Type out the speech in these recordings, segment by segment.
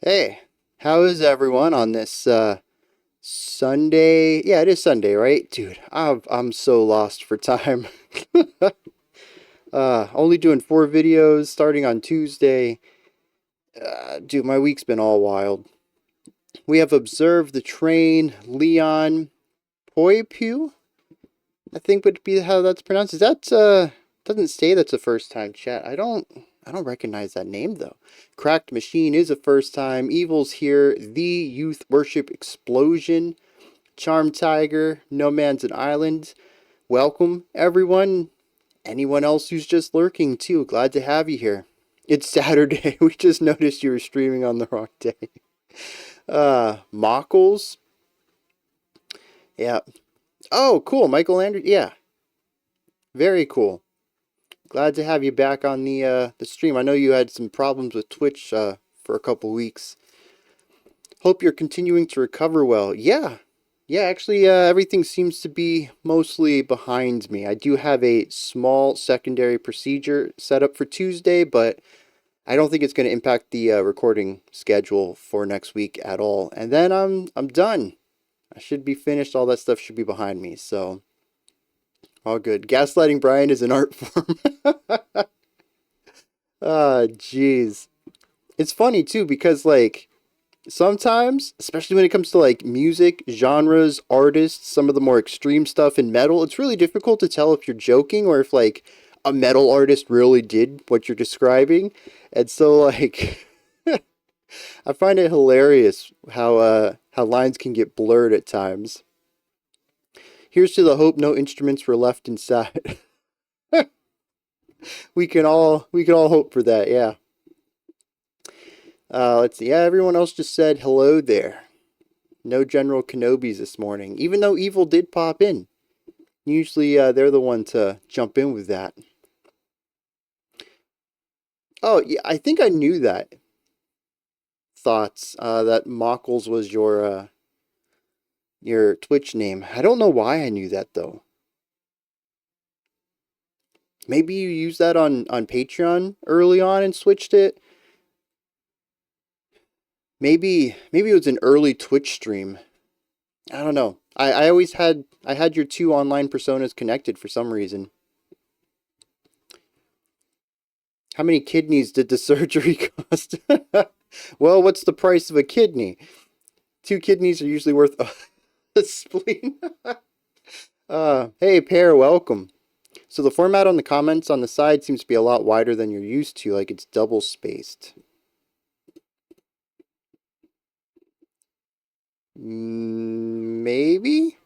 Hey, how is everyone on this Sunday? Yeah, it is Sunday, right? Dude, I'm so lost for time. Only doing 4 videos starting on Tuesday. Dude, my week's been all wild. We have observed the train, Leon Poipu, I think would be how that's pronounced. Is that doesn't say that's a first time chat. I don't recognize that name though. Cracked Machine is a first time. Evil's here. The Youth Worship Explosion. Charm Tiger. No Man's an Island. Welcome everyone. Anyone else who's just lurking too. Glad to have you here. It's Saturday. We just noticed you were streaming on the wrong day. Mockles. Yeah. Oh, cool. Michael Andrews. Yeah. Very cool. Glad to have you back on the stream. I know you had some problems with Twitch for a couple weeks. Hope you're continuing to recover well. Yeah. Yeah, actually everything seems to be mostly behind me. I do have a small secondary procedure set up for Tuesday, but I don't think it's going to impact the recording schedule for next week at all. And then I'm done. I should be finished. All that stuff should be behind me. So all good. Gaslighting Brian is an art form. Ah, jeez. It's funny too because like sometimes, especially when it comes to like music, genres, artists, some of the more extreme stuff in metal, it's really difficult to tell if you're joking or if like a metal artist really did what you're describing. And so like I find it hilarious how lines can get blurred at times. Here's to the hope no instruments were left inside. We can all hope for that, yeah. Let's see. Yeah, everyone else just said hello there. No General Kenobis this morning, even though Evil did pop in. Usually they're the one to jump in with that. Oh, yeah, I think I knew that. Thoughts that Mockles was your Twitch name. I don't know why I knew that though. Maybe you used that on Patreon early on and switched it. Maybe it was an early Twitch stream. I don't know. I always had your two online personas connected for some reason. How many kidneys did the surgery cost? Well, what's the price of a kidney? 2 kidneys are usually worth a spleen. Hey, Pear, welcome. So the format on the comments on the side seems to be a lot wider than you're used to, like it's double spaced. Maybe?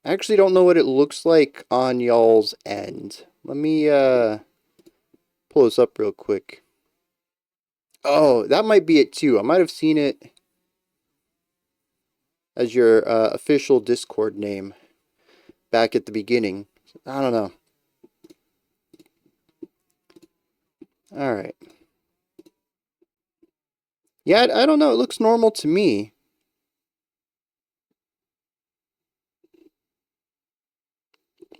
I actually don't know what it looks like on y'all's end. Let me pull this up real quick. Oh, that might be it too. I might have seen it as your official Discord name back at the beginning. I don't know. Alright. Yeah, I don't know. It looks normal to me.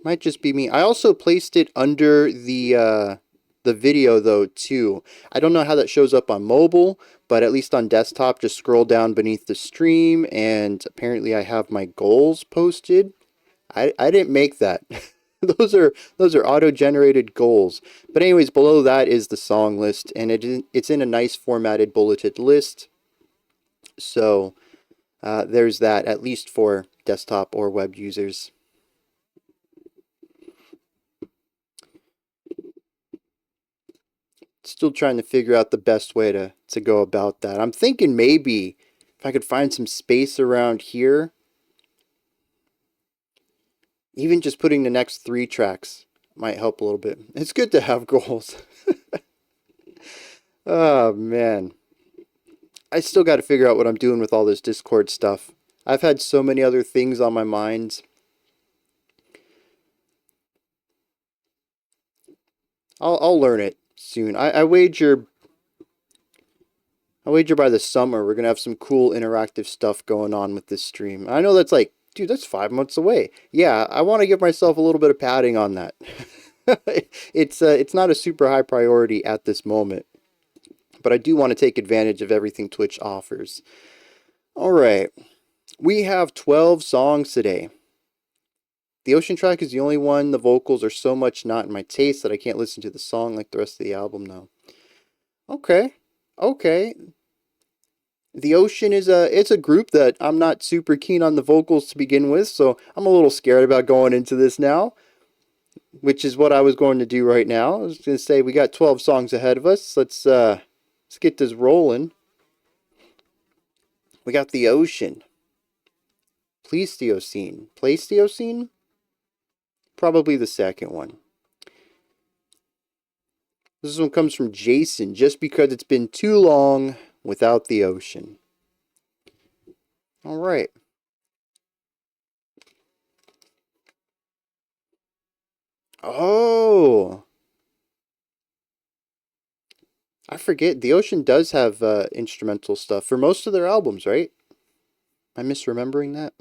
Might just be me. I also placed it under the video though too. I don't know how that shows up on mobile, but at least on desktop, just scroll down beneath the stream and apparently I have my goals posted. I didn't make that. those are auto-generated goals. But anyways, below that is the song list and it's in a nice formatted bulleted list. So there's that, at least for desktop or web users. Still trying to figure out the best way to go about that. I'm thinking maybe if I could find some space around here, even just putting the next 3 tracks might help a little bit. It's good to have goals. Oh, man. I still got to figure out what I'm doing with all this Discord stuff. I've had so many other things on my mind. I'll learn it soon. I wager by the summer we're gonna have some cool interactive stuff going on with this stream. I know that's like, dude, that's 5 months away. Yeah, I want to give myself a little bit of padding on that. It's not a super high priority at this moment, but I do want to take advantage of everything Twitch offers. Alright, we have 12 songs today. The ocean track is the only one. The vocals are so much not in my taste that I can't listen to the song like the rest of the album now. Okay. The Ocean is it's a group that I'm not super keen on the vocals to begin with, so I'm a little scared about going into this now, which is what I was going to do right now. I was going to say we got 12 songs ahead of us. Let's get this rolling. We got The Ocean. Pleistocene. Pleistocene? Probably the second one. This one comes from Jason, just because it's been too long without the ocean. Alright. Oh! I forget, the Ocean does have instrumental stuff for most of their albums, right? Am I misremembering that?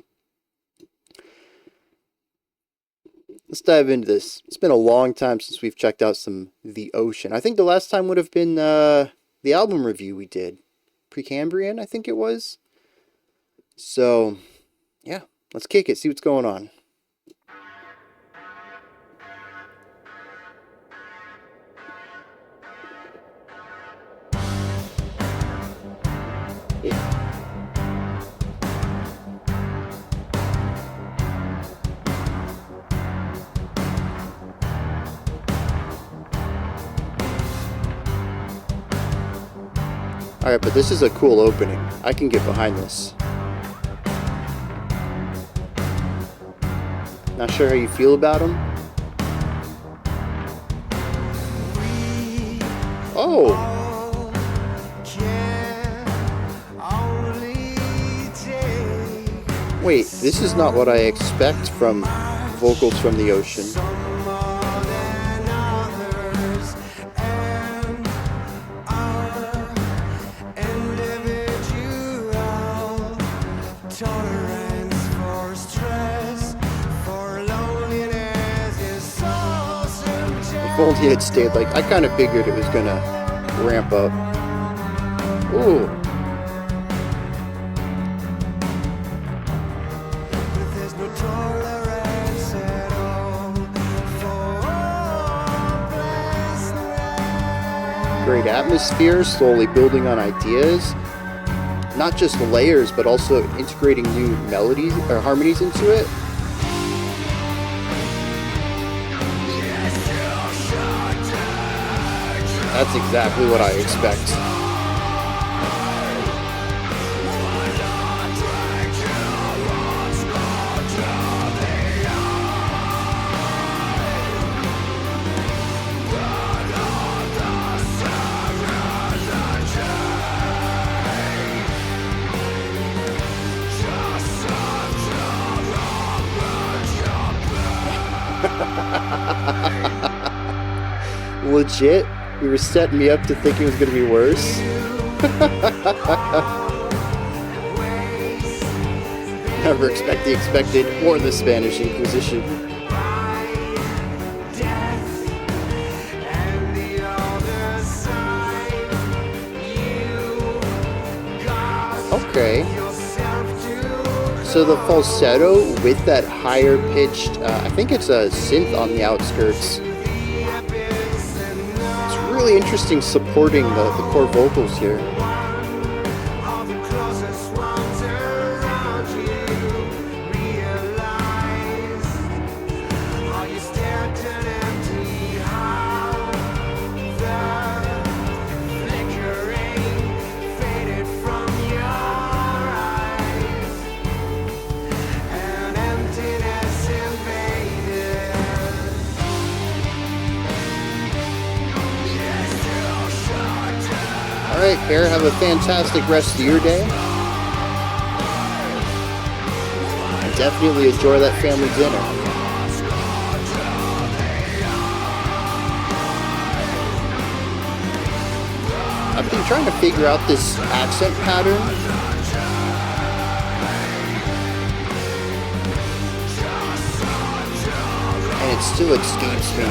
Let's dive into this. It's been a long time since we've checked out some The Ocean. I think the last time would have been the album review we did. Precambrian, I think it was. So, yeah, let's kick it, see what's going on. Alright, but this is a cool opening. I can get behind this. Not sure how you feel about him. Oh! Wait, this is not what I expect from vocals from The Ocean. If only it stayed like, I kind of figured it was gonna ramp up. Ooh. Great atmosphere, slowly building on ideas. Not just layers, but also integrating new melodies or harmonies into it. That's exactly what I expect. Legit? You were setting me up to think it was going to be worse? Never expect the expected or the Spanish Inquisition. Okay. So the falsetto with that higher pitched, I think it's a synth on the outskirts. Really interesting supporting the core vocals here. Alright, Bear, have a fantastic rest of your day. And definitely enjoy that family dinner. I've been trying to figure out this accent pattern. And it still escapes me.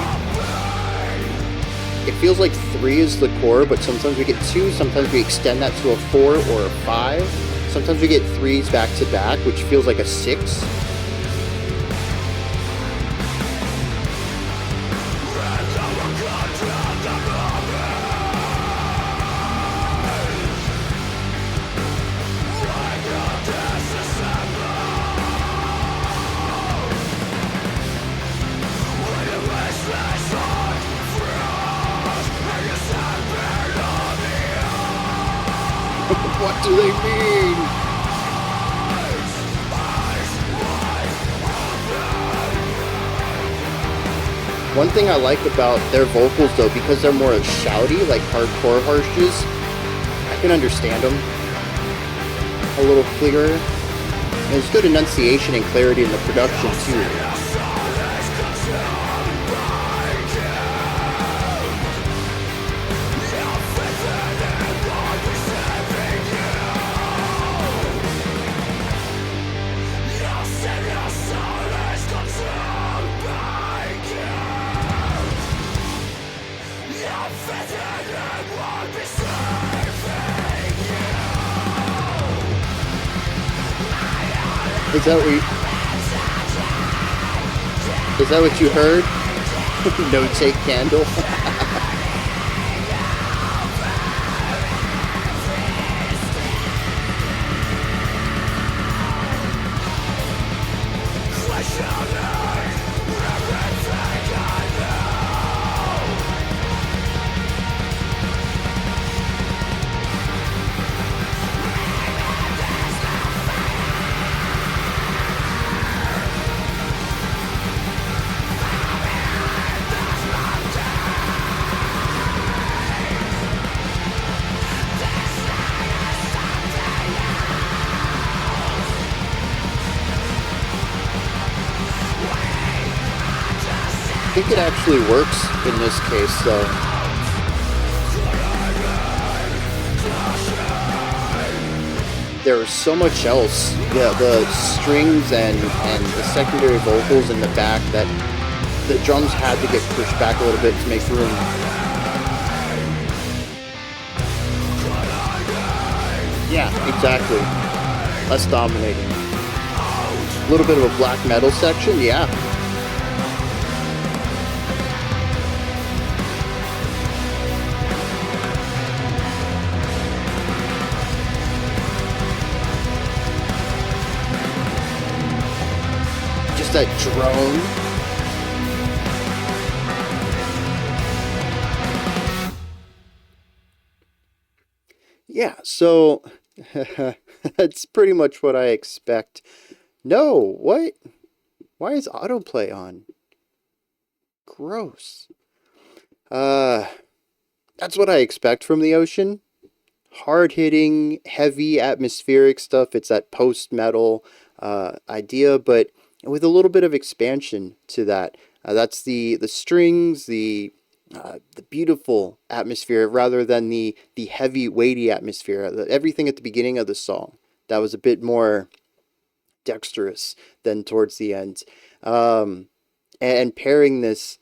it feels like 3 is the core, but sometimes we get 2, sometimes we extend that to a 4 or a 5. Sometimes we get 3s back to back, which feels like a 6. What do they mean? One thing I like about their vocals, though, because they're more shouty, like hardcore harshes, I can understand them a little clearer. And there's good enunciation and clarity in the production, too. Is that what you heard? No take candle. I think it actually works in this case, though. There was so much else. Yeah, the strings and the secondary vocals in the back that the drums had to get pushed back a little bit to make room. Yeah, exactly. Less dominating. A little bit of a black metal section, yeah. That drone. Yeah, so that's pretty much what I expect. No, what? Why is autoplay on? Gross. That's what I expect from the ocean. Hard-hitting, heavy, atmospheric stuff. It's that post-metal idea, but with a little bit of expansion to that. That's the strings, the beautiful atmosphere, rather than the heavy, weighty atmosphere. Everything at the beginning of the song that was a bit more dexterous than towards the end, and pairing this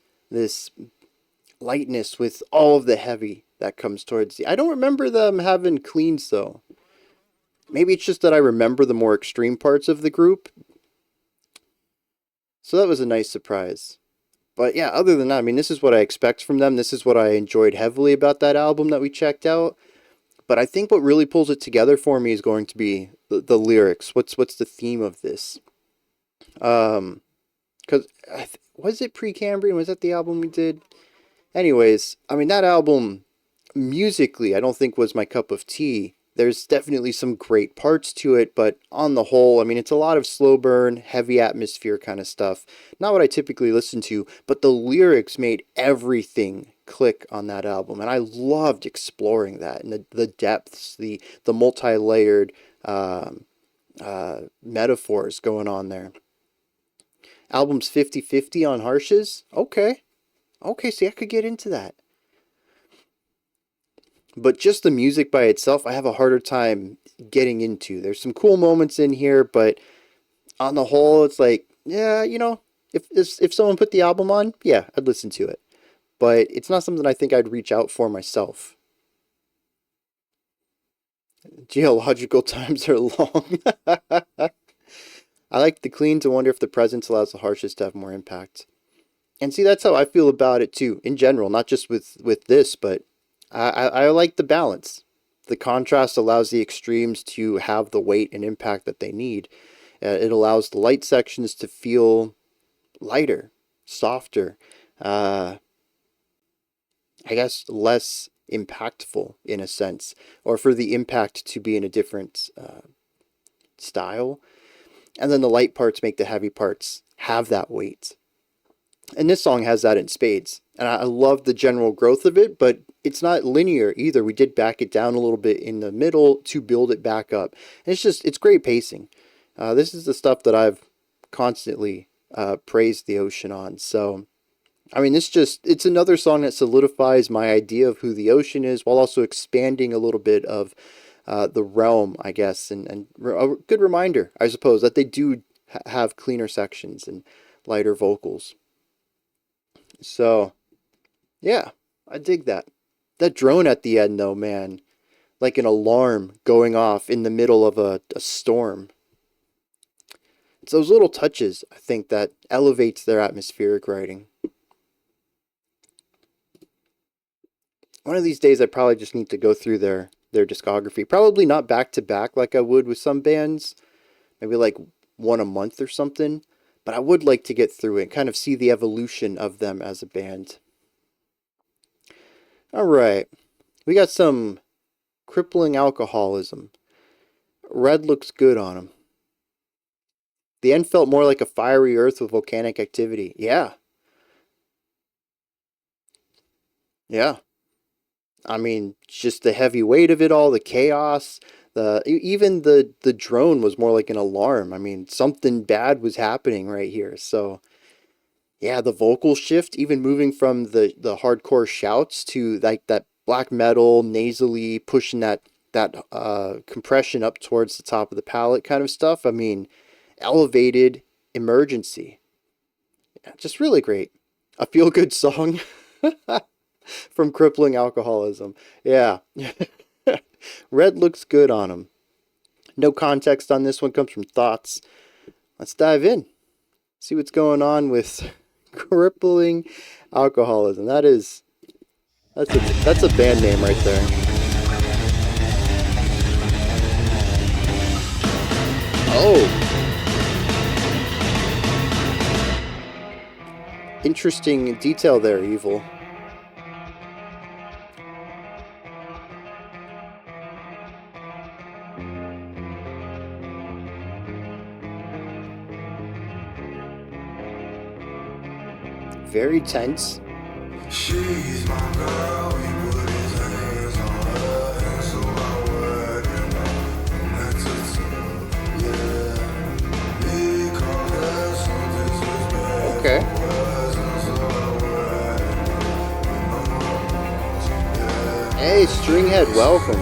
lightness with all of the heavy that comes towards the. I don't remember them having cleans though. Maybe it's just that I remember the more extreme parts of the group. So that was a nice surprise. But yeah, other than that, I mean, this is what I expect from them. This is what I enjoyed heavily about that album that we checked out. But I think what really pulls it together for me is going to be the lyrics. What's the theme of this? Because was it Precambrian? Was that the album we did? Anyways, I mean, that album, musically, I don't think was my cup of tea. There's definitely some great parts to it, but on the whole, I mean, it's a lot of slow burn, heavy atmosphere kind of stuff. Not what I typically listen to, but the lyrics made everything click on that album, and I loved exploring that, and the depths, the multi-layered metaphors going on there. Album's 50-50 on harshes? Okay, see, I could get into that. But just the music by itself, I have a harder time getting into. There's some cool moments in here, but on the whole, it's like, yeah, you know, if someone put the album on, yeah, I'd listen to it. but it's not something I think I'd reach out for myself. Geological times are long. I like the clean to wonder if the presence allows the harshness to have more impact. And see, that's how I feel about it too, in general, not just with this, but I like the balance. The contrast allows the extremes to have the weight and impact that they need. It allows the light sections to feel lighter, softer, I guess less impactful in a sense, or for the impact to be in a different style. And then the light parts make the heavy parts have that weight. And this song has that in spades. And I love the general growth of it, but it's not linear either. We did back it down a little bit in the middle to build it back up. And it's great pacing. This is the stuff that I've constantly praised the ocean on. So, I mean, it's another song that solidifies my idea of who the ocean is, while also expanding a little bit of the realm, I guess. And a good reminder, I suppose, that they do have cleaner sections and lighter vocals. So, yeah, I dig that. That drone at the end, though, man, like an alarm going off in the middle of a storm. It's those little touches, I think, that elevates their atmospheric writing. One of these days, I probably just need to go through their discography. Probably not back to back like I would with some bands. Maybe like one a month or something. But I would like to get through it and kind of see the evolution of them as a band. Alright. We got some Crippling Alcoholism. Red looks good on them. The end felt more like a fiery earth with volcanic activity. Yeah. Yeah. I mean, just the heavy weight of it all, the chaos. Even the drone was more like an alarm. I mean, something bad was happening right here. So, yeah, the vocal shift, even moving from the hardcore shouts to like that black metal, nasally, pushing that compression up towards the top of the palate kind of stuff. I mean, elevated emergency. Yeah, just really great. A feel-good song from Crippling Alcoholism. Yeah. Red looks good on him. No context on this one, comes from thoughts. Let's dive in. See what's going on with Crippling Alcoholism. That's a band name right there. Oh. Interesting detail there, Evil. Very tense. She's my girl, he put his hands on her, and so I wet him up from head to toe. Yeah, he called her some disrespect. Okay. Hey, Stringhead, welcome.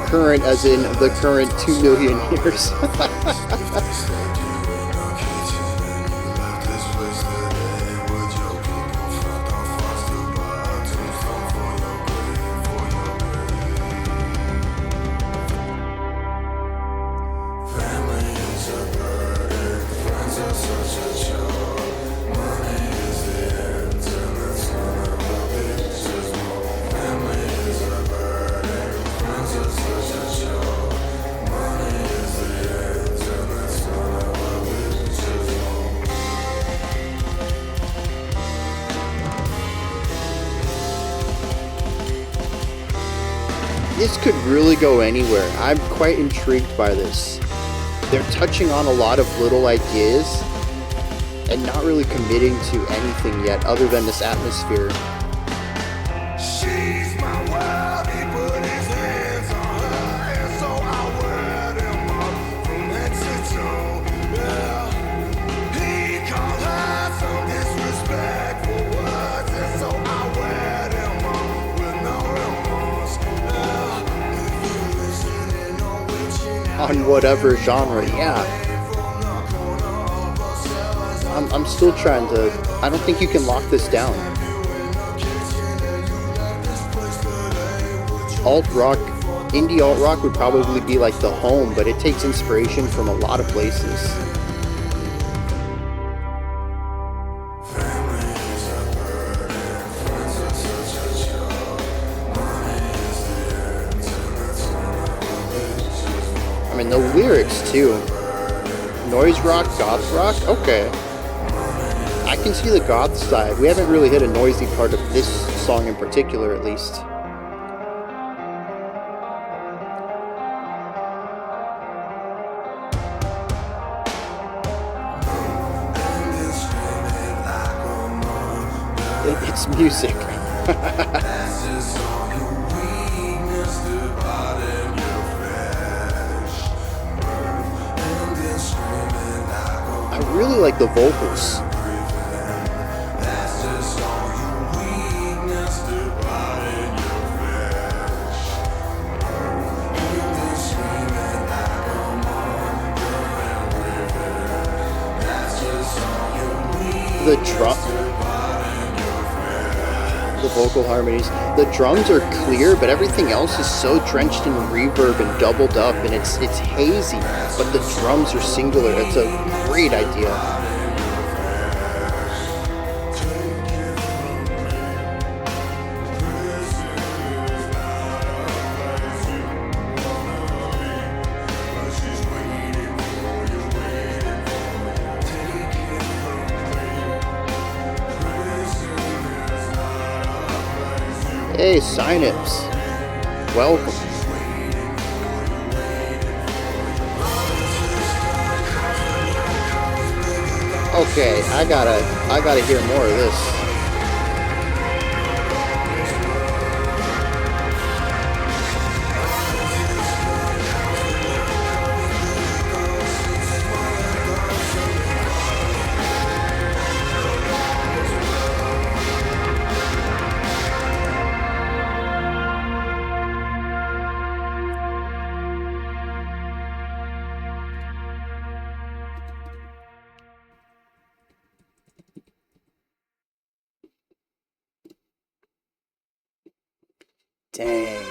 Current as in the current 2 million years. This could really go anywhere. I'm quite intrigued by this. They're touching on a lot of little ideas and not really committing to anything yet other than this atmosphere. She's my world, he put his hands on her, and so I wet him up from head to toe. Yeah. He called her some disrespectful words, and so I wet him up with no remorse. On whatever genre, yeah. I'm still trying to. I don't think you can lock this down. Alt rock, indie alt rock would probably be like the home, but it takes inspiration from a lot of places. I mean, the lyrics too. Noise rock, goth rock? Okay. I can see the goth side. We haven't really hit a noisy part of this song in particular, at least. It's music. I really like the vocals. The drum, the vocal harmonies, the drums are clear, but everything else is so drenched in reverb and doubled up, and it's hazy, but the drums are singular. It's a great idea. Hey, Synapse. Welcome. Okay, I gotta hear more of this. Dang.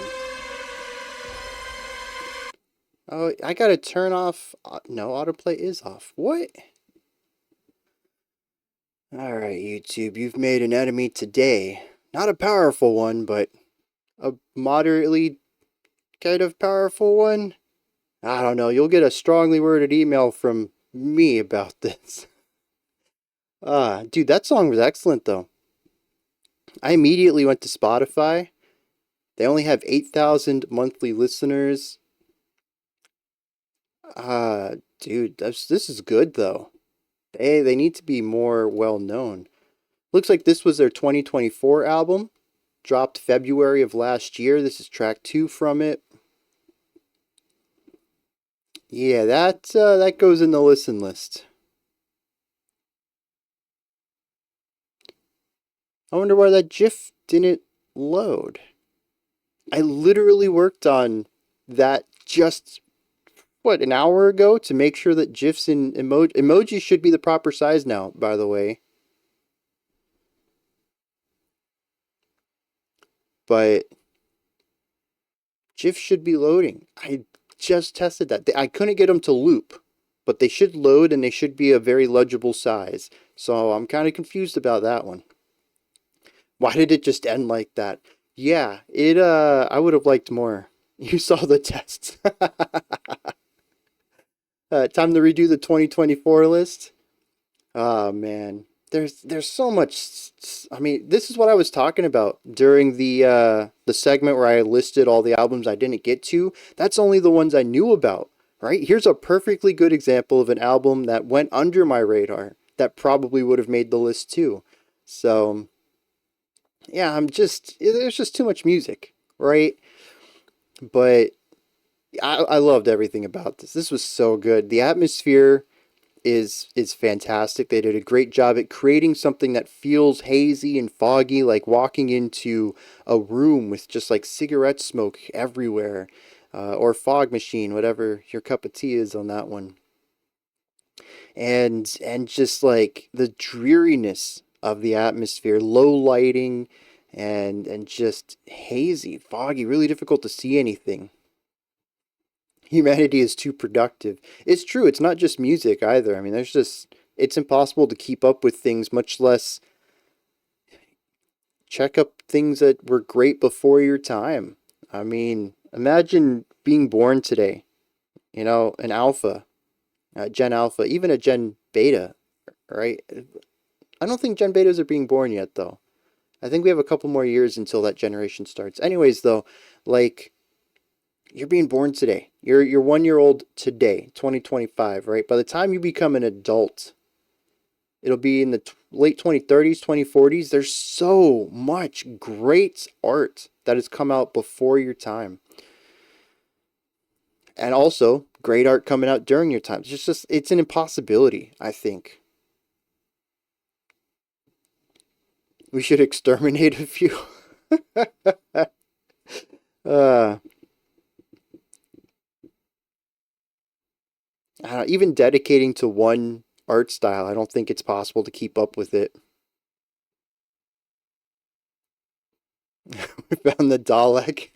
Oh, I gotta turn off. No, autoplay is off. What? Alright, YouTube, you've made an enemy today. Not a powerful one, but a moderately kind of powerful one. I don't know, you'll get a strongly worded email from me about this. Dude, that song was excellent, though. I immediately went to Spotify. They only have 8,000 monthly listeners. Dude, this is good, though. They need to be more well known. Looks like this was their 2024 album. Dropped February of last year. This is track 2 from it. Yeah, that goes in the listen list. I wonder why that GIF didn't load. I literally worked on that just, what, an hour ago to make sure that GIFs and emojis should be the proper size now, by the way. But GIFs should be loading. I just tested that. I couldn't get them to loop, but they should load and they should be a very legible size. So I'm kind of confused about that one. Why did it just end like that? Yeah, I would have liked more. You saw the tests. Time to redo the 2024 list. Oh man, there's so much. I mean, this is what I was talking about during the segment where I listed all the albums I didn't get to. That's only the ones I knew about. Right? Here's a perfectly good example of an album that went under my radar that probably would have made the list too. So yeah, there's just too much music, right? But I loved everything about this. This was so good. The atmosphere is fantastic. They did a great job at creating something that feels hazy and foggy, like walking into a room with just like cigarette smoke everywhere, or fog machine, whatever your cup of tea is on that one. and just like the dreariness of the atmosphere, low lighting, and just hazy, foggy, really difficult to see anything. Humanity is too productive. It's true, it's not just music either. I mean, it's impossible to keep up with things, much less check up things that were great before your time. I mean, imagine being born today, an alpha, Gen Alpha, even a Gen Beta, right? I don't think Gen Betas are being born yet, though. I think we have a couple more years until that generation starts. Anyways, though, like, you're being born today. You're 1 year old today, 2025, right? By the time you become an adult, it'll be in the late 2030s, 2040s. There's so much great art that has come out before your time. And also, great art coming out during your time. It's an impossibility, I think. We should exterminate a few. uh, Even dedicating to one art style, I don't think it's possible to keep up with it. We found the Dalek.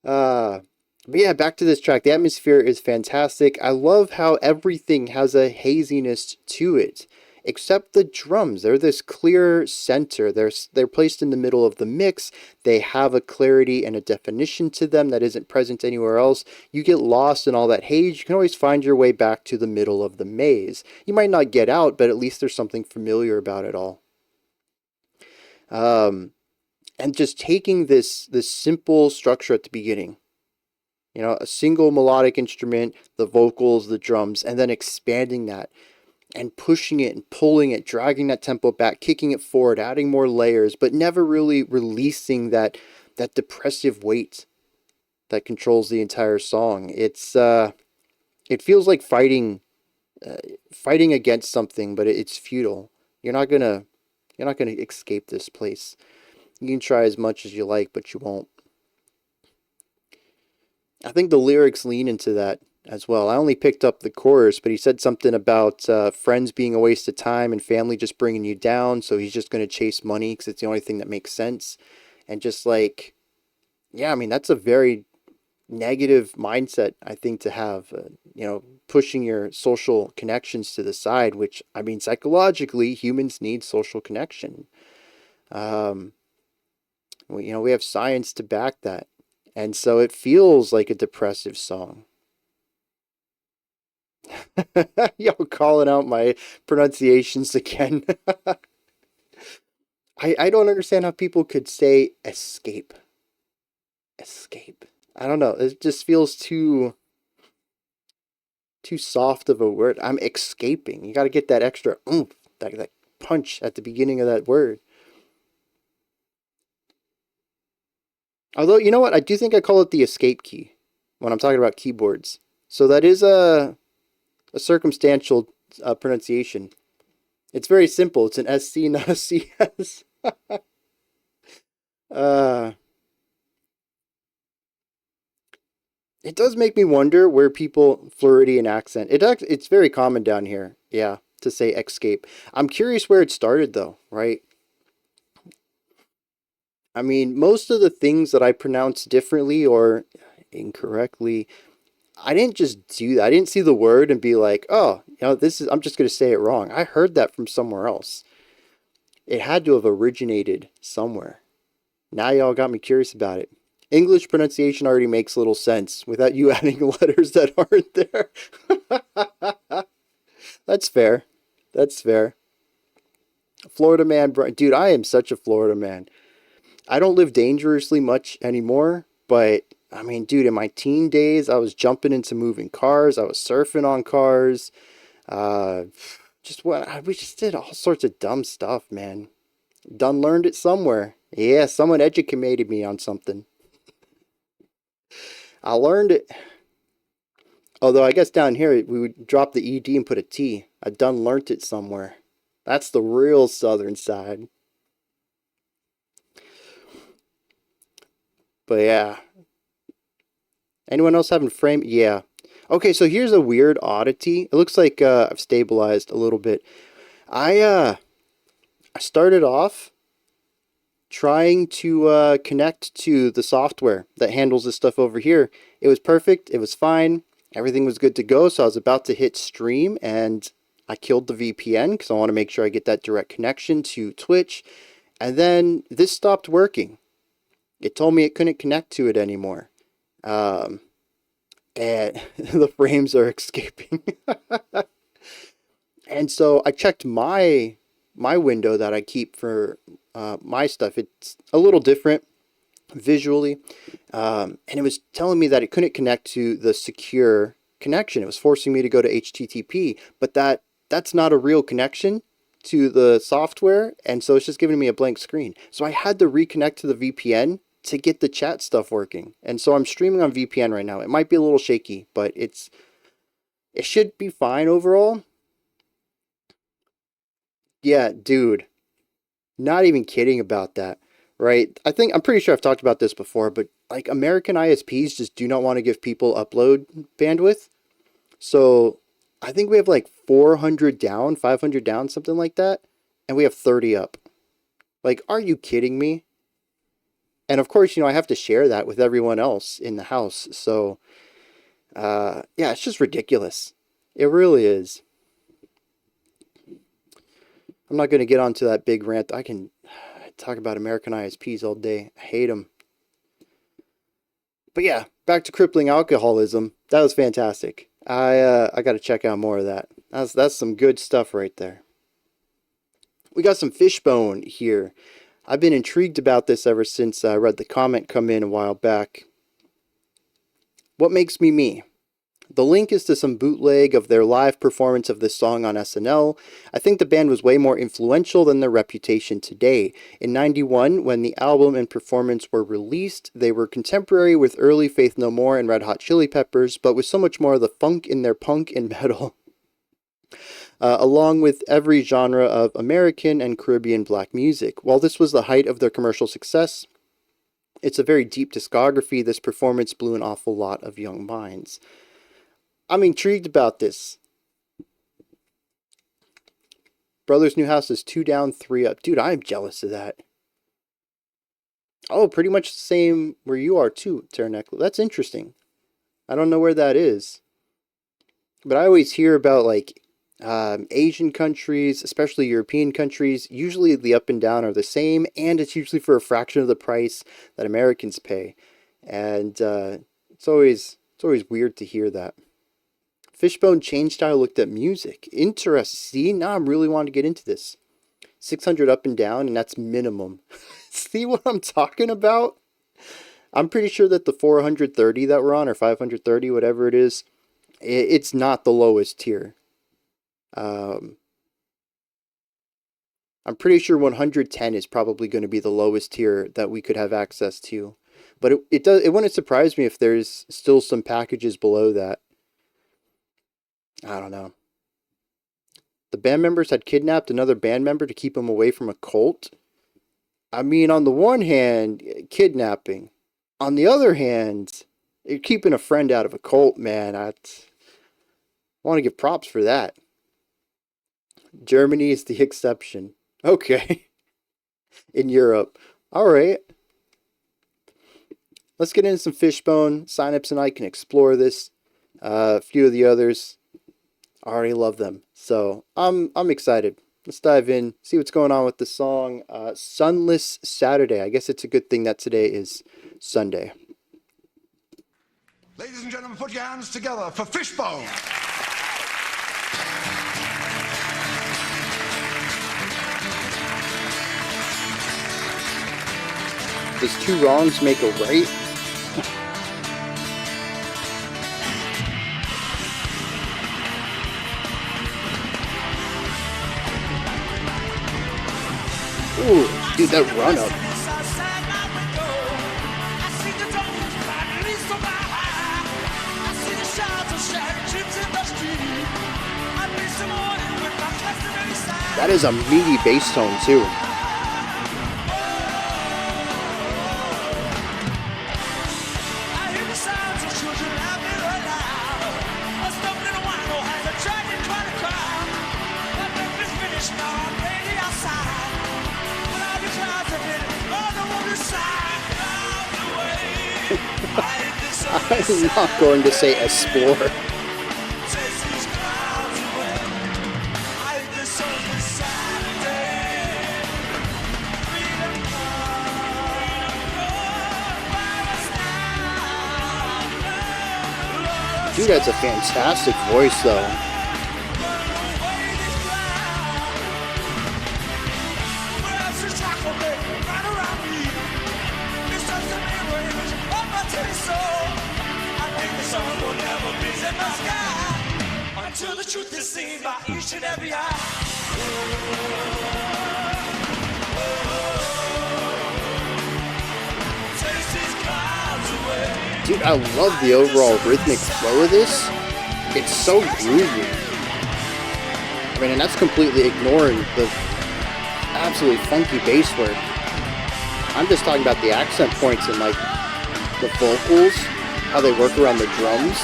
uh, but yeah, back to this track. The atmosphere is fantastic. I love how everything has a haziness to it, except the drums. They're this clear center. They're placed in the middle of the mix. They have a clarity and a definition to them that isn't present anywhere else. You get lost in all that haze. You can always find your way back to the middle of the maze. You might not get out, but at least there's something familiar about it all. And just taking this simple structure at the beginning, a single melodic instrument, the vocals, the drums, and then expanding that and pushing it and pulling it, dragging that tempo back, kicking it forward, adding more layers, but never really releasing that depressive weight that controls the entire song. It feels like fighting against something, but it's futile. You're not gonna escape this place. You can try as much as you like, but you won't. I think the lyrics lean into that as well. I only picked up the chorus, but he said something about friends being a waste of time and family just bringing you down. So he's just going to chase money because it's the only thing that makes sense. And just like, yeah, I mean, that's a very negative mindset, I think, to have, pushing your social connections to the side, which, I mean, psychologically, humans need social connection. Um, we have science to back that. And so it feels like a depressive song. Yo, calling out my pronunciations again. I don't understand how people could say escape. Escape. I don't know. It just feels too soft of a word. I'm escaping. You got to get that extra oomph, that punch at the beginning of that word. Although, you know what? I do think I call it the escape key when I'm talking about keyboards. So that is a circumstantial pronunciation. It's very simple. It's an SC, not a CS. uh, it does make me wonder where people Floridian accent. It's very common down here. Yeah, to say escape. I'm curious where it started though, right? I mean, most of the things that I pronounce differently or incorrectly, I didn't just do that. I didn't see the word and be like, "Oh, I'm just going to say it wrong." I heard that from somewhere else. It had to have originated somewhere. Now y'all got me curious about it. English pronunciation already makes little sense without you adding letters that aren't there. That's fair. That's fair. Florida man, dude, I am such a Florida man. I don't live dangerously much anymore, but I mean, dude, in my teen days, I was jumping into moving cars. I was surfing on cars. Uh, we just did all sorts of dumb stuff, man. Done learned it somewhere. Yeah, someone educated me on something. I learned it. Although I guess down here we would drop the ED and put a T. I done learnt it somewhere. That's the real southern side. But yeah. Anyone else having frame? Yeah. Okay, so here's a weird oddity. It looks like I've stabilized a little bit. I started off trying to connect to the software that handles this stuff over here. It was perfect. It was fine. Everything was good to go. So I was about to hit stream and I killed the VPN because I want to make sure I get that direct connection to Twitch. And then this stopped working. It told me it couldn't connect to it anymore. And the frames are escaping. And so I checked my window that I keep for my stuff. It's a little different visually, and it was telling me that it couldn't connect to the secure connection. It was forcing me to go to HTTP, but that's not a real connection to the software, and so it's just giving me a blank screen. So I had to reconnect to the VPN to get the chat stuff working, and so I'm streaming on VPN right now. It might be a little shaky, but it should be fine overall. Yeah, dude, not even kidding about that, right? I'm pretty sure I've talked about this before, but like American ISPs just do not want to give people upload bandwidth. So I think we have like 400 down, 500 down, something like that, and we have 30 up. Like, are you kidding me? And of course, I have to share that with everyone else in the house. So, yeah, it's just ridiculous. It really is. I'm not going to get onto that big rant. I can talk about American ISPs all day. I hate them. But yeah, back to crippling alcoholism. That was fantastic. I got to check out more of that. That's some good stuff right there. We got some Fishbone here. I've been intrigued about this ever since I read the comment come in a while back. What makes me me? The link is to some bootleg of their live performance of this song on SNL. I think the band was way more influential than their reputation today. In '91, when the album and performance were released, they were contemporary with early Faith No More and Red Hot Chili Peppers, but with so much more of the funk in their punk and metal. Along with every genre of American and Caribbean black music. While this was the height of their commercial success, it's a very deep discography. This performance blew an awful lot of young minds. I'm intrigued about this. Brothers New House is 2 down, 3 up. Dude, I'm jealous of that. Oh, pretty much the same where you are too, Terranekla. That's interesting. I don't know where that is. But I always hear about like Asian countries, especially European countries. Usually the up and down are the same, and it's usually for a fraction of the price that Americans pay. And it's always weird to hear that. Fishbone changed how I looked at music. Interesting. See, now I'm really wanting to get into this. 600 up and down, and that's minimum. See what I'm talking about? I'm pretty sure that the 430 that we're on, or 530, whatever it is, it's not the lowest tier. I'm pretty sure 110 is probably going to be the lowest tier that we could have access to. But it wouldn't surprise me if there's still some packages below that. I don't know. The band members had kidnapped another band member to keep him away from a cult. I mean, on the one hand, kidnapping. On the other hand, you're keeping a friend out of a cult, man. I want to give props for that. Germany is the exception. Okay. In Europe. Alright. Let's get into some Fishbone. Synapse and I can explore this. A few of the others. I already love them. So I'm excited. Let's dive in, see what's going on with the song. Sunless Saturday. I guess it's a good thing that today is Sunday. Ladies and gentlemen, put your hands together for Fishbone. Does 2 wrongs make a right? Ooh, dude, that run up. That is a meaty bass tone too. I'm not going to say explore. Dude, that's a fantastic voice, though. Until the truth is seen by each and every eye. Taste these clouds away. Dude, I love the overall rhythmic flow of this. It's so groovy. I mean, and that's completely ignoring the absolutely funky bass work. I'm just talking about the accent points and like the vocals, how they work around the drums.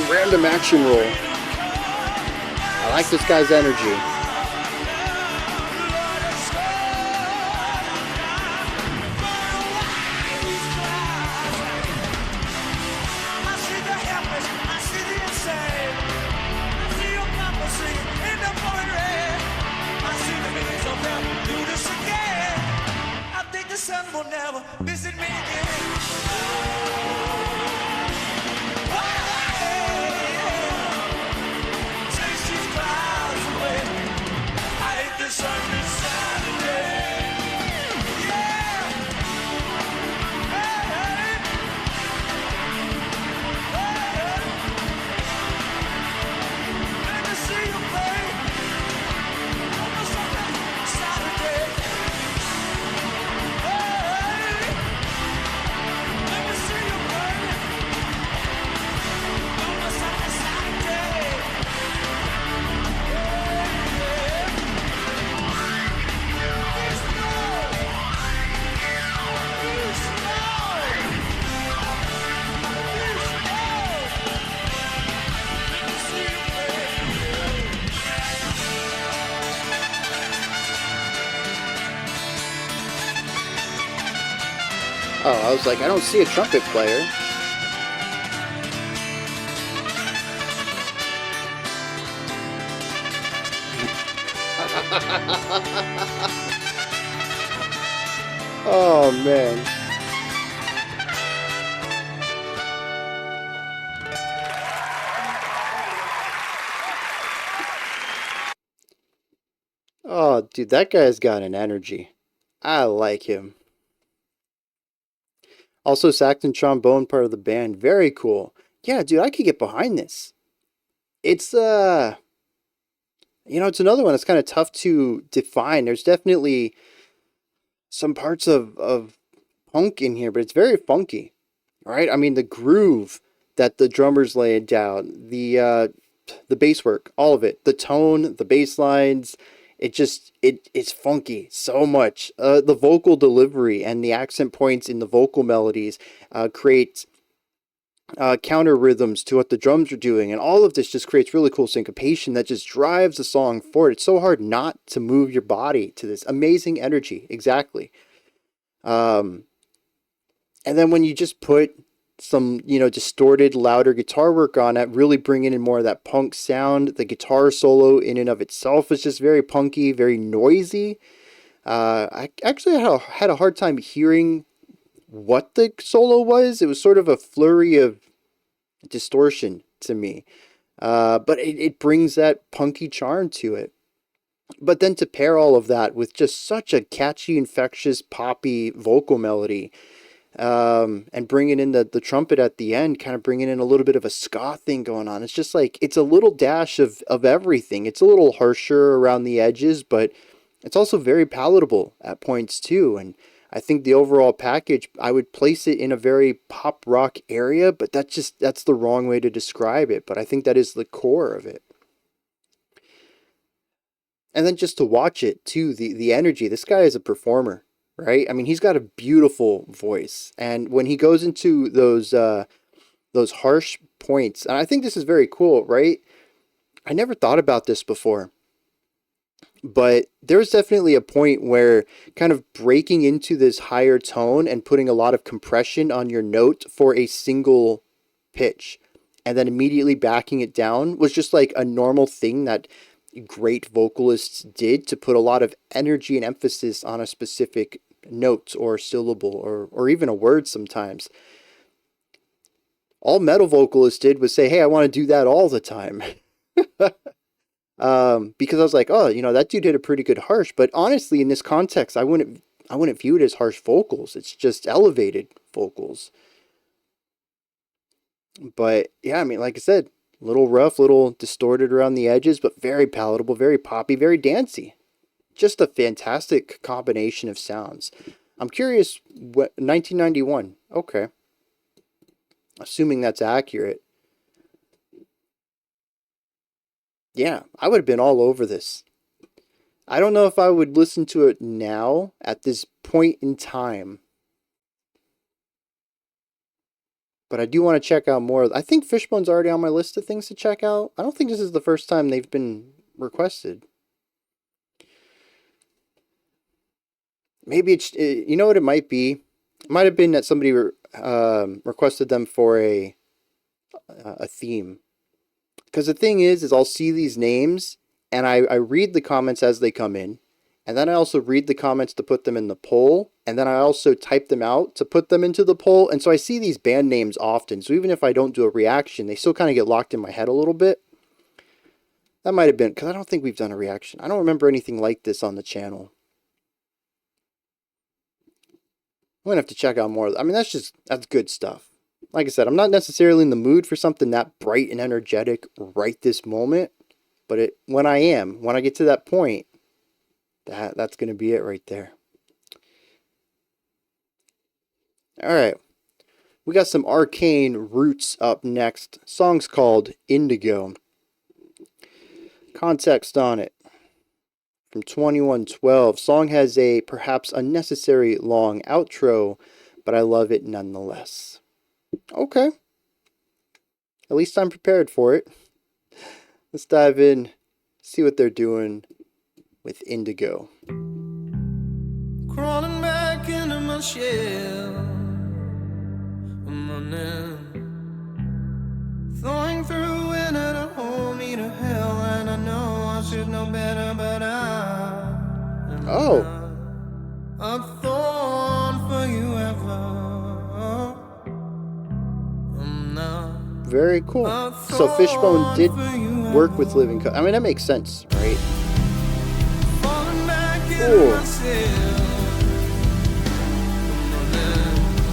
Random action roll. I like this guy's energy. Oh, I was like, I don't see a trumpet player. Oh, man. Oh, dude, that guy's got an energy. I like him. Also, sax and trombone part of the band. Very cool. Yeah, dude, I could get behind this. It's, it's another one that's kind of tough to define. There's definitely some parts of punk in here, but it's very funky, right? I mean, the groove that the drummers laid down, the bass work, all of it, the tone, the bass lines, it's funky so much. The vocal delivery and the accent points in the vocal melodies create counter rhythms to what the drums are doing, and all of this just creates really cool syncopation that just drives the song forward. It's so hard not to move your body to this amazing energy. Exactly. And then when you just put some, distorted, louder guitar work on it, really bringing in more of that punk sound. The guitar solo in and of itself is just very punky, very noisy. I actually had a hard time hearing what the solo was. It was sort of a flurry of distortion to me. But it brings that punky charm to it. But then to pair all of that with just such a catchy, infectious, poppy vocal melody, and bringing in the trumpet at the end, kind of bringing in a little bit of a ska thing going on. It's just like, it's a little dash of everything. It's a little harsher around the edges, but it's also very palatable at points too. And I think the overall package, I would place it in a very pop rock area, but that's the wrong way to describe it. But I think that is the core of it. And then just to watch it too, the energy. This guy is a performer, right? I mean, he's got a beautiful voice. And when he goes into those those harsh points. And I think this is very cool, right? I never thought about this before. But there's definitely a point where kind of breaking into this higher tone and putting a lot of compression on your note for a single pitch and then immediately backing it down was just like a normal thing that great vocalists did to put a lot of energy and emphasis on a specific note or syllable or even a word sometimes. All metal vocalists did was say, hey, I want to do that all the time. Because I was like, oh, that dude did a pretty good harsh, but honestly, in this context, I wouldn't view it as harsh vocals. It's just elevated vocals. But yeah, I mean, like I said, a little rough, little distorted around the edges, but very palatable, very poppy, very dancey. Just a fantastic combination of sounds. I'm curious, what 1991? Okay, assuming that's accurate. Yeah, I would have been all over this. I don't know if I would listen to it now at this point in time. But I do want to check out more. I think Fishbone's already on my list of things to check out. I don't think this is the first time they've been requested. Maybe it's, you know what it might be? It might have been that somebody requested them for a theme. Because the thing is I'll see these names, and I read the comments as they come in, and then I also read the comments to put them in the poll, and then I also type them out to put them into the poll, and so I see these band names often, so even if I don't do a reaction, they still kind of get locked in my head a little bit. That might have been, because I don't think we've done a reaction. I don't remember anything like this on the channel. I'm going to have to check out more. I mean, that's good stuff. Like I said, I'm not necessarily in the mood for something that bright and energetic right this moment, but when I get to that point, that's going to be it right there. All right. We got some Arcane Roots up next. Song's called Indigo. Context on it. From 2112. Song has a perhaps unnecessary long outro, but I love it nonetheless. Okay. At least I'm prepared for it. Let's dive in, see what they're doing with Indigo. Crawling back into my shell, I'm running, throwing through in it a hold me to hell, and I know I should know better, but I'm a thorn for you ever. Very cool. So Fishbone did work with Living Color. I mean, that makes sense, right? Cool.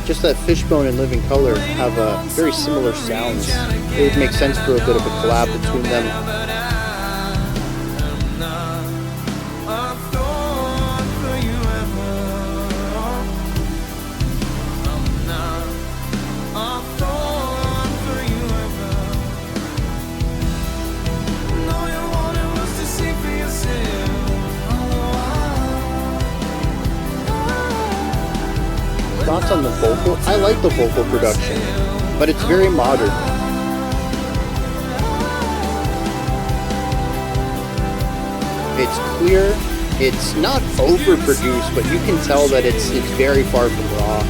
Just that Fishbone and Living Color have very similar sounds. It would make sense for a bit of a collab between them. Thoughts on the vocal? I like the vocal production, but it's very modern. It's clear, it's not overproduced, but you can tell that it's very far from raw.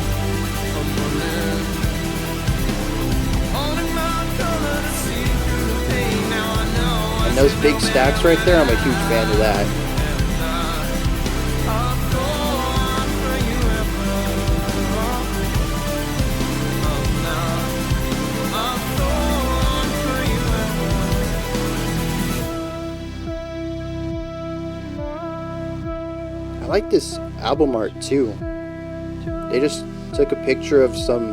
And those big stacks right there, I'm a huge fan of that. I like this album art too. They just took a picture of some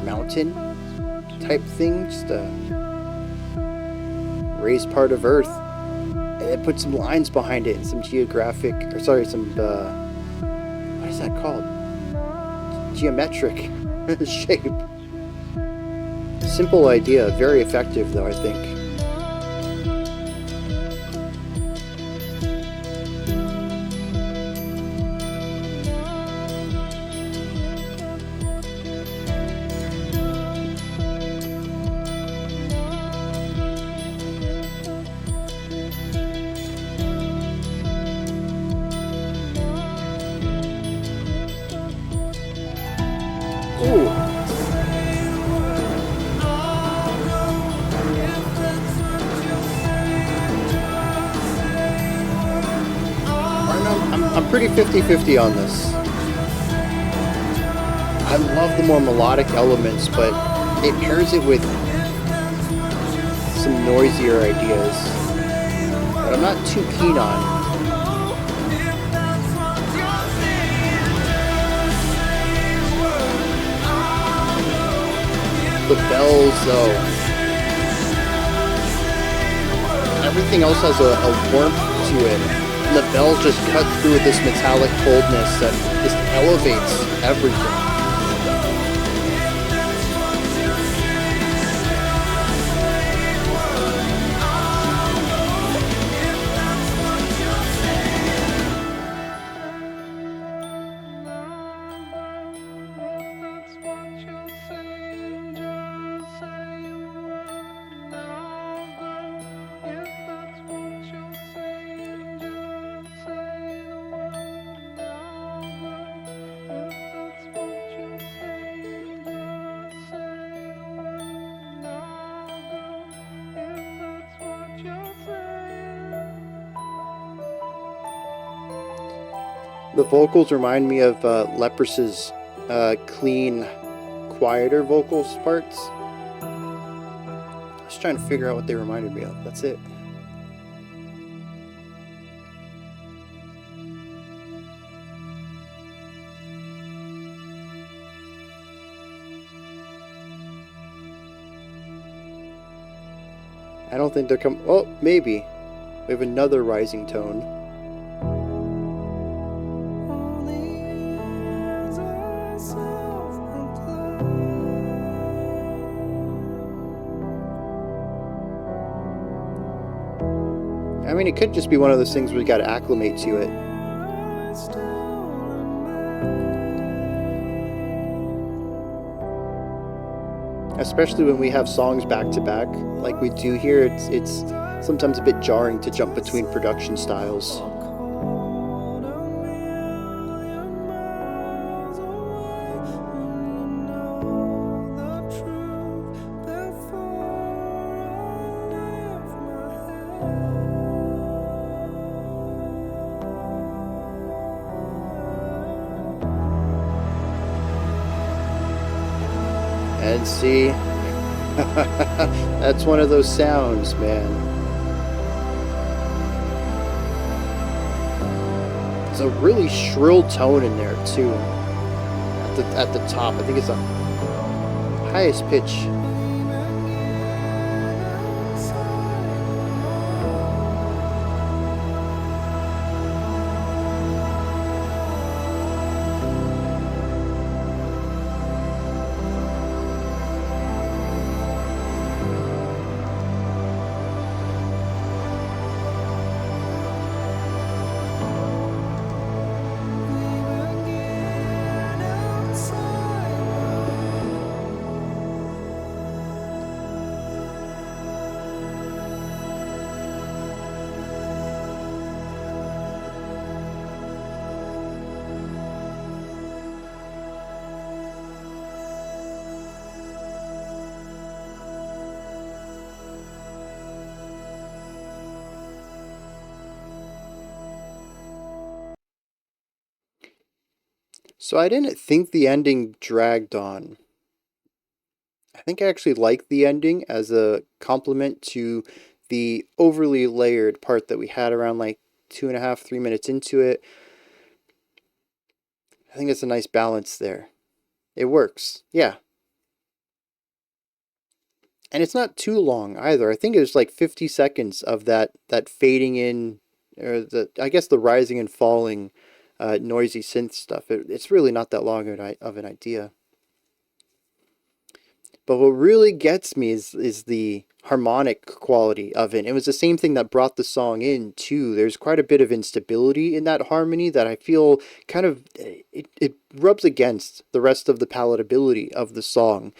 mountain type thing, just a raised part of Earth, and they put some lines behind it and some geographic, or sorry, some what is that called? Geometric shape. Simple idea, very effective though, I think. Ooh. I'm pretty 50-50 on this. I love the more melodic elements, but it pairs it with some noisier ideas that I'm not too keen on. The bells, though. Everything else has a warmth to it. And the bells just cut through with this metallic coldness that just elevates everything. The vocals remind me of Leprous' clean, quieter vocals parts. I was trying to figure out what they reminded me of. That's it. I don't think they're coming. Oh, maybe. We have another rising tone. I mean, it could just be one of those things where you gotta acclimate to it. Especially when we have songs back to back, like we do here, it's sometimes a bit jarring to jump between production styles. And see, that's one of those sounds, man. There's a really shrill tone in there too. At the top, I think it's the highest pitch. So I didn't think the ending dragged on. I think I actually liked the ending as a complement to the overly layered part that we had around like 2.5, 3 minutes into it. I think it's a nice balance there. It works, yeah. And it's not too long either. I think it was like 50 seconds of that fading in, or I guess the rising and falling noisy synth stuff. It's really not that long of an idea. But what really gets me is the harmonic quality of it. It was the same thing that brought the song in too. There's quite a bit of instability in that harmony that I feel kind of it rubs against the rest of the palatability of the song.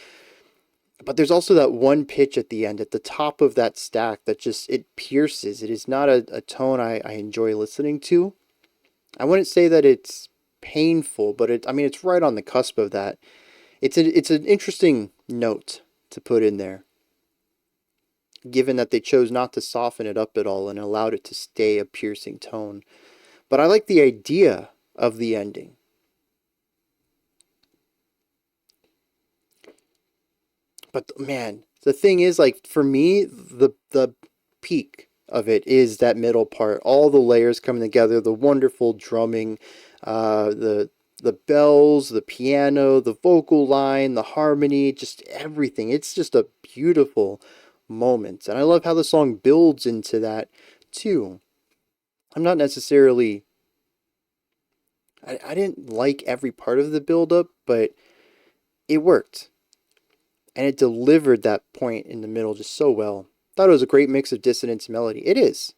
But there's also that one pitch at the end, at the top of that stack, that just, it pierces. It is not a tone I enjoy listening to. I wouldn't say that it's painful, but I mean, it's right on the cusp of that. It's an interesting note to put in there, given that they chose not to soften it up at all and allowed it to stay a piercing tone. But I like the idea of the ending. But man, the thing is, like, for me, the peak of it is that middle part. All the layers coming together, the wonderful drumming, the bells, the piano, the vocal line, the harmony, just everything. It's just a beautiful moment. And I love how the song builds into that too. I'm not necessarily I didn't like every part of the build up, but it worked. And it delivered that point in the middle just so well. Thought it was a great mix of dissonance and melody. It is.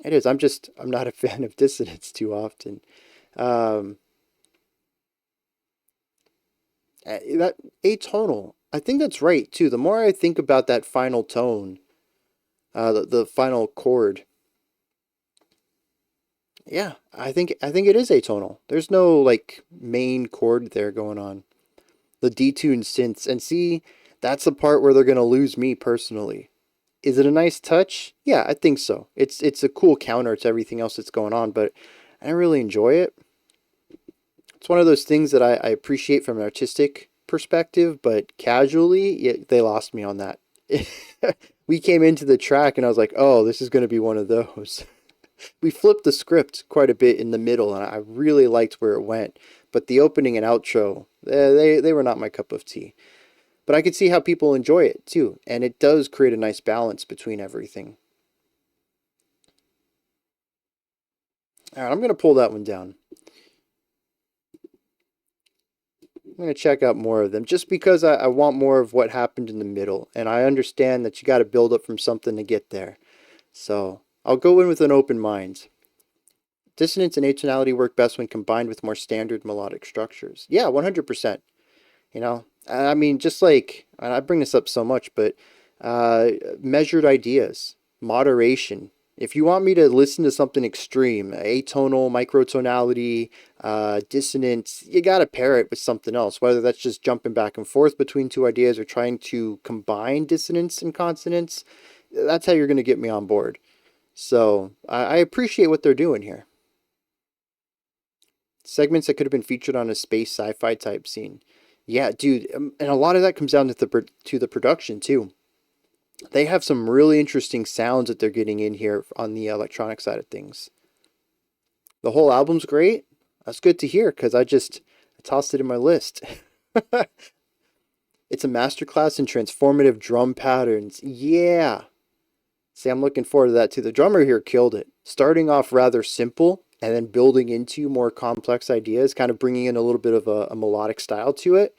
It is. I'm not a fan of dissonance too often. That atonal, I think that's right too. The more I think about that final tone, the final chord, yeah, I think it is atonal. There's no like main chord there going on. The detuned synths, and see, that's the part where they're gonna lose me personally. Is it a nice touch? Yeah, I think so. It's a cool counter to everything else that's going on, but I don't really enjoy it. It's one of those things that I appreciate from an artistic perspective, but casually, they lost me on that. We came into the track and I was like, oh, this is going to be one of those. We flipped the script quite a bit in the middle, and I really liked where it went. But the opening and outro, they were not my cup of tea. But I could see how people enjoy it too, and it does create a nice balance between everything. All right, I'm going to pull that one down. I'm going to check out more of them just because I want more of what happened in the middle. And I understand that you got to build up from something to get there. So I'll go in with an open mind. Dissonance and atonality work best when combined with more standard melodic structures. Yeah, 100%. You know, I mean, just like, and I bring this up so much, but measured ideas, moderation. If you want me to listen to something extreme, atonal, microtonality, dissonance, you got to pair it with something else, whether that's just jumping back and forth between two ideas or trying to combine dissonance and consonance. That's how you're going to get me on board. So I appreciate what they're doing here. Segments that could have been featured on a space sci-fi type scene. Yeah, dude, and a lot of that comes down to the production too. They have some really interesting sounds that they're getting in here on the electronic side of things. The whole album's great. That's good to hear because I tossed it in my list. It's a masterclass in transformative drum patterns. Yeah. See, I'm looking forward to that too. The drummer here killed it. Starting off rather simple and then building into more complex ideas, kind of bringing in a little bit of a melodic style to it.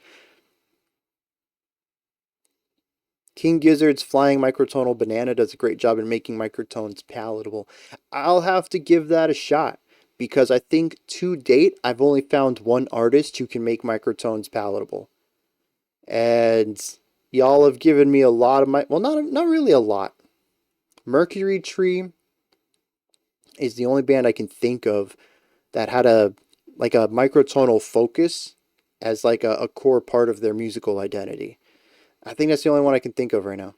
King Gizzard's Flying Microtonal Banana does a great job in making microtones palatable. I'll have to give that a shot because I think to date I've only found one artist who can make microtones palatable. And y'all have given me a lot of well, not really a lot. Mercury Tree is the only band I can think of that had a microtonal focus as like a core part of their musical identity. I think that's the only one I can think of right now.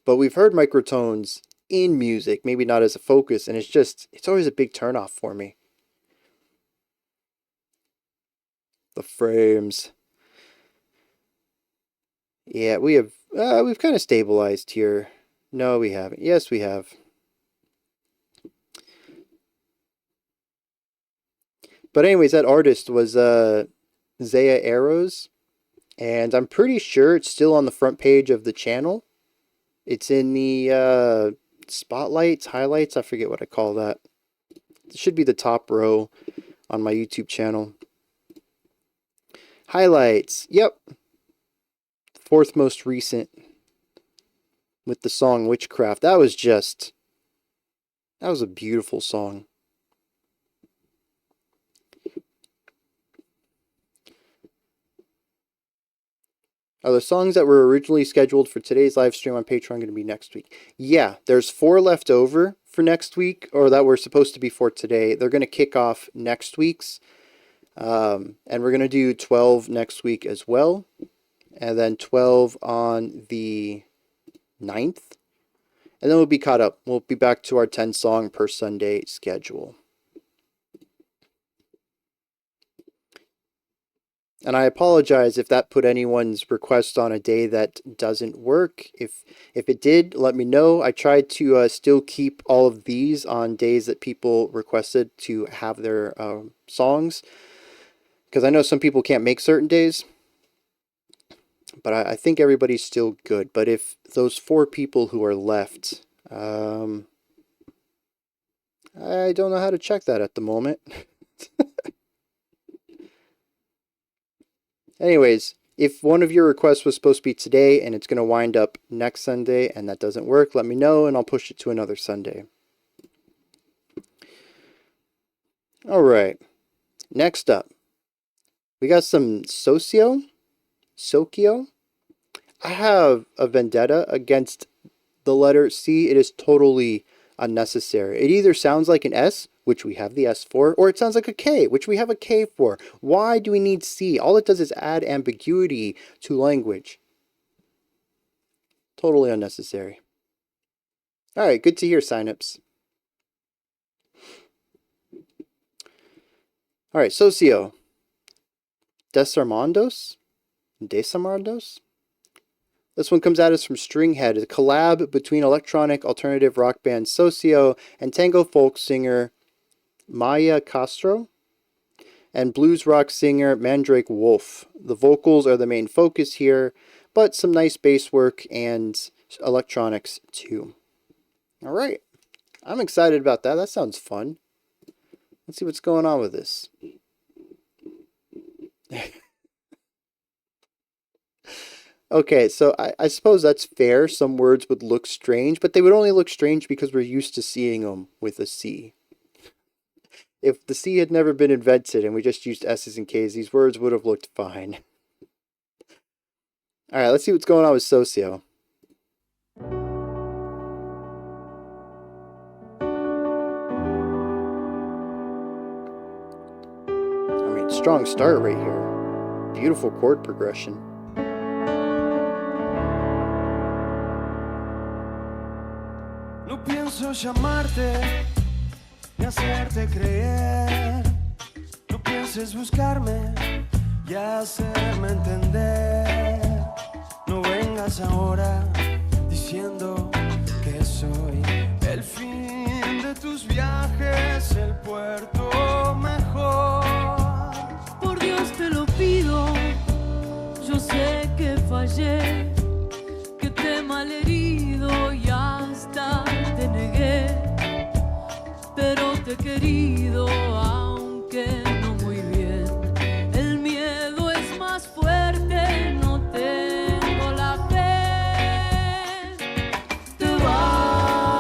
But we've heard microtones in music, maybe not as a focus, and it's always a big turnoff for me. The frames. Yeah, we've kind of stabilized here. No, we haven't. Yes, we have. But anyways, that artist was Zaya Arrows, and I'm pretty sure it's still on the front page of the channel. It's in the spotlights, highlights, I forget what I call that. It should be the top row on my YouTube channel. Highlights, yep. Fourth most recent with the song Witchcraft. That was a beautiful song. Are the songs that were originally scheduled for today's live stream on Patreon going to be next week? Yeah, there's 4 left over for next week, or that were supposed to be for today. They're going to kick off next week's. And we're going to do 12 next week as well. And then 12 on the 9th. And then we'll be caught up. We'll be back to our 10 song per Sunday schedule. And I apologize if that put anyone's request on a day that doesn't work. If it did, let me know. I tried to still keep all of these on days that people requested to have their songs. Because I know some people can't make certain days. But I think everybody's still good. But if those 4 people who are left, I don't know how to check that at the moment. Anyways, if one of your requests was supposed to be today and it's going to wind up next Sunday and that doesn't work, let me know and I'll push it to another Sunday. Alright, next up, we got some SOCIO. I have a vendetta against the letter C. It is totally unnecessary. It either sounds like an S, which we have the S for, or it sounds like a K, which we have a K for. Why do we need C? All it does is add ambiguity to language. Totally unnecessary. Alright, good to hear, signups. Alright, SOCIO. Desarmados? This one comes at us from Stringhead, a collab between electronic alternative rock band SOCIO and tango folk singer Maya Castro and blues rock singer Mandrake Wolf. The vocals are the main focus here, but some nice bass work and electronics too. Alright, I'm excited about that. That sounds fun. Let's see what's going on with this. Okay, so I suppose that's fair. Some words would look strange, but they would only look strange because we're used to seeing them with a C. If the C had never been invented and we just used S's and K's, these words would have looked fine. Alright, let's see what's going on with SOCIO. I mean, strong start right here. Beautiful chord progression. No pienso llamarte ni hacerte creer. No pienses buscarme y hacerme entender. No vengas ahora diciendo que soy el fin de tus viajes, el puerto mejor. Por Dios te lo pido, yo sé que fallé, que te he malherido y hasta te negué, pero te he querido aunque no muy bien. El miedo es más fuerte, no tengo la fe. Te vas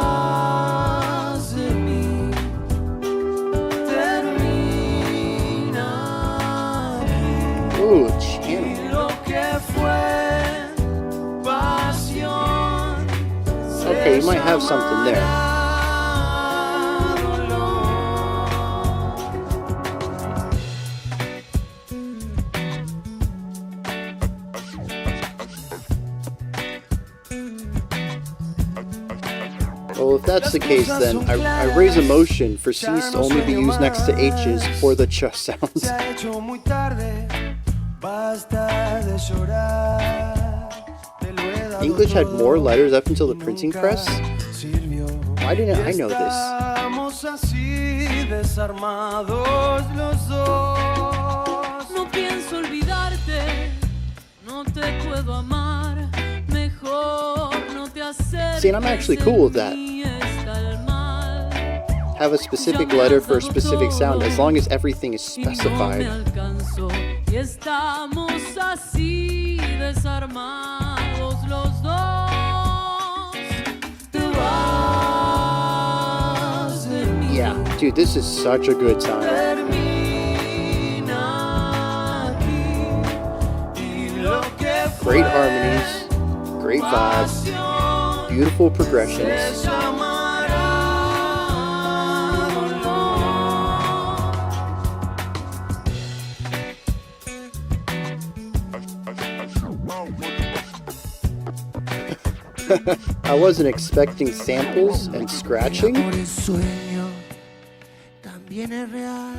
de mí, termina aquí. Ooh, channel. Lo que fue pasión. Okay, you might have something there. Well, if that's the case, then I raise a motion for C's to only be used next to H's for the ch sounds. English had more letters up until the printing press? Why didn't I know this? No pienso olvidarte, no te puedo amar, mejor no te acerques. See, and I'm actually cool with that. Have a specific letter for a specific sound as long as everything is specified. Y estamos así desarmados los dos. Te vas de mí. Yeah, dude, this is such a good time. Termina aquí. Y lo que fue Great harmonies, great vibes, beautiful progressions. I wasn't expecting samples and scratching. Por el sueño también es real,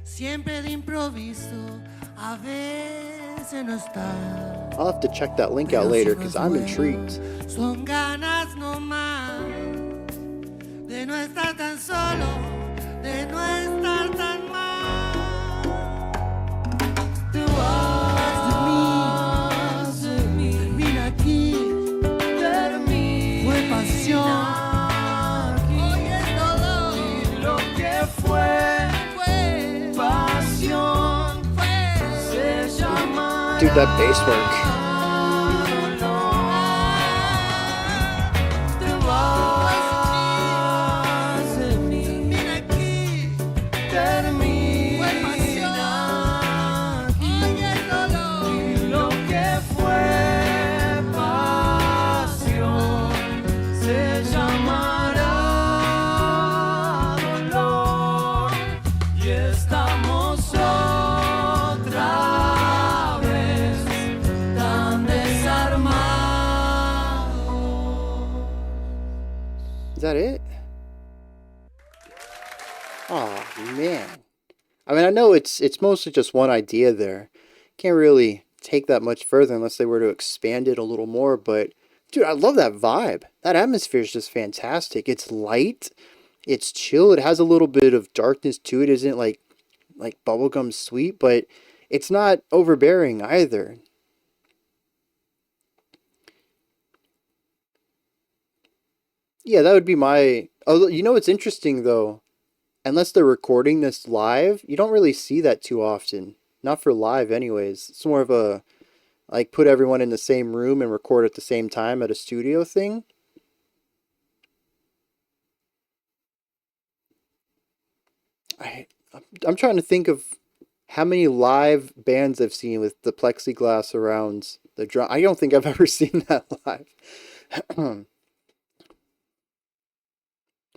siempre de improviso, a veces no está. I'll have to check that link out later because I'm intrigued. Son ganas no más de no estar tan solo, de no estar tan mal. Te vas de mí, termina aquí, fue pasión. Hoy es dolor, y lo que fue pasión, se llama. Dude, that bass work. Is that it? Oh man. I mean, I know it's mostly just one idea there. Can't really take that much further unless they were to expand it a little more, but dude, I love that vibe. That atmosphere is just fantastic. It's light, it's chill, it has a little bit of darkness to it. It isn't like bubblegum sweet, but it's not overbearing either. Yeah, that would be my... Oh, you know what's interesting, though? Unless they're recording this live, you don't really see that too often. Not for live, anyways. It's more of a, like, put everyone in the same room and record at the same time at a studio thing. I'm trying to think of how many live bands I've seen with the plexiglass around the drum. I don't think I've ever seen that live.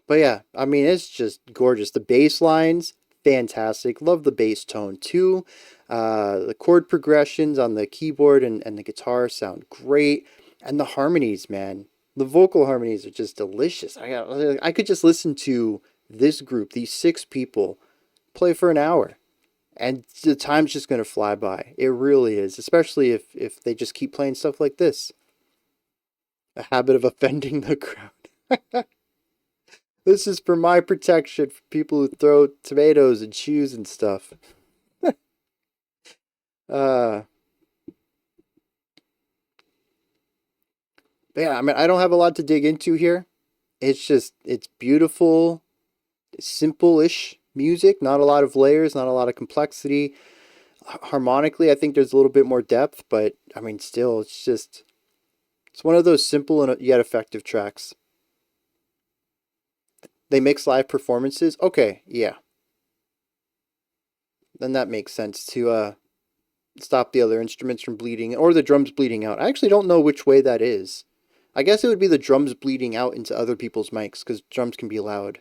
But yeah, I mean, it's just gorgeous. The bass lines, fantastic. Love the bass tone too. The chord progressions on the keyboard and the guitar sound great. And the harmonies, man. The vocal harmonies are just delicious. I could just listen to this group, these 6 people, play for an hour. And the time's just going to fly by. It really is. Especially if they just keep playing stuff like this. A habit of offending the crowd. This is for my protection for people who throw tomatoes and shoes and stuff. But yeah, I mean, I don't have a lot to dig into here. It's beautiful, simple-ish music, not a lot of layers, not a lot of complexity. Harmonically, I think there's a little bit more depth, but I mean, still, it's one of those simple and yet effective tracks. They mix live performances? Okay, yeah. Then that makes sense to stop the other instruments from bleeding, or the drums bleeding out. I actually don't know which way that is. I guess it would be the drums bleeding out into other people's mics, because drums can be loud.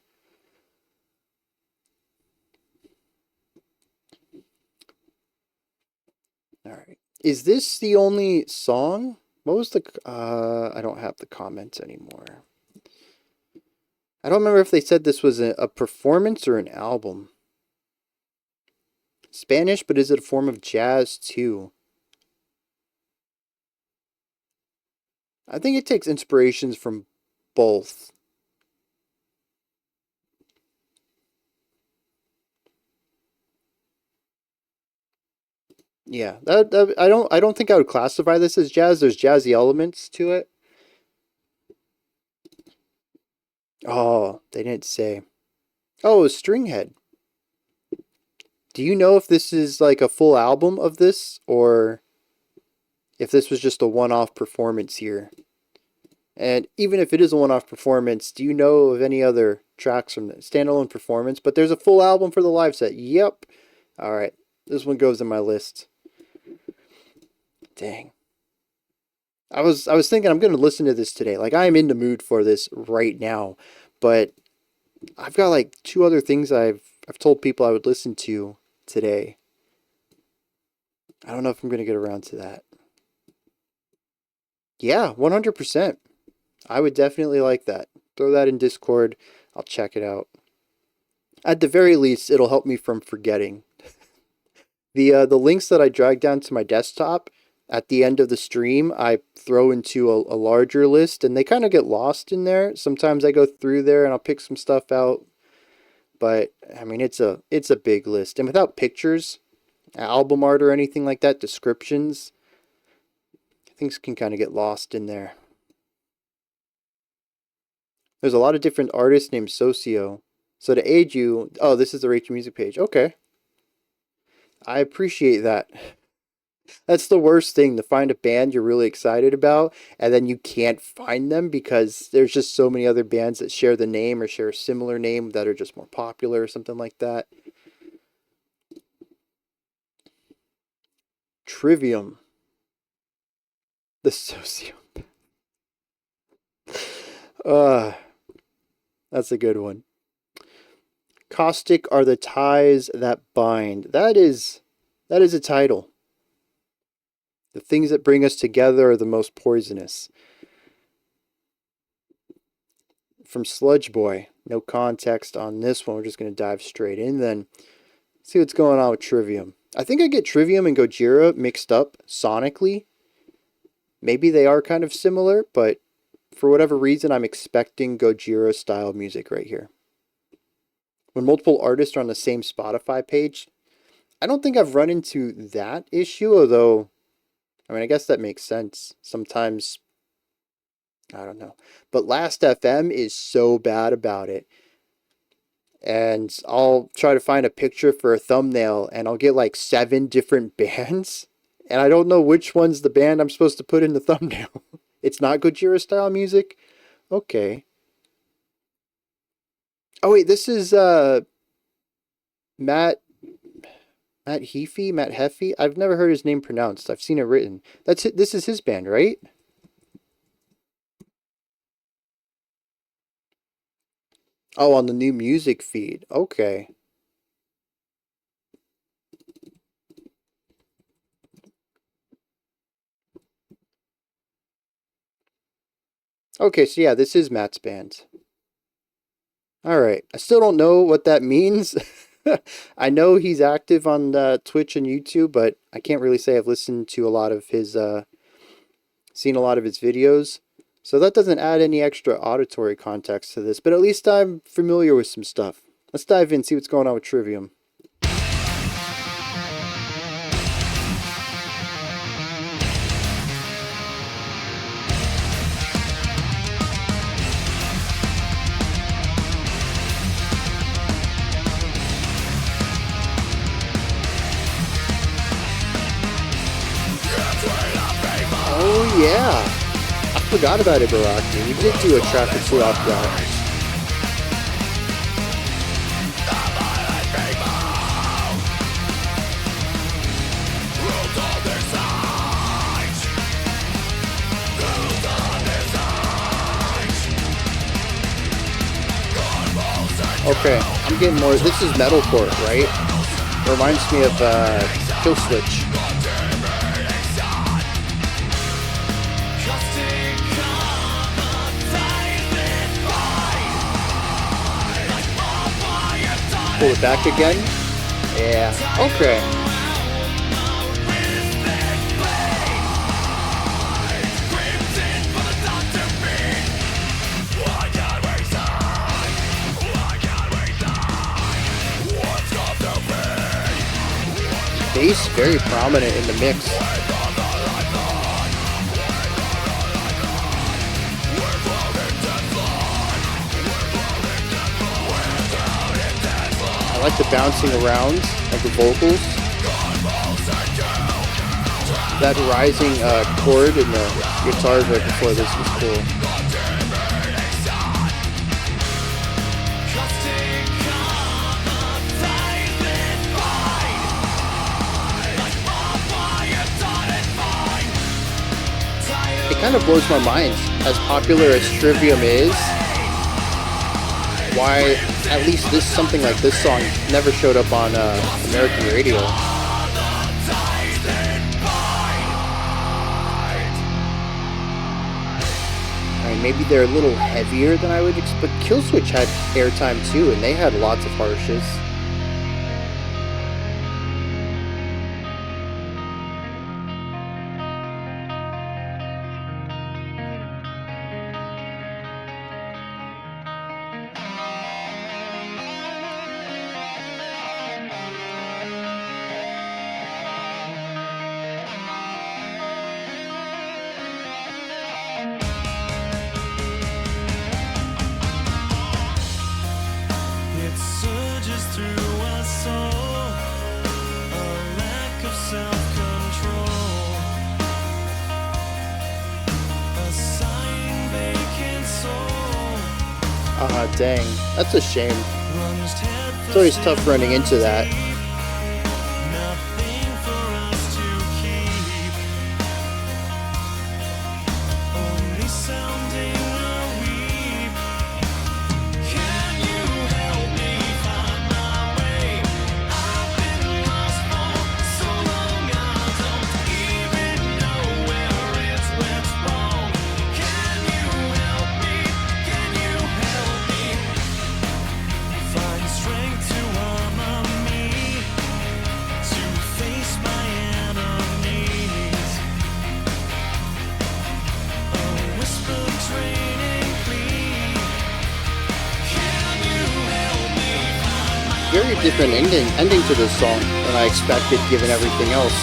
Alright. Is this the only song? What was the... I don't have the comments anymore. I don't remember if they said this was a performance or an album. Spanish, but is it a form of jazz too? I think it takes inspirations from both. Yeah, I don't think I would classify this as jazz. There's jazzy elements to it. Oh, they didn't say. Oh, a Stringhead. Do you know if this is like a full album of this, or if this was just a one-off performance here? And even if it is a one-off performance, do you know of any other tracks from the standalone performance? But there's a full album for the live set. Yep. All right. This one goes in my list. Dang. I was thinking I'm going to listen to this today. Like, I am in the mood for this right now. But I've got like 2 other things I've told people I would listen to today. I don't know if I'm going to get around to that. Yeah, 100%. I would definitely like that. Throw that in Discord. I'll check it out. At the very least, it'll help me from forgetting. The links that I drag down to my desktop at the end of the stream, I throw into a larger list, and they kind of get lost in there. Sometimes I go through there and I'll pick some stuff out. But I mean, it's a big list, and without pictures, album art, or anything like that, descriptions, things can kind of get lost in there. There's a lot of different artists named SOCIO. So to aid you, oh, this is the Rate Your Music page. Okay. I appreciate that. That's the worst thing, to find a band you're really excited about and then you can't find them because there's just so many other bands that share the name or share a similar name that are just more popular or something like that. Trivium. The SOCIO. That's a good one. Caustic are the ties that bind. That is a title. The things that bring us together are the most poisonous. From Sludge Boy. No context on this one. We're just going to dive straight in then. See what's going on with Trivium. I think I get Trivium and Gojira mixed up sonically. Maybe they are kind of similar, but for whatever reason, I'm expecting Gojira style music right here. When multiple artists are on the same Spotify page, I don't think I've run into that issue, although, I mean, I guess that makes sense. Sometimes, I don't know. But Last.fm is so bad about it. And I'll try to find a picture for a thumbnail, and I'll get like 7 different bands. And I don't know which one's the band I'm supposed to put in the thumbnail. It's not Gojira style music? Okay. Oh wait, this is Matt Heffy? I've never heard his name pronounced. I've seen it written. That's it. This is his band, right? Oh, on the new music feed. Okay. Okay, so yeah, this is Matt's band. Alright, I still don't know what that means. I know he's active on Twitch and YouTube, but I can't really say I've listened to a lot of his, seen a lot of his videos. So that doesn't add any extra auditory context to this, but at least I'm familiar with some stuff. Let's dive in, see what's going on with Trivium. Oh yeah, I forgot about Ibaraki. We did do a track or two off that. Okay, I'm getting more. This is metalcore, right? Reminds me of Kill Switch. Pull it back again. Yeah. Okay. Bass very prominent in the mix. I like the bouncing around of the vocals. That rising chord in the guitars right before this was cool. It kind of blows my mind, as popular as Trivium is, why at least something like this song never showed up on American radio. maybe they're a little heavier than I would expect. Killswitch had airtime too, and they had lots of harshes. Dang, that's a shame. It's always tough running into that. Very different ending to this song than I expected, given everything else.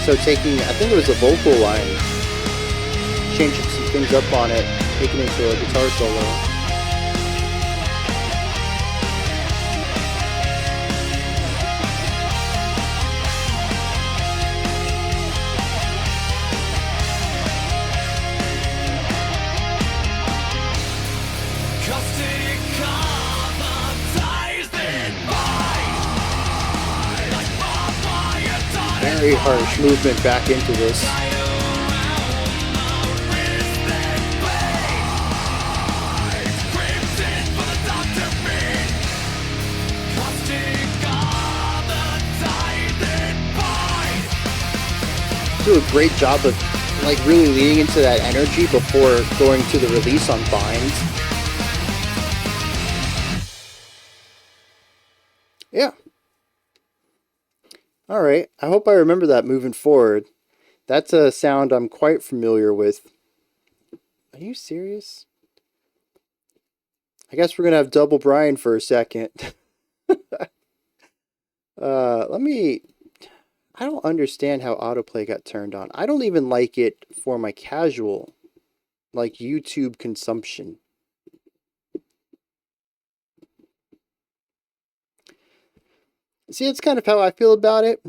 So taking, I think it was a vocal line, changing some things up on it, making it into a guitar solo. Very harsh movement back into this. Do a great job of like really leaning into that energy before going to the release on Bind. Yeah. All right, I hope I remember that moving forward. That's a sound I'm quite familiar with. Are you serious? I guess we're going to have double Brian for a second. I don't understand how autoplay got turned on. I don't even like it for my casual, like YouTube consumption. See, it's kind of how I feel about it.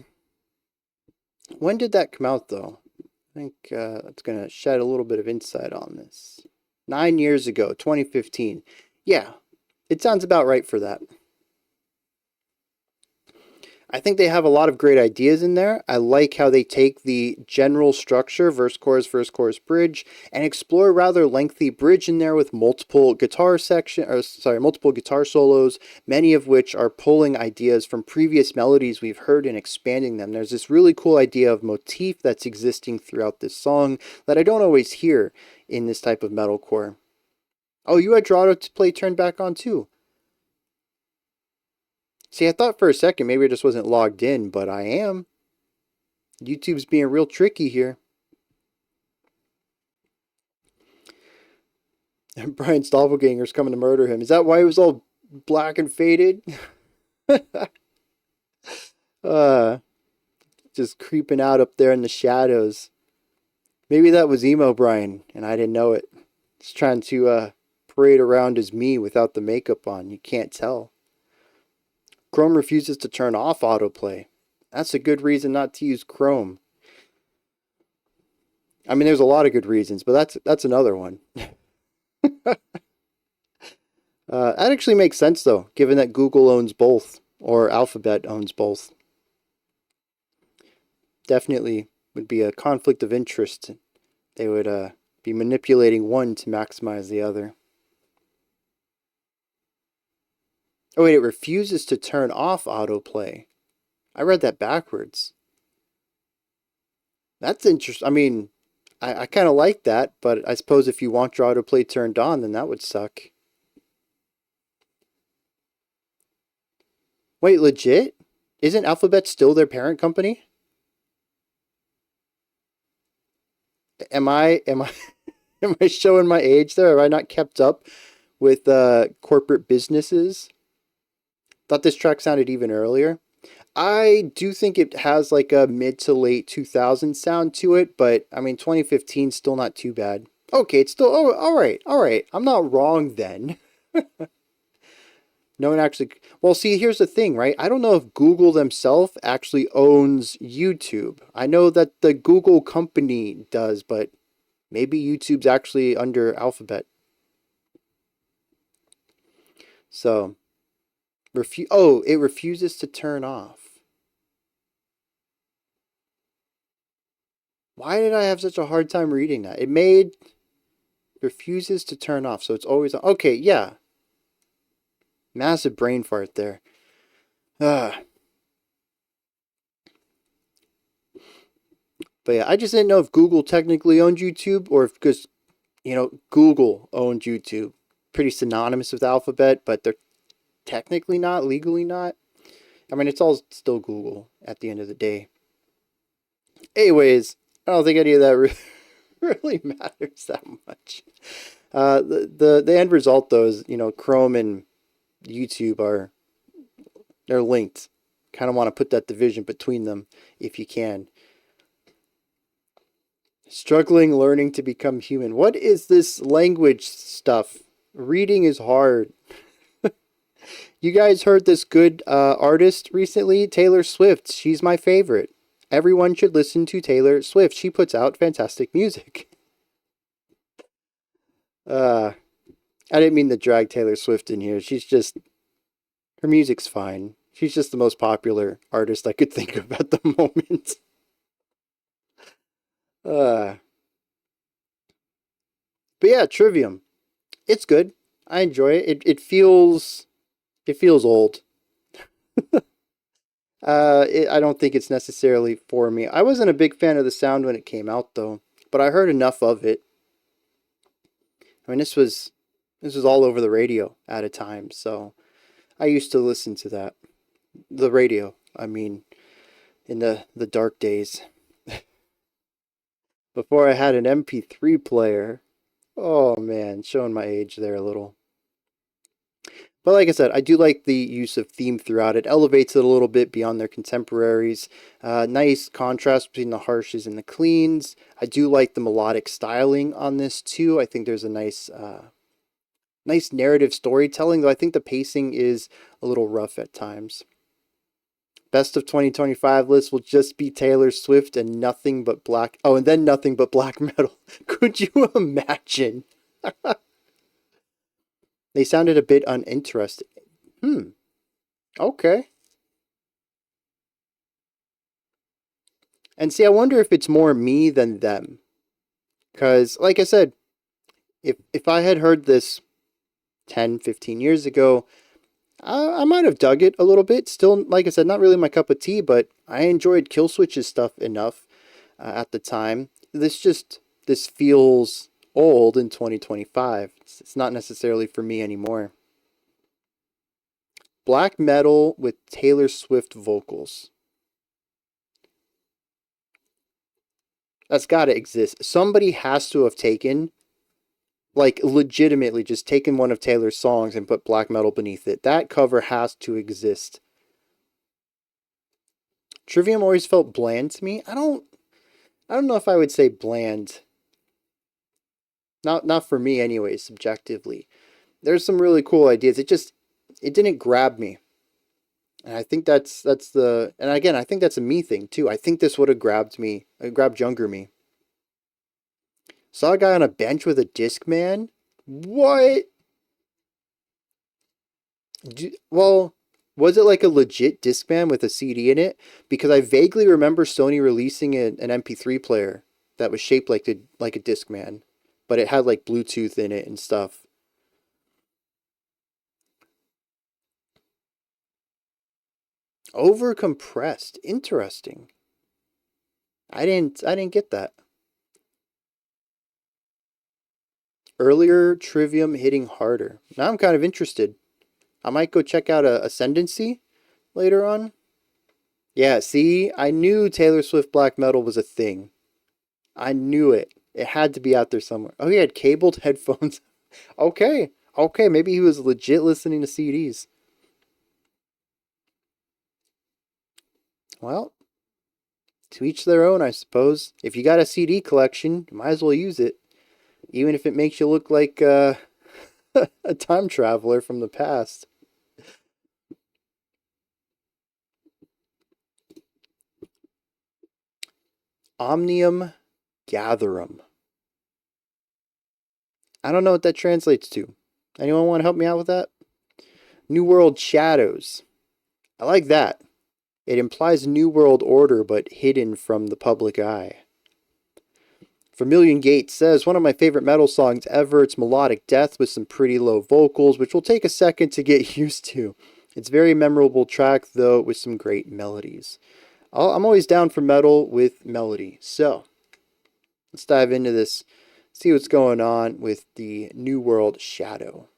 When did that come out, though? I think it's going to shed a little bit of insight on this. 9 years ago, 2015. Yeah, it sounds about right for that. I think they have a lot of great ideas in there. I like how they take the general structure, verse, chorus, bridge, and explore a rather lengthy bridge in there with multiple guitar solos, many of which are pulling ideas from previous melodies we've heard and expanding them. There's this really cool idea of motif that's existing throughout this song that I don't always hear in this type of metalcore. Oh, you had Dorado to play turned back on too. See, I thought for a second maybe I just wasn't logged in, but I am. YouTube's being real tricky here. And Brian's doppelganger's coming to murder him. Is that why he was all black and faded? Just creeping out up there in the shadows. Maybe that was emo Brian, and I didn't know it. He's trying to parade around as me without the makeup on. You can't tell. Chrome refuses to turn off autoplay. That's a good reason not to use Chrome. I mean, there's a lot of good reasons, but that's another one. That actually makes sense, though, given that Google owns both, or Alphabet owns both. Definitely would be a conflict of interest. They would be manipulating one to maximize the other. Oh, wait, it refuses to turn off autoplay. I read that backwards. That's interesting. I mean, I kind of like that, but I suppose if you want your autoplay turned on, then that would suck. Wait, legit? Isn't Alphabet still their parent company? Am I am I showing my age there? Have I not kept up with corporate businesses? Thought this track sounded even earlier. I do think it has like a mid to late 2000s sound to it, but I mean 2015 still not too bad. Okay, it's still all right. I'm not wrong then. No one actually... Well, see, here's the thing, right? I don't know if Google themselves actually owns YouTube. I know that the Google company does, but maybe YouTube's actually under Alphabet. So, it refuses to turn off. Why did I have such a hard time reading that? It refuses to turn off, so it's always on. Okay, yeah. Massive brain fart there. But yeah, I just didn't know if Google technically owned YouTube or if because, Google owned YouTube. Pretty synonymous with Alphabet, but they're technically not, legally not. I mean, it's all still Google at the end of the day. Anyways, I don't think any of that really matters that much. The end result, though, is, Chrome and YouTube they're linked. Kind of want to put that division between them if you can. Struggling learning to become human. What is this language stuff? Reading is hard. You guys heard this good artist recently? Taylor Swift. She's my favorite. Everyone should listen to Taylor Swift. She puts out fantastic music. I didn't mean to drag Taylor Swift in here. Her music's fine. She's just the most popular artist I could think of at the moment. But yeah, Trivium. It's good. I enjoy it. It feels old. I don't think it's necessarily for me. I wasn't a big fan of the sound when it came out, though, but I heard enough of it. I mean, this was all over the radio at a time, so I used to listen to that. The radio, I mean, in the dark days. Before I had an MP3 player. Oh man, showing my age there a little. But like I said, I do like the use of theme throughout. It elevates it a little bit beyond their contemporaries. Nice contrast between the harshes and the cleans. I do like the melodic styling on this too. I think there's a nice narrative storytelling, though I think the pacing is a little rough at times. Best of 2025 list will just be Taylor Swift and nothing but black... Oh, and then nothing but black metal. Could you imagine? They sounded a bit uninterested. Okay. And see, I wonder if it's more me than them. Because, like I said, if I had heard this 10, 15 years ago, I might have dug it a little bit. Still, like I said, not really my cup of tea, but I enjoyed Killswitch's stuff enough at the time. This feels old in 2025. It's not necessarily for me anymore. Black metal with Taylor Swift vocals. That's got to exist. Somebody has to have taken, like, legitimately just taken one of Taylor's songs and put black metal beneath it. That cover has to exist. Trivium always felt bland to me. I don't I don't know if I would say bland. Not for me anyway, subjectively. There's some really cool ideas. It didn't grab me. And I think that's the, and again, I think that's a me thing too. I think this would have grabbed me, grabbed younger me. Saw a guy on a bench with a Discman? What? Well, was it like a legit Discman with a CD in it? Because I vaguely remember Sony releasing an MP3 player that was shaped like a Discman, but it had like Bluetooth in it and stuff. Overcompressed. Interesting. I didn't get that. Earlier Trivium hitting harder. Now I'm kind of interested. I might go check out Ascendancy later on. Yeah, see, I knew Taylor Swift black metal was a thing. I knew it. It had to be out there somewhere. Oh, he had cabled headphones. Okay, maybe he was legit listening to CDs. Well, to each their own, I suppose. If you got a CD collection, you might as well use it. Even if it makes you look like a time traveler from the past. Omnium Gatherum. I don't know what that translates to. Anyone want to help me out with that? New World Shadows. I like that. It implies New World Order, but hidden from the public eye. Vermilion Gate says, one of my favorite metal songs ever. It's melodic death with some pretty low vocals, which will take a second to get used to. It's a very memorable track, though, with some great melodies. I'm always down for metal with melody. So, let's dive into this. See what's going on with the New World Shadow.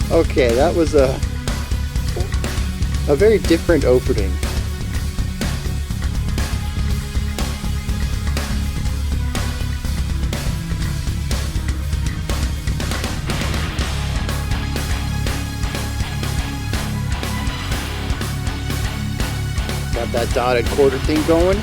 Okay, that was a very different opening. Got that dotted quarter thing going.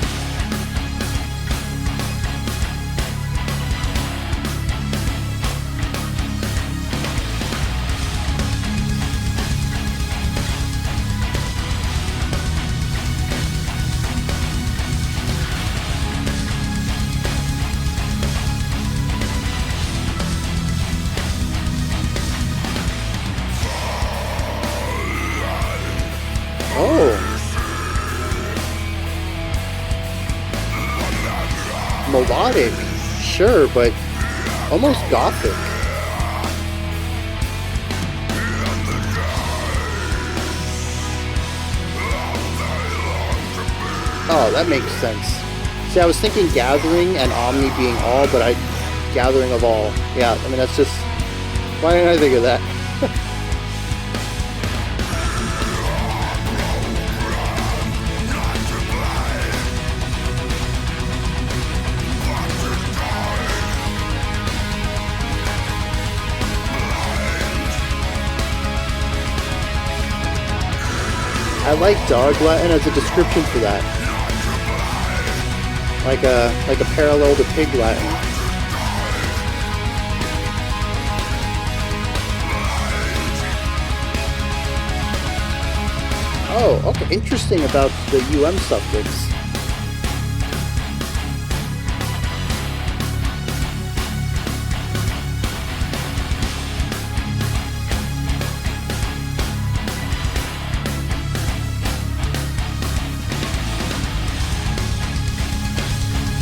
Melodic, sure, but almost gothic. Oh, that makes sense. See, I was thinking gathering and Omni being all, but gathering of all. Yeah, I mean, that's just, why didn't I think of that? I like dog Latin as a description for that. Like a parallel to pig Latin. Oh, okay, interesting about the UM suffix.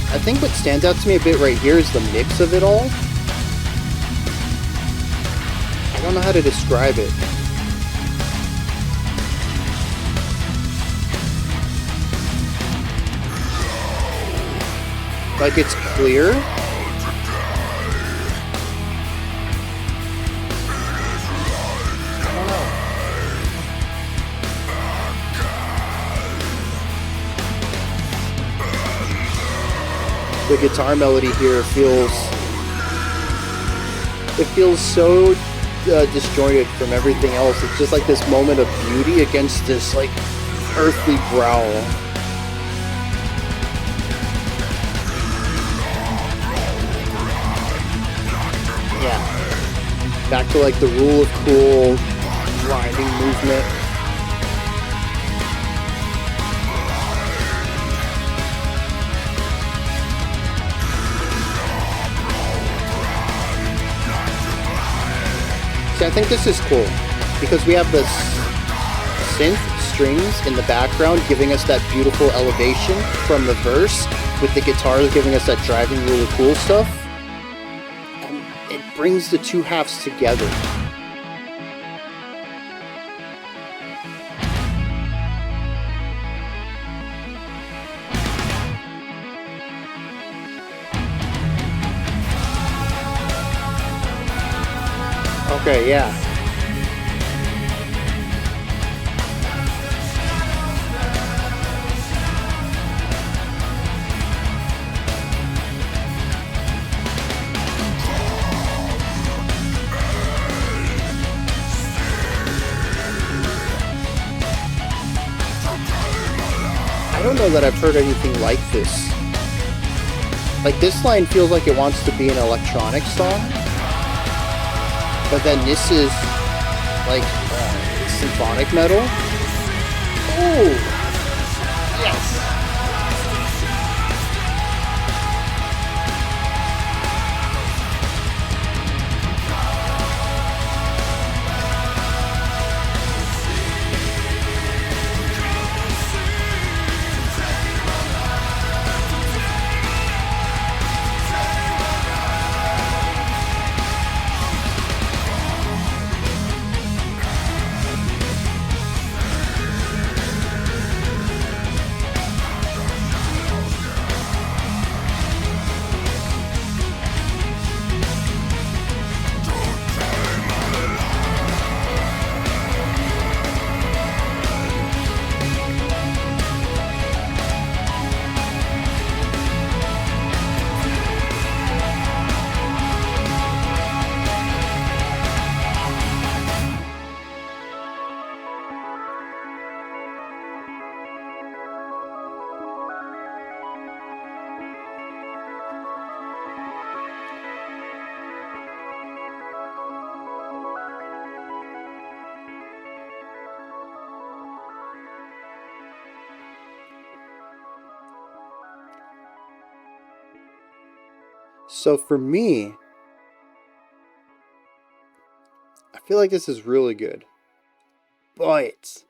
I think what stands out to me a bit right here is the mix of it all. I don't know how to describe it. Like it's clear. The guitar melody here feels so disjointed from everything else. It's just like this moment of beauty against this like earthly growl. Yeah. Back to like the rule of cool grinding movement. See, I think this is cool because we have the synth strings in the background giving us that beautiful elevation from the verse, with the guitars giving us that driving really cool stuff. And it brings the two halves together. Okay, yeah. I don't know that I've heard anything like this. Like, this line feels like it wants to be an electronic song. But then this is like symphonic metal. Oh, yes. So for me, I feel like this is really good. But,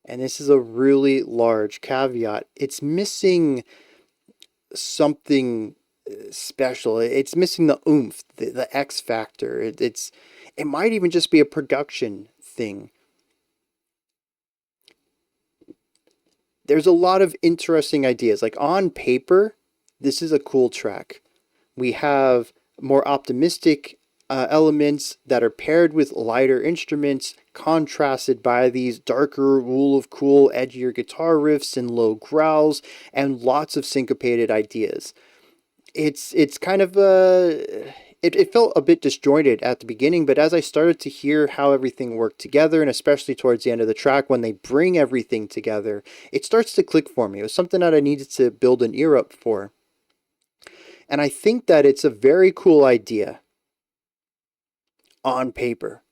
and this is a really large caveat, it's missing something special. It's missing the oomph, the X factor. It might even just be a production thing. There's a lot of interesting ideas. Like, on paper, this is a cool track. We have more optimistic elements that are paired with lighter instruments, contrasted by these darker, rule of cool, edgier guitar riffs and low growls, and lots of syncopated ideas. It's kind of it felt a bit disjointed at the beginning, but as I started to hear how everything worked together, and especially towards the end of the track when they bring everything together, it starts to click for me. It was something that I needed to build an ear up for. And I think that it's a very cool idea on paper.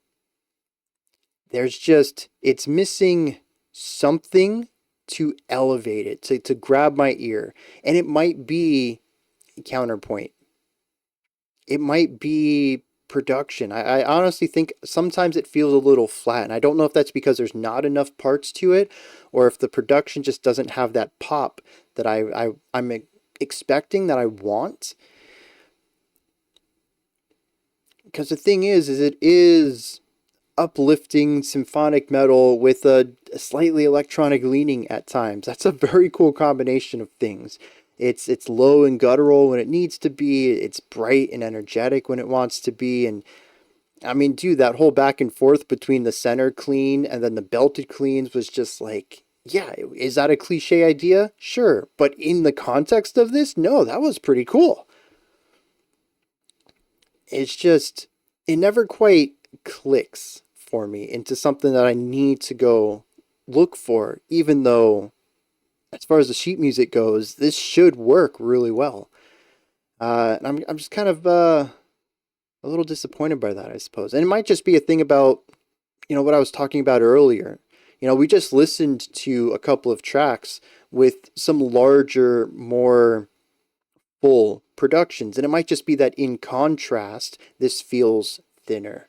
It's missing something to elevate it, to grab my ear. And it might be counterpoint. It might be production. I honestly think sometimes it feels a little flat. And I don't know if that's because there's not enough parts to it, or if the production just doesn't have that pop that I'm expecting, that I want. Because the thing is it is uplifting symphonic metal with a slightly electronic leaning at times. That's a very cool combination of things. It's low and guttural when it needs to be. It's bright and energetic when it wants to be. And I mean, dude, that whole back and forth between the center clean and then the belted cleans was just like, yeah, is that a cliche idea? Sure. But in the context of this, no, that was pretty cool. It's just, it never quite clicks for me into something that I need to go look for, even though, as far as the sheet music goes, this should work really well. And I'm just kind of a little disappointed by that, I suppose. And it might just be a thing about, what I was talking about earlier. We just listened to a couple of tracks with some larger, more full productions, and it might just be that in contrast, this feels thinner.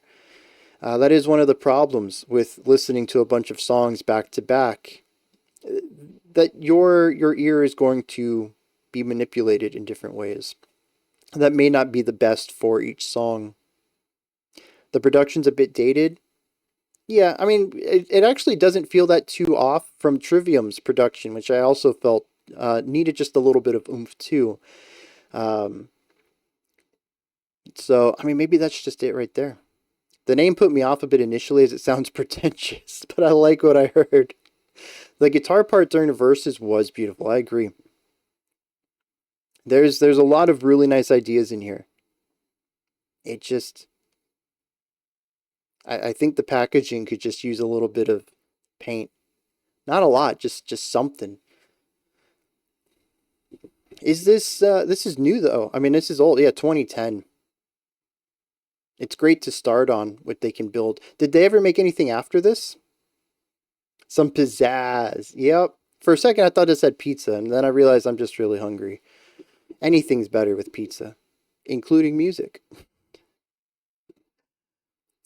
That is one of the problems with listening to a bunch of songs back to back, that your ear is going to be manipulated in different ways. That may not be the best for each song. The production's a bit dated. Yeah, I mean, it actually doesn't feel that too off from Trivium's production, which I also felt needed just a little bit of oomph too. So, I mean, maybe that's just it right there. The name put me off a bit initially as it sounds pretentious, but I like what I heard. The guitar part during the verses was beautiful, I agree. There's a lot of really nice ideas in here. It just... I think the packaging could just use a little bit of paint. Not a lot, just something. Is this is new though? I mean, this is old. Yeah, 2010. It's great to start on what they can build. Did they ever make anything after this? Some pizzazz. Yep. For a second, I thought it said pizza, and then I realized I'm just really hungry. Anything's better with pizza, including music.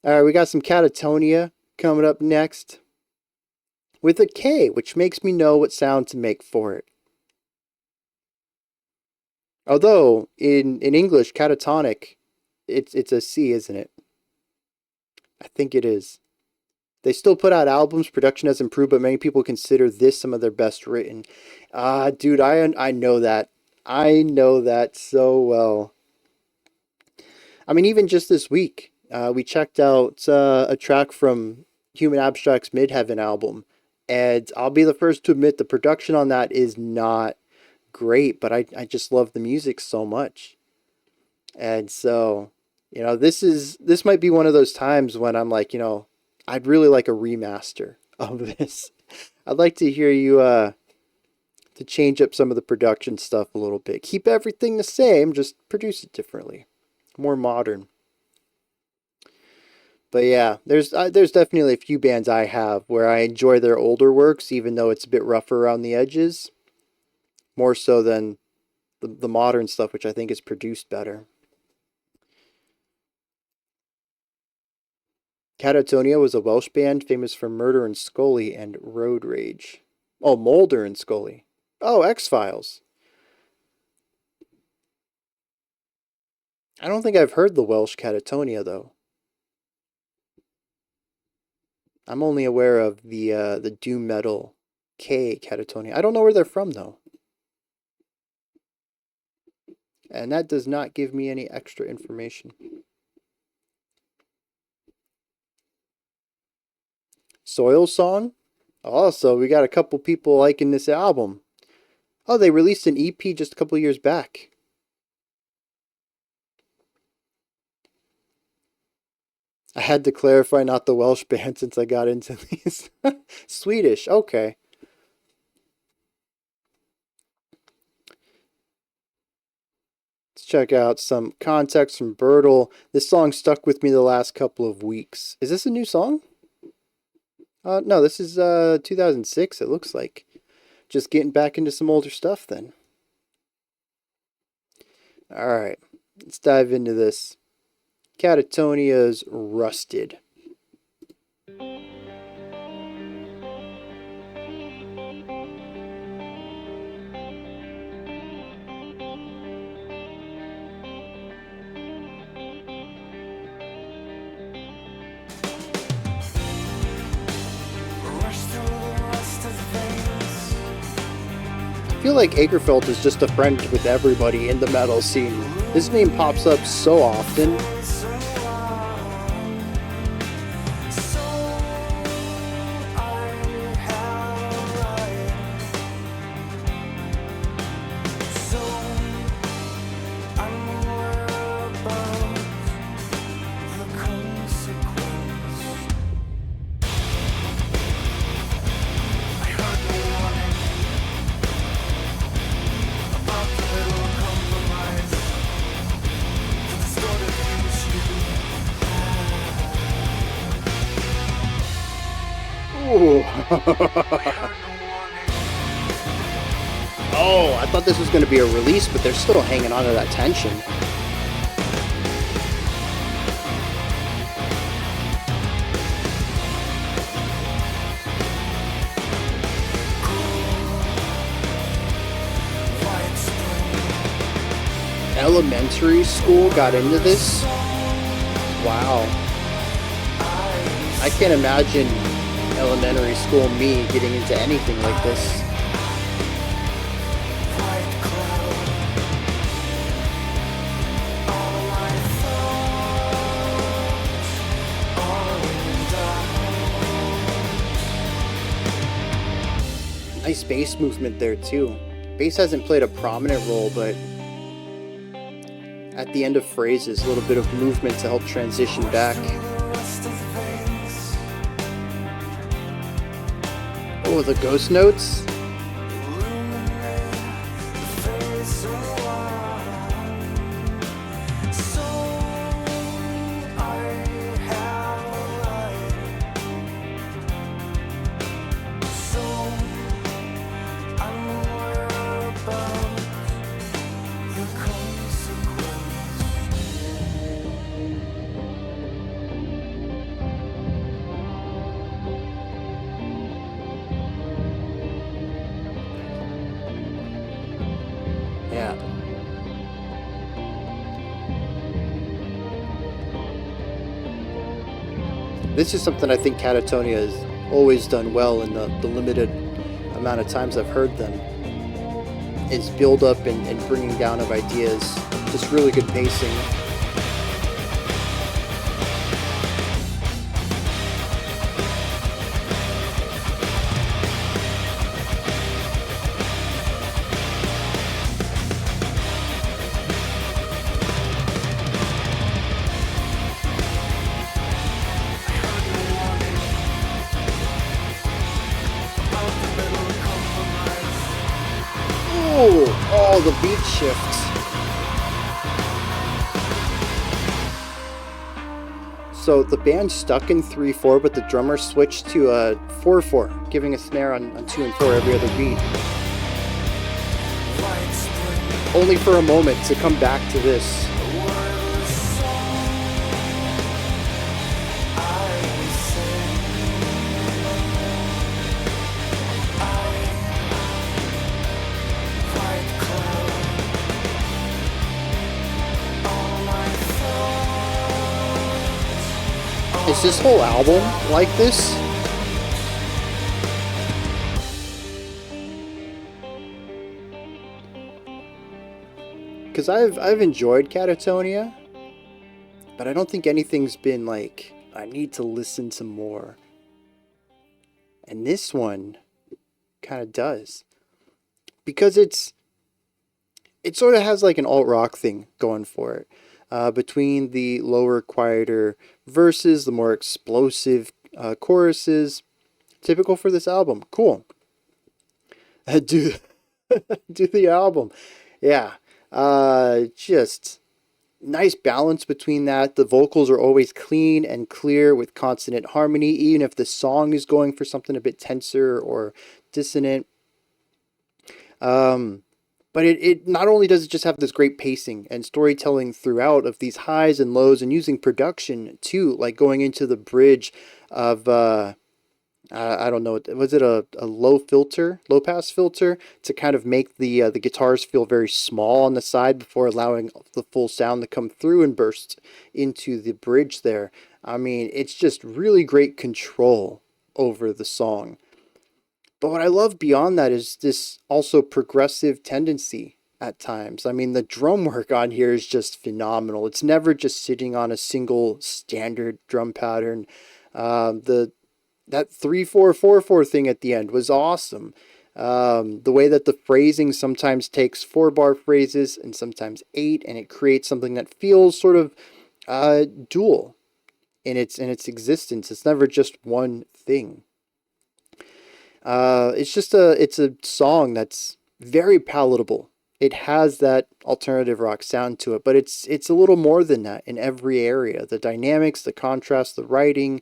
All right, we got some Katatonia coming up next with a K, which makes me know what sound to make for it. Although, in English, catatonic, it's a C, isn't it? I think it is. They still put out albums, production has improved, but many people consider this some of their best written. Dude, I know that. I know that so well. I mean, even just this week, we checked out a track from Human Abstract's Midheaven album, and I'll be the first to admit the production on that is not great, but I just love the music so much. And so, this might be one of those times when I'm like, I'd really like a remaster of this. I'd like to hear you to change up some of the production stuff a little bit. Keep everything the same, just produce it differently. More modern. But yeah, there's definitely a few bands I have where I enjoy their older works, even though it's a bit rougher around the edges. More so than the modern stuff, which I think is produced better. Katatonia was a Welsh band famous for Murder and Scully and Road Rage. Oh, Mulder and Scully. Oh, X-Files. I don't think I've heard the Welsh Katatonia, though. I'm only aware of the doom metal K Katatonia. I don't know where they're from, though. And that does not give me any extra information. Soil Song? Also, we got a couple people liking this album. Oh, they released an EP just a couple years back. I had to clarify not the Welsh band since I got into these. Swedish, okay. Let's check out some context from Bertel. This song stuck with me the last couple of weeks. Is this a new song? No, this is 2006, it looks like. Just getting back into some older stuff then. Alright, let's dive into this. Katatonia's Rusted. I feel like Agerfeld is just a friend with everybody in the metal scene. His name pops up so often. Oh, I thought this was going to be a release, but they're still hanging on to that tension. Elementary school got into this? Wow. I can't imagine elementary school me getting into anything like this. Nice bass movement there too. Bass hasn't played a prominent role, but at the end of phrases, a little bit of movement to help transition back. Oh, the ghost notes. Yeah. This is something I think Katatonia has always done well in the limited amount of times I've heard them. Is build up and bringing down of ideas. Just really good pacing. Oh, the beat shifts. So the band stuck in 3/4, but the drummer switched to a 4/4, giving a snare on 2 and 4 every other beat. Only for a moment to come back to this. Is this whole album like this? Because I've enjoyed Katatonia, but I don't think anything's been like, I need to listen to more. And this one kind of does. Because it sort of has like an alt-rock thing going for it. Between the lower, quieter verses, the more explosive choruses, typical for this album. Cool. Do the album. Yeah. Just nice balance between that. The vocals are always clean and clear with consonant harmony, even if the song is going for something a bit tenser or dissonant. But it not only does it just have this great pacing and storytelling throughout of these highs and lows, and using production too, like going into the bridge of I don't know, was it a low pass filter to kind of make the guitars feel very small on the side before allowing the full sound to come through and burst into the bridge there. I mean, it's just really great control over the song. But what I love beyond that is this also progressive tendency at times. I mean, the drum work on here is just phenomenal. It's never just sitting on a single standard drum pattern. That 3/4/4/4 thing at the end was awesome. The way that the phrasing sometimes takes 4-bar phrases and sometimes 8, and it creates something that feels sort of dual in its existence. It's never just one thing. It's a song that's very palatable. It has that alternative rock sound to it, but it's a little more than that in every area. The dynamics, the contrast, the writing,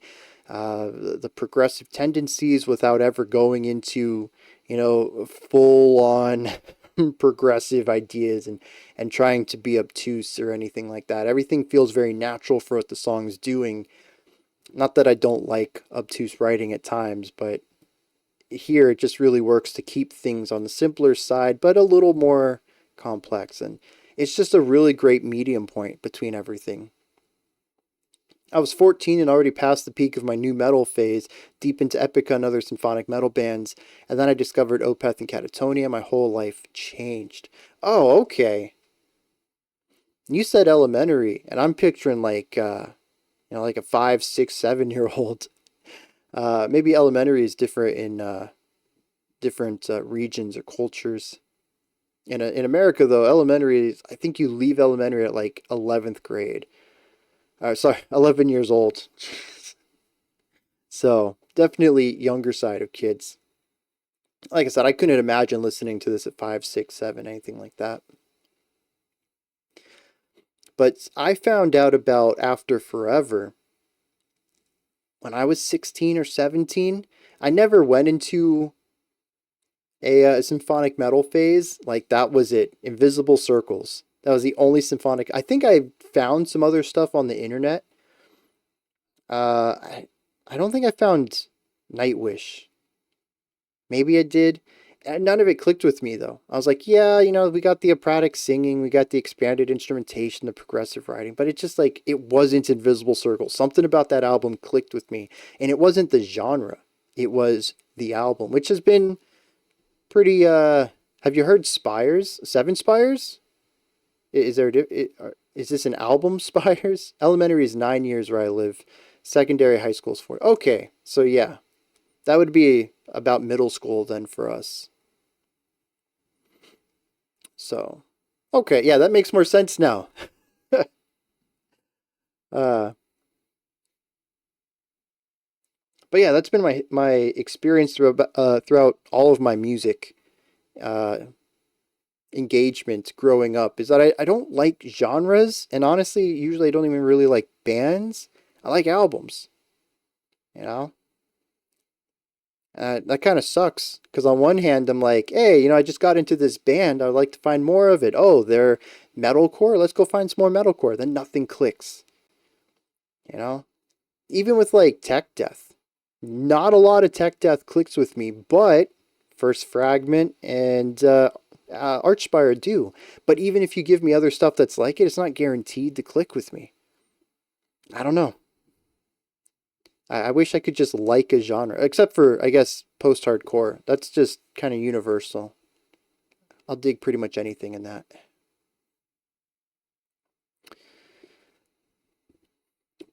the progressive tendencies without ever going into, full on progressive ideas and trying to be obtuse or anything like that. Everything feels very natural for what the song's doing. Not that I don't like obtuse writing at times, but here it just really works to keep things on the simpler side, but a little more complex. And it's just a really great medium point between everything. I was 14 and already past the peak of my new metal phase, deep into Epica and other symphonic metal bands, and then I discovered Opeth and Katatonia. My whole life changed. Oh, okay. You said elementary, and I'm picturing like a 5, 6, 7-year-old. Maybe elementary is different in different regions or cultures. In America, though, elementary is, I think you leave elementary at like 11th grade. 11 years old. So, definitely younger side of kids. Like I said, I couldn't imagine listening to this at 5, 6, 7, anything like that. But I found out about After Forever when I was 16 or 17. I never went into a symphonic metal phase. Like, that was it. Invisible Circles. That was the only symphonic. I think I found some other stuff on the internet. I don't think I found Nightwish. Maybe I did. And none of it clicked with me, though. I was like, yeah, we got the operatic singing, we got the expanded instrumentation, the progressive writing, but it's just like, it wasn't Invisible Circles. Something about that album clicked with me. And it wasn't the genre. It was the album, which has been pretty, have you heard Spires? 7 Spires? Is this an album, Spires? Elementary is 9 years where I live. Secondary high school is 4. Okay, so yeah. That would be about middle school then for us. So, okay, yeah, that makes more sense now. But yeah, that's been my experience throughout all of my music engagement growing up, is that I don't like genres, and honestly, usually I don't even really like bands. I like albums, that kind of sucks, because on one hand, I'm like, hey, I just got into this band, I'd like to find more of it. Oh, they're metalcore, let's go find some more metalcore. Then nothing clicks, Even with, like, tech death. Not a lot of tech death clicks with me, but First Fragment and Archspire do. But even if you give me other stuff that's like it, it's not guaranteed to click with me. I don't know. I wish I could just like a genre, except for, I guess, post-hardcore. That's just kind of universal. I'll dig pretty much anything in that.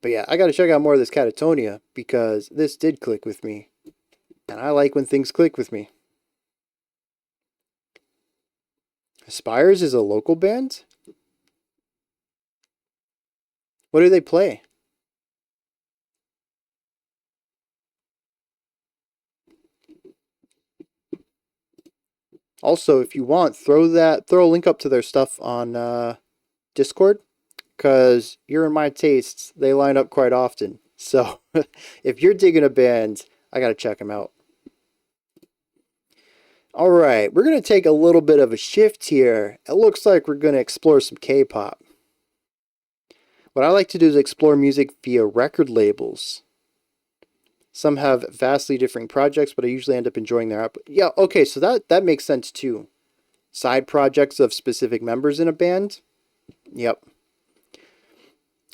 But yeah, I gotta check out more of this Katatonia, because this did click with me. And I like when things click with me. Spires is a local band? What do they play? Also, if you want, throw a link up to their stuff on Discord, because you're in my tastes. They line up quite often. So, if you're digging a band, I gotta check them out. Alright, we're gonna take a little bit of a shift here. It looks like we're gonna explore some K-pop. What I like to do is explore music via record labels. Some have vastly different projects, but I usually end up enjoying their output. Yeah, okay, so that makes sense too. Side projects of specific members in a band. Yep.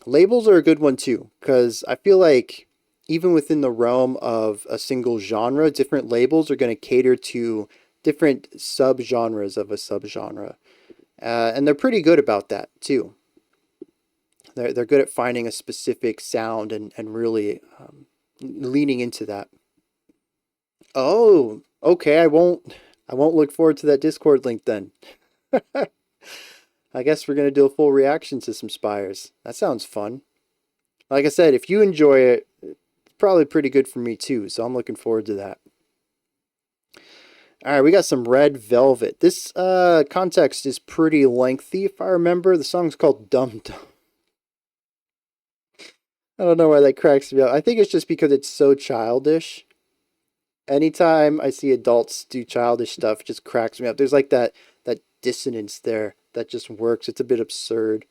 Labels are a good one too, because I feel like even within the realm of a single genre, different labels are going to cater to different subgenres of a subgenre. And they're pretty good about that too. They're good at finding a specific sound and really leaning into that. Oh, okay, I won't look forward to that Discord link then. I guess we're going to do a full reaction to some Spires. That sounds fun. Like I said, if you enjoy it, it's probably pretty good for me too, so I'm looking forward to that. Alright, we got some Red Velvet. This context is pretty lengthy, if I remember. The song's called Dum Dum. I don't know why that cracks me up. I think it's just because it's so childish. Anytime I see adults do childish stuff, it just cracks me up. There's like that dissonance there that just works. It's a bit absurd.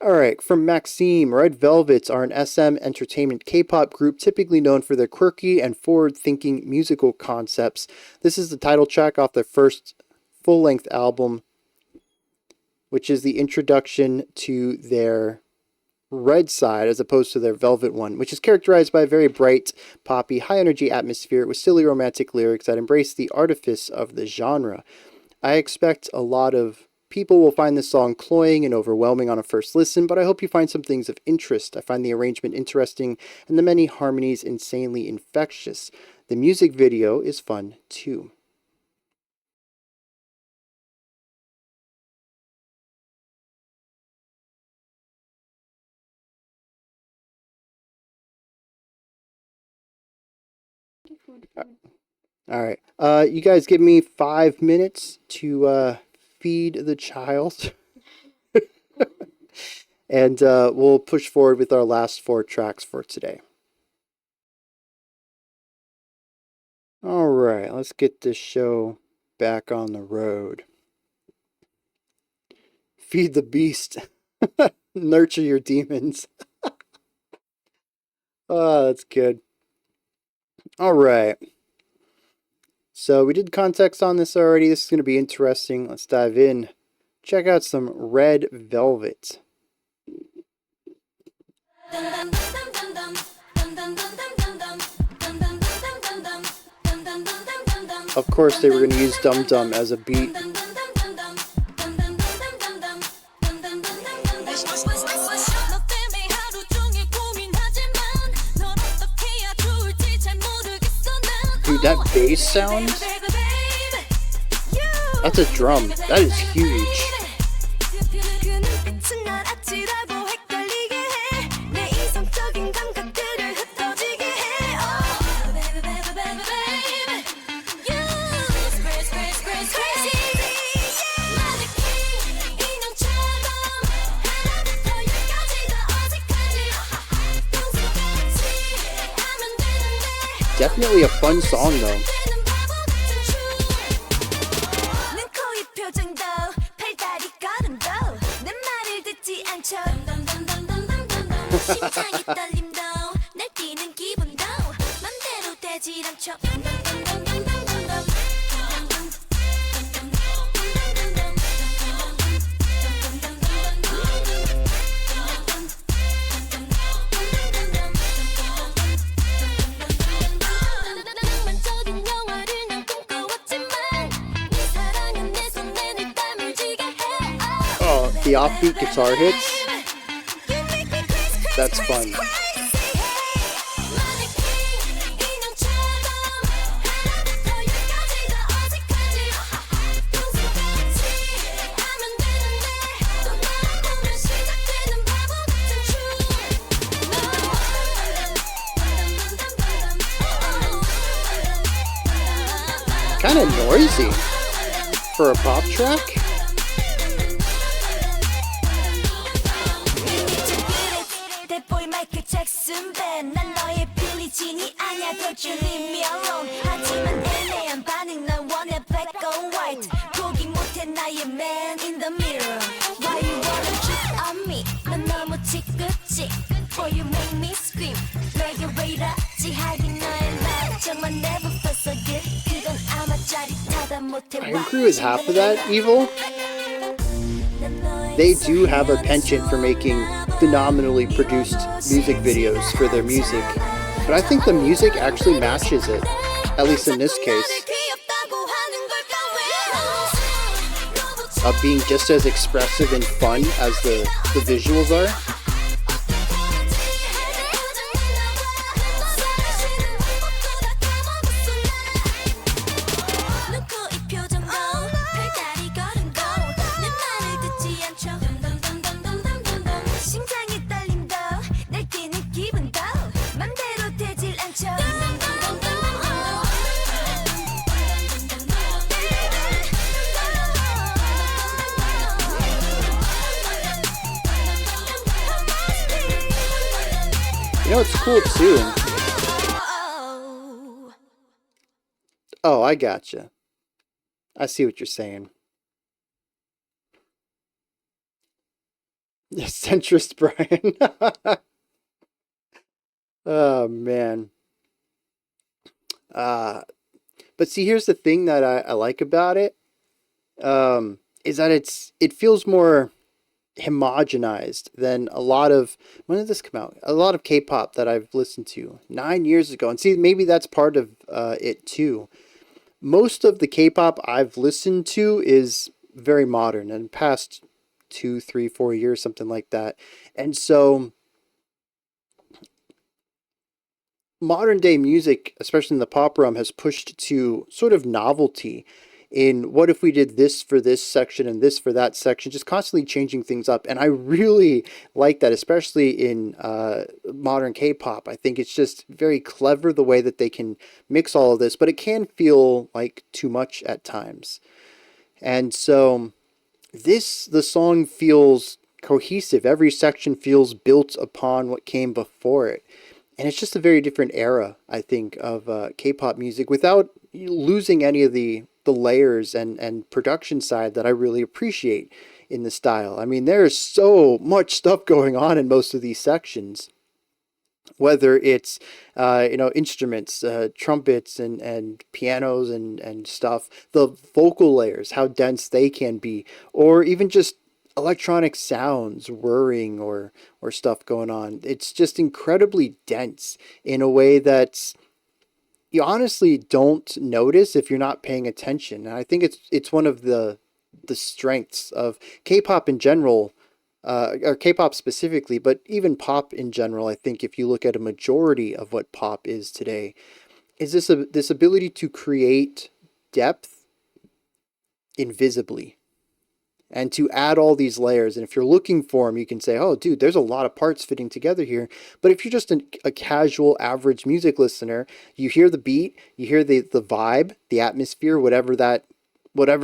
All right, from Maxime, Red Velvets are an SM entertainment K-pop group typically known for their quirky and forward-thinking musical concepts. This is the title track off their first full-length album, which is the introduction to their Red side as opposed to their Velvet one, which is characterized by a very bright, poppy, high-energy atmosphere with silly romantic lyrics that embrace the artifice of the genre. I expect a lot of people will find this song cloying and overwhelming on a first listen, but I hope you find some things of interest. I find the arrangement interesting and the many harmonies insanely infectious. The music video is fun too. All right. You guys give me 5 minutes to feed the child. And we'll push forward with our last 4 tracks for today. All right, let's get this show back on the road. Feed the beast. Nurture your demons. Oh, that's good. All right. So we did context on this already. This is going to be interesting. Let's dive in. Check out some Red Velvet. Of course, they were going to use Dum Dum as a beat. Dude, that bass sound? That's a drum. That is huge. Definitely a fun song though. The offbeat guitar hits. That's fun. Kind of noisy for a pop track. I agree with half of that, Evil. They do have a penchant for making phenomenally produced music videos for their music, but I think the music actually matches it, at least in this case, of being just as expressive and fun as the visuals are. You know what's cool too? Oh, I gotcha. I see what you're saying. Centrist Brian. Oh man. But see, here's the thing that I like about it, is that it feels more homogenized than a lot of, when did this come out? A lot of K-pop that I've listened to 9 years ago. And see, maybe that's part of it too. Most of the K-pop I've listened to is very modern and past 2, 3, 4 years, something like that. And so modern day music, especially in the pop realm, has pushed to sort of novelty in what if we did this for this section and this for that section, just constantly changing things up. And I really like that, especially in modern K-pop. I think it's just very clever the way that they can mix all of this, but it can feel like too much at times. And so the song feels cohesive. Every section feels built upon what came before it. And it's just a very different era, I think, of K-pop music without losing any of the layers and production side that I really appreciate in the style. I mean, there's so much stuff going on in most of these sections, whether it's instruments, trumpets and pianos and stuff, the vocal layers, how dense they can be, or even just electronic sounds, whirring or stuff going on. It's just incredibly dense in a way that's you honestly don't notice if you're not paying attention. And I think it's one of the strengths of K-pop in general, or K-pop specifically, but even pop in general. I think if you look at a majority of what pop is today, is this ability to create depth invisibly and to add all these layers. And if you're looking for them, you can say, oh, dude, there's a lot of parts fitting together here. But if you're just a casual, average music listener, you hear the beat, you hear the vibe, the atmosphere, whatever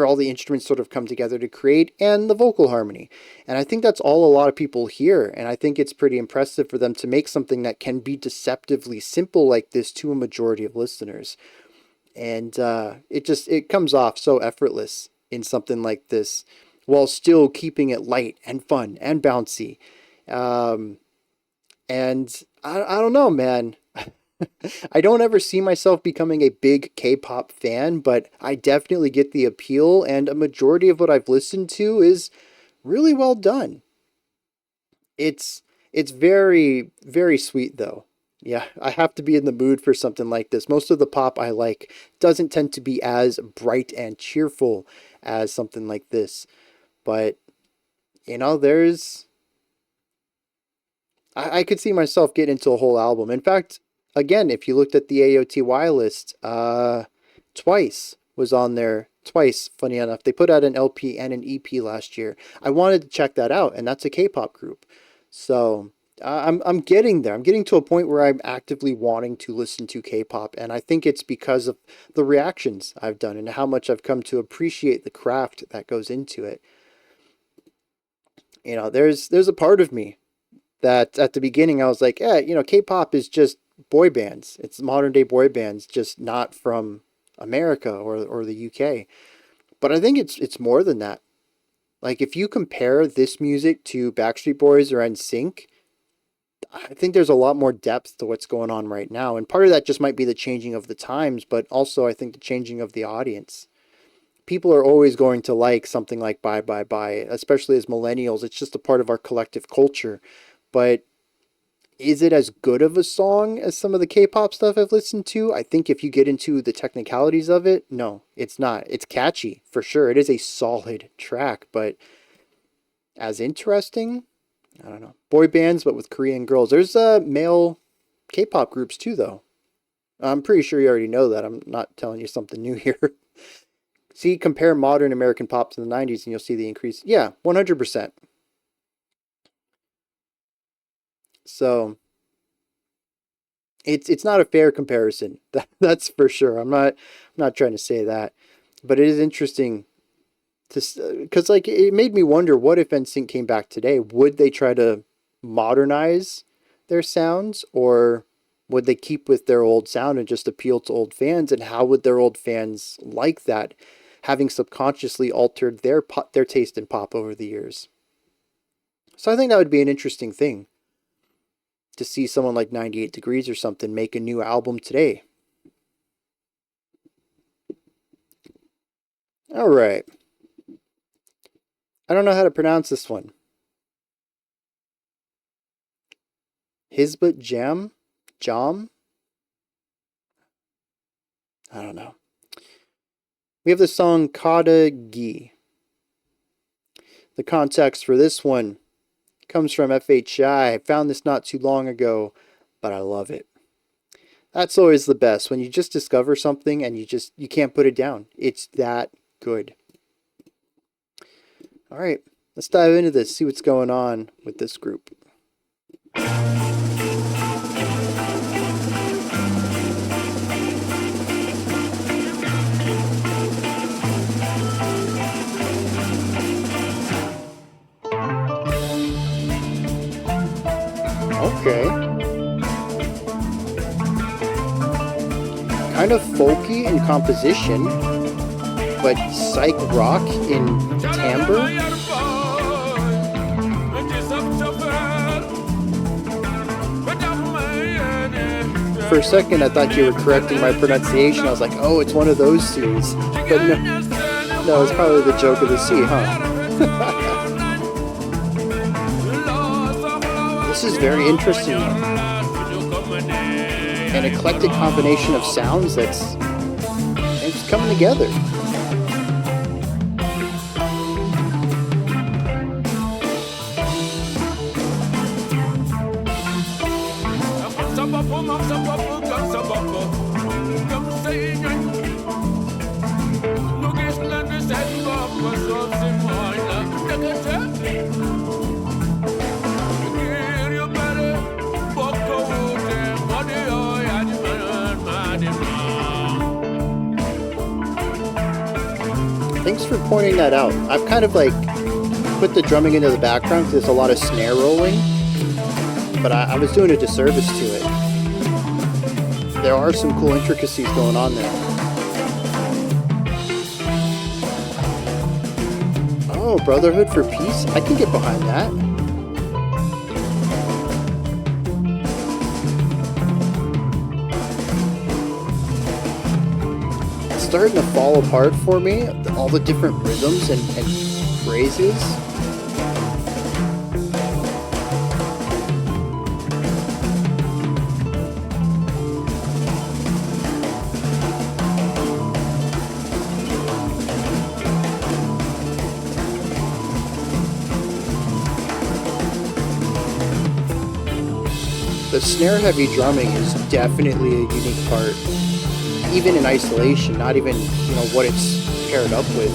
all the instruments sort of come together to create, and the vocal harmony. And I think that's all a lot of people hear. And I think it's pretty impressive for them to make something that can be deceptively simple like this to a majority of listeners. And it comes off so effortless in something like this, while still keeping it light and fun and bouncy. And I don't know, man. I don't ever see myself becoming a big K-pop fan, but I definitely get the appeal, and a majority of what I've listened to is really well done. It's very, very sweet though. Yeah, I have to be in the mood for something like this. Most of the pop I like doesn't tend to be as bright and cheerful as something like this. But, I could see myself get into a whole album. In fact, again, if you looked at the AOTY list, Twice was on there. Twice, funny enough. They put out an LP and an EP last year. I wanted to check that out, and that's a K-pop group. So, I'm getting there. I'm getting to a point where I'm actively wanting to listen to K-pop, and I think it's because of the reactions I've done and how much I've come to appreciate the craft that goes into it. There's a part of me that at the beginning I was like, K-pop is just boy bands. It's modern day boy bands, just not from America or the UK. But I think it's more than that. Like if you compare this music to Backstreet Boys or NSYNC, I think there's a lot more depth to what's going on right now. And part of that just might be the changing of the times, but also I think the changing of the audience. People are always going to like something like Bye Bye Bye, especially as millennials. It's just a part of our collective culture. But is it as good of a song as some of the K-pop stuff I've listened to? I think if you get into the technicalities of it, no, it's not. It's catchy, for sure. It is a solid track, but as interesting, I don't know. Boy bands, but with Korean girls. There's male K-pop groups too, though. I'm pretty sure you already know that. I'm not telling you something new here. See, compare modern American pop to the 90s and you'll see the increase. Yeah, 100%. So, it's not a fair comparison. That's for sure. I'm not trying to say that. But it is interesting because it made me wonder, what if NSYNC came back today? Would they try to modernize their sounds, or would they keep with their old sound and just appeal to old fans? And how would their old fans like that, having subconsciously altered their taste in pop over the years? So I think that would be an interesting thing to see someone like 98 Degrees or something make a new album today. All right. I don't know how to pronounce this one. Hizbut Jámm? I don't know. We have the song Caada. The context for this one comes from FHI. I found this not too long ago, but I love it. That's always the best, when you just discover something and you can't put it down. It's that good. All right, let's dive into this, see what's going on with this group. Okay. Kind of folky in composition, but psych rock in timbre. For a second, I thought you were correcting my pronunciation. I was like, oh, it's one of those C's. But no, it's probably the joke of the C, huh? This is very interesting, an eclectic combination of sounds it's coming together. Thanks for pointing that out. I've kind of like put the drumming into the background because there's a lot of snare rolling, but I was doing a disservice to it. There are some cool intricacies going on there. Oh, Brotherhood for Peace? I can get behind that. It's starting to fall apart for me, all the different rhythms and phrases. The snare-heavy drumming is definitely a unique part, even in isolation, not even, what it's paired up with.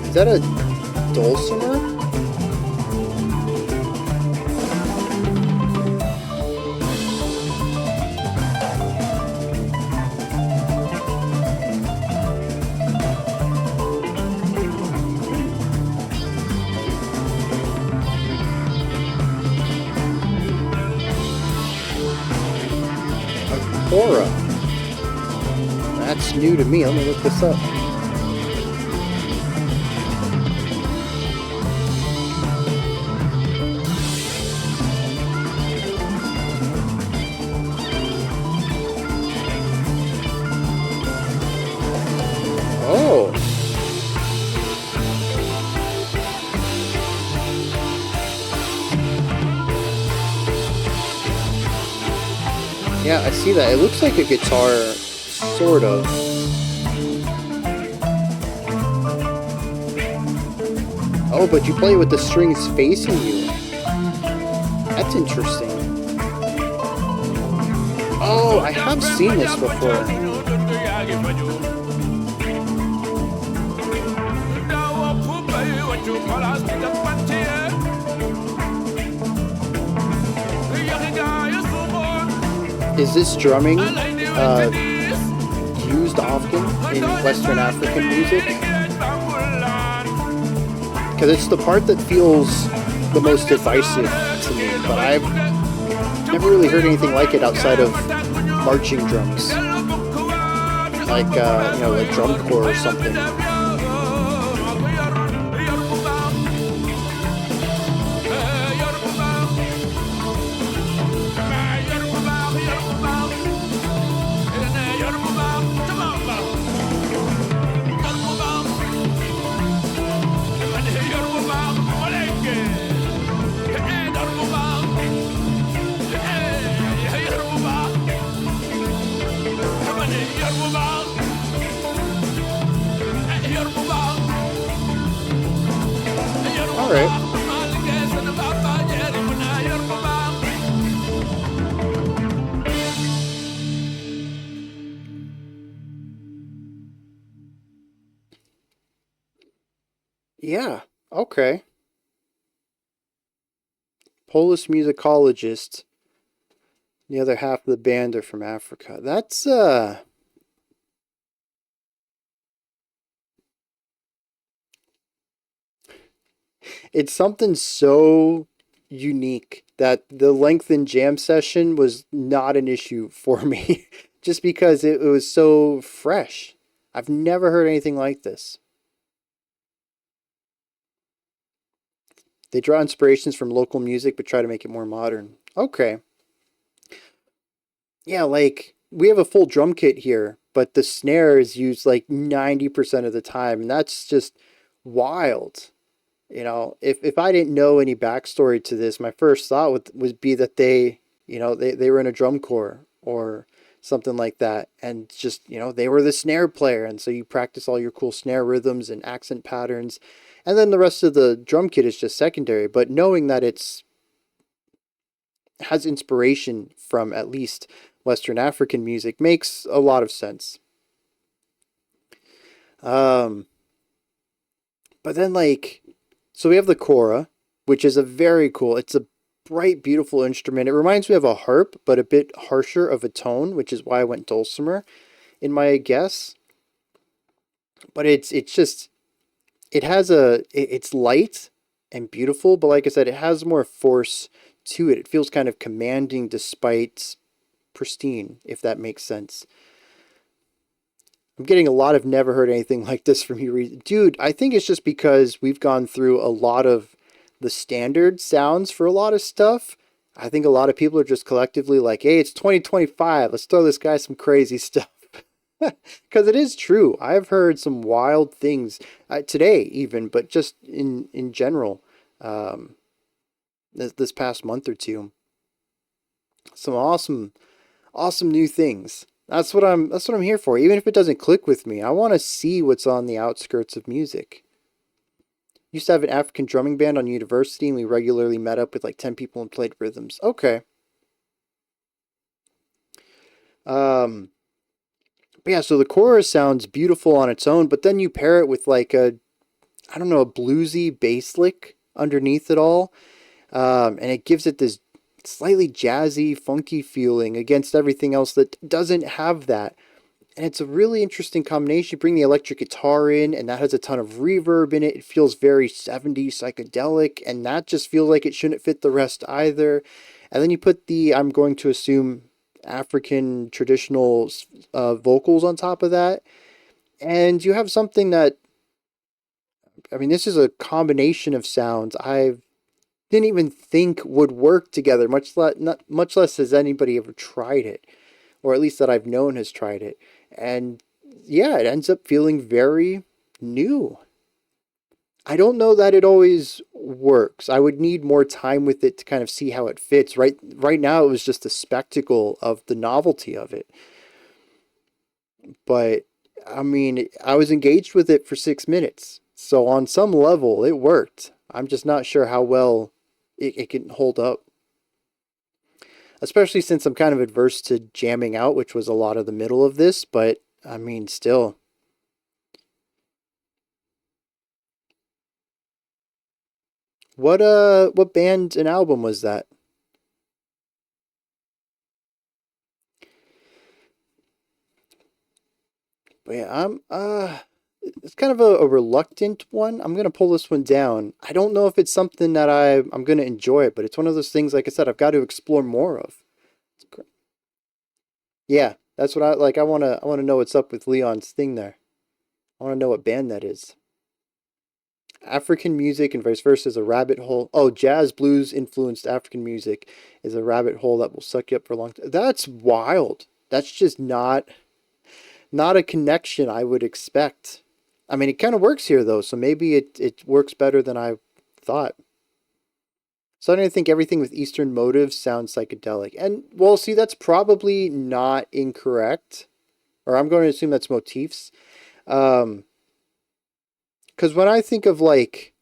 Is that a dulcimer? A Cora. That's new to me. Let me look this up. Yeah, I see that. It looks like a guitar, sort of. Oh, but you play with the strings facing you. That's interesting. Oh, I have seen this before. Is this drumming used often in Western African music? Because it's the part that feels the most divisive to me, but I've never really heard anything like it outside of marching drums. Like, you know, like drum corps or something. Yeah, okay. Polish musicologists. The other half of the band are from Africa. That's, it's something so unique that the lengthened jam session was not an issue for me. Just because it was so fresh. I've never heard anything like this. They draw inspirations from local music but try to make it more modern. Okay. Yeah, like, we have a full drum kit here, but the snare is used like 90% of the time, and that's just wild. You know, if I didn't know any backstory to this, my first thought would be that they, you know, they were in a drum corps or something like that, and just, you know, they were the snare player, and so you practice all your cool snare rhythms and accent patterns, and then the rest of the drum kit is just secondary. But knowing that it's has inspiration from at least Western African music makes a lot of sense. But then, like, so we have the kora, which is a very cool, it's a bright, beautiful instrument. It reminds me of a harp, but a bit harsher of a tone, which is why I went dulcimer in my guess. But it's just, it's light and beautiful, but like I said, it has more force to it. It feels kind of commanding despite pristine, if that makes sense. I'm getting a lot of never heard anything like this from you. Dude, I think it's just because we've gone through a lot of the standard sounds for a lot of stuff. I think a lot of people are just collectively like, hey, it's 2025. Let's throw this guy some crazy stuff. Because it is true. I've heard some wild things today even, but just in general this past month or two. Some awesome new things. That's what I'm here for. Even if it doesn't click with me, I want to see what's on the outskirts of music. Used to have an African drumming band on university, and we regularly met up with like 10 people and played rhythms. Okay. But yeah, so the chorus sounds beautiful on its own, but then you pair it with like a bluesy bass lick underneath it all. And it gives it this slightly jazzy, funky feeling against everything else that doesn't have that. And it's a really interesting combination. You bring the electric guitar in, and that has a ton of reverb in it. It feels very 70s psychedelic, and that just feels like it shouldn't fit the rest either. And then you put the, I'm going to assume, African traditional vocals on top of that. And you have something that, I mean, this is a combination of sounds I didn't even think would work together, much less has anybody ever tried it, or at least that I've known has tried it. And yeah, it ends up feeling very new. I don't know that it always works. I would need more time with it to kind of see how it fits. Right now, it was just the spectacle of the novelty of it. But I mean, I was engaged with it for 6 minutes. So on some level, it worked. I'm just not sure how well it can hold up. Especially since I'm kind of adverse to jamming out, which was a lot of the middle of this, but I mean, still. What band and album was that? But yeah, it's kind of a reluctant one. I'm gonna pull this one down. I don't know if it's something that I'm gonna enjoy it, but it's one of those things, like I said, I've got to explore more of. Yeah, that's what I like. I wanna know what's up with Leon's thing there. I wanna know what band that is. African music and vice versa is a rabbit hole. Oh, jazz blues influenced African music is a rabbit hole that will suck you up for a long time. That's wild. That's just not a connection I would expect. I mean, it kind of works here though, so maybe it works better than I thought. Starting to think everything with Eastern motives sounds psychedelic. And, well, see, that's probably not incorrect. Or I'm going to assume that's motifs. Because when I think of, like,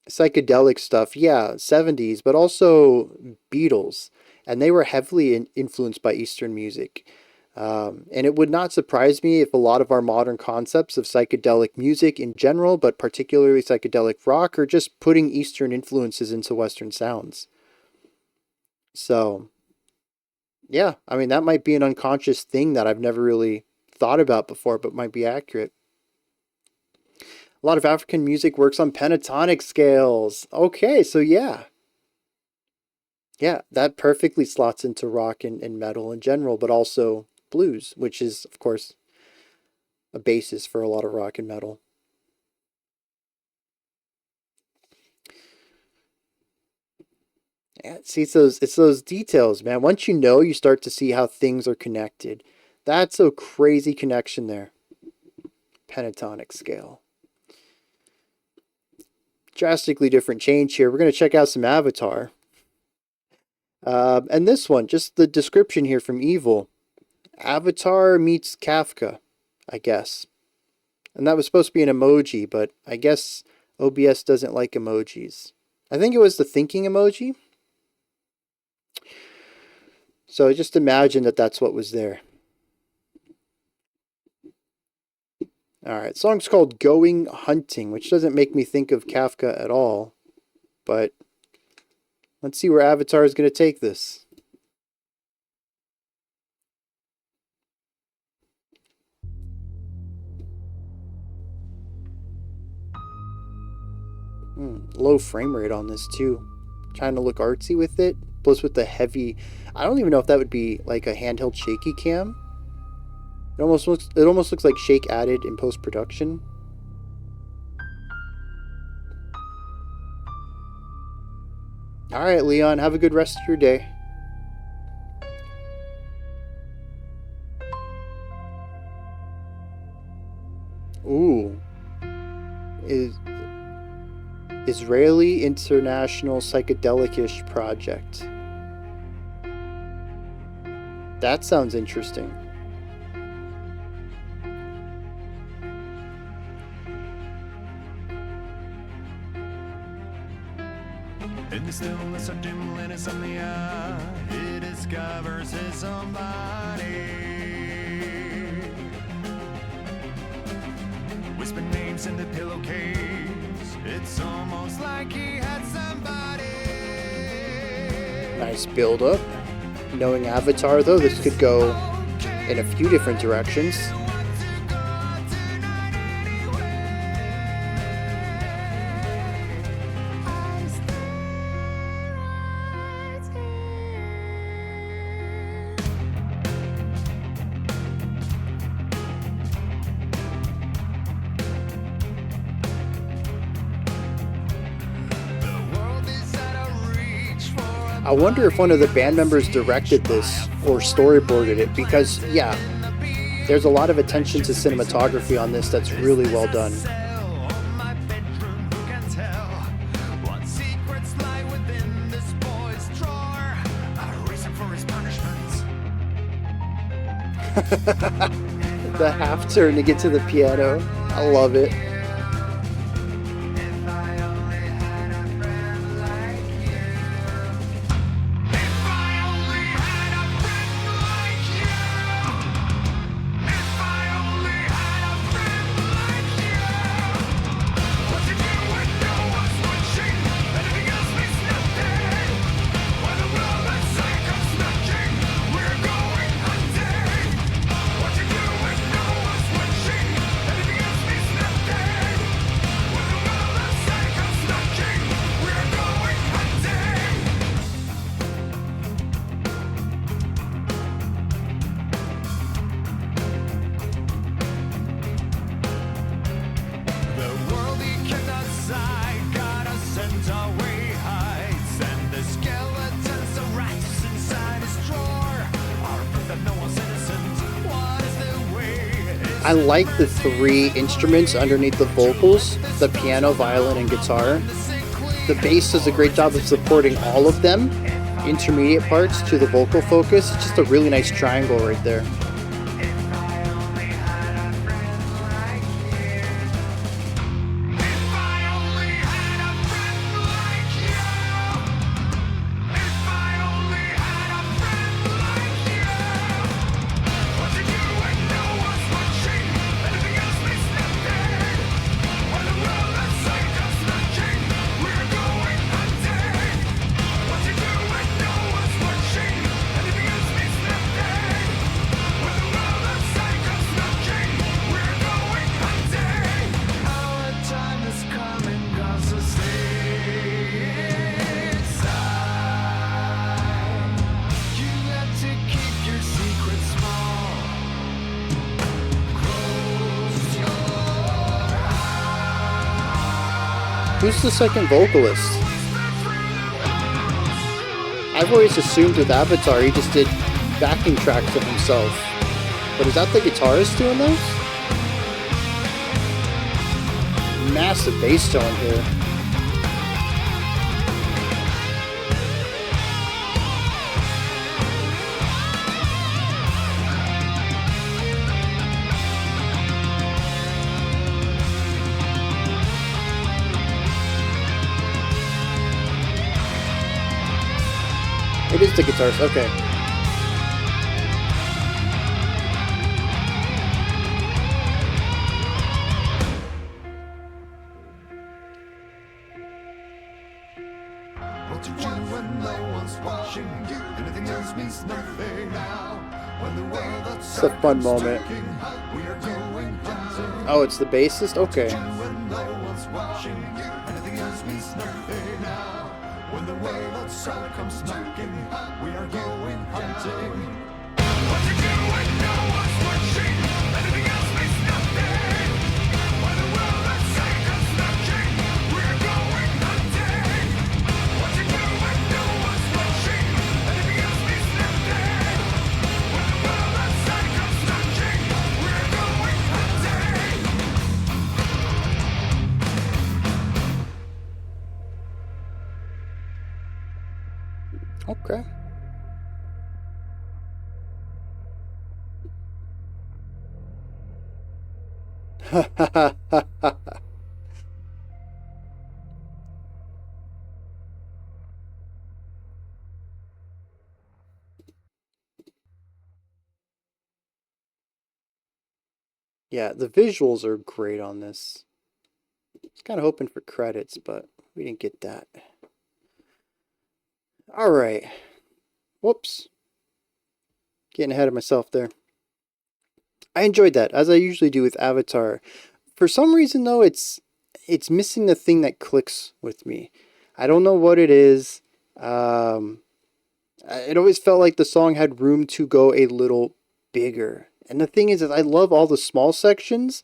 psychedelic stuff, yeah, 70s, but also Beatles. And they were heavily influenced by Eastern music. And it would not surprise me if a lot of our modern concepts of psychedelic music in general, but particularly psychedelic rock, are just putting Eastern influences into Western sounds. So, yeah, I mean, that might be an unconscious thing that I've never really thought about before, but might be accurate. A lot of African music works on pentatonic scales. Okay, so yeah. Yeah, that perfectly slots into rock and metal in general, but also blues, which is, of course, a basis for a lot of rock and metal. Yeah, see, it's those details, man. Once you know, you start to see how things are connected. That's a crazy connection there. Pentatonic scale. Drastically different change here. We're going to check out some Avatar. And this one, just the description here from Evil. Avatar meets Kafka, I guess. And that was supposed to be an emoji, but I guess OBS doesn't like emojis. I think it was the thinking emoji. So just imagine that that's what was there. Alright, song's called Going Hunting, which doesn't make me think of Kafka at all. But let's see where Avatar is going to take this. Low frame rate on this too. Trying to look artsy with it. Plus with the heavy... I don't even know if that would be like a handheld shaky cam. It almost looks like shake added in post-production. Alright, Leon, have a good rest of your day. Ooh. Israeli International Psychedelic-ish Project. That sounds interesting. In the stillness of dim insomnia, he discovers his own body. Whisper names in the pillowcase. It's almost like he had somebody. Nice build up. Knowing Avatar though, this could go in a few different directions. I wonder if one of the band members directed this or storyboarded it, because, yeah, there's a lot of attention to cinematography on this that's really well done. The half turn to get to the piano. I love it. I like the 3 instruments underneath the vocals, the piano, violin, and guitar. The bass does a great job of supporting all of them, intermediate parts to the vocal focus. It's just a really nice triangle right there. Who's the second vocalist? I've always assumed with Avatar he just did backing tracks of himself. But is that the guitarist doing those? Massive bass tone here. It is the guitarist, okay. What you do when no one's watching you? Anything else means nothing now. When the world It's a fun moment. we are going hunting. Oh, it's the bassist? Okay. When no one's watching you, anything else means nothing now. When the world outside comes knocking, we are going hunting. What you do when no one's watching, anything else means nothing. When the world outside comes knocking, we are going hunting. What you do when no one's watching, anything else means nothing. When the world outside comes knocking, we are going hunting. Okay. Yeah, the visuals are great on this. I was kind of hoping for credits, but we didn't get that. All right. Whoops. Getting ahead of myself there. I enjoyed that, as I usually do with Avatar. For some reason, though, it's missing the thing that clicks with me. I don't know what it is. It always felt like the song had room to go a little bigger. And the thing is I love all the small sections.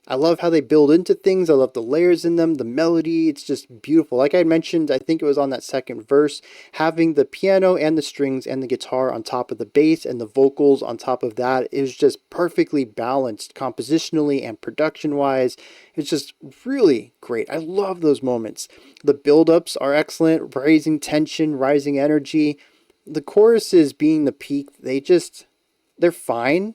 I love how they build into things. I love the layers in them, the melody. It's just beautiful. Like I mentioned, I think it was on that second verse, having the piano and the strings and the guitar on top of the bass and the vocals on top of that is just perfectly balanced compositionally and production-wise. It's just really great. I love those moments. The build-ups are excellent, rising tension, rising energy. The choruses being the peak, they're fine.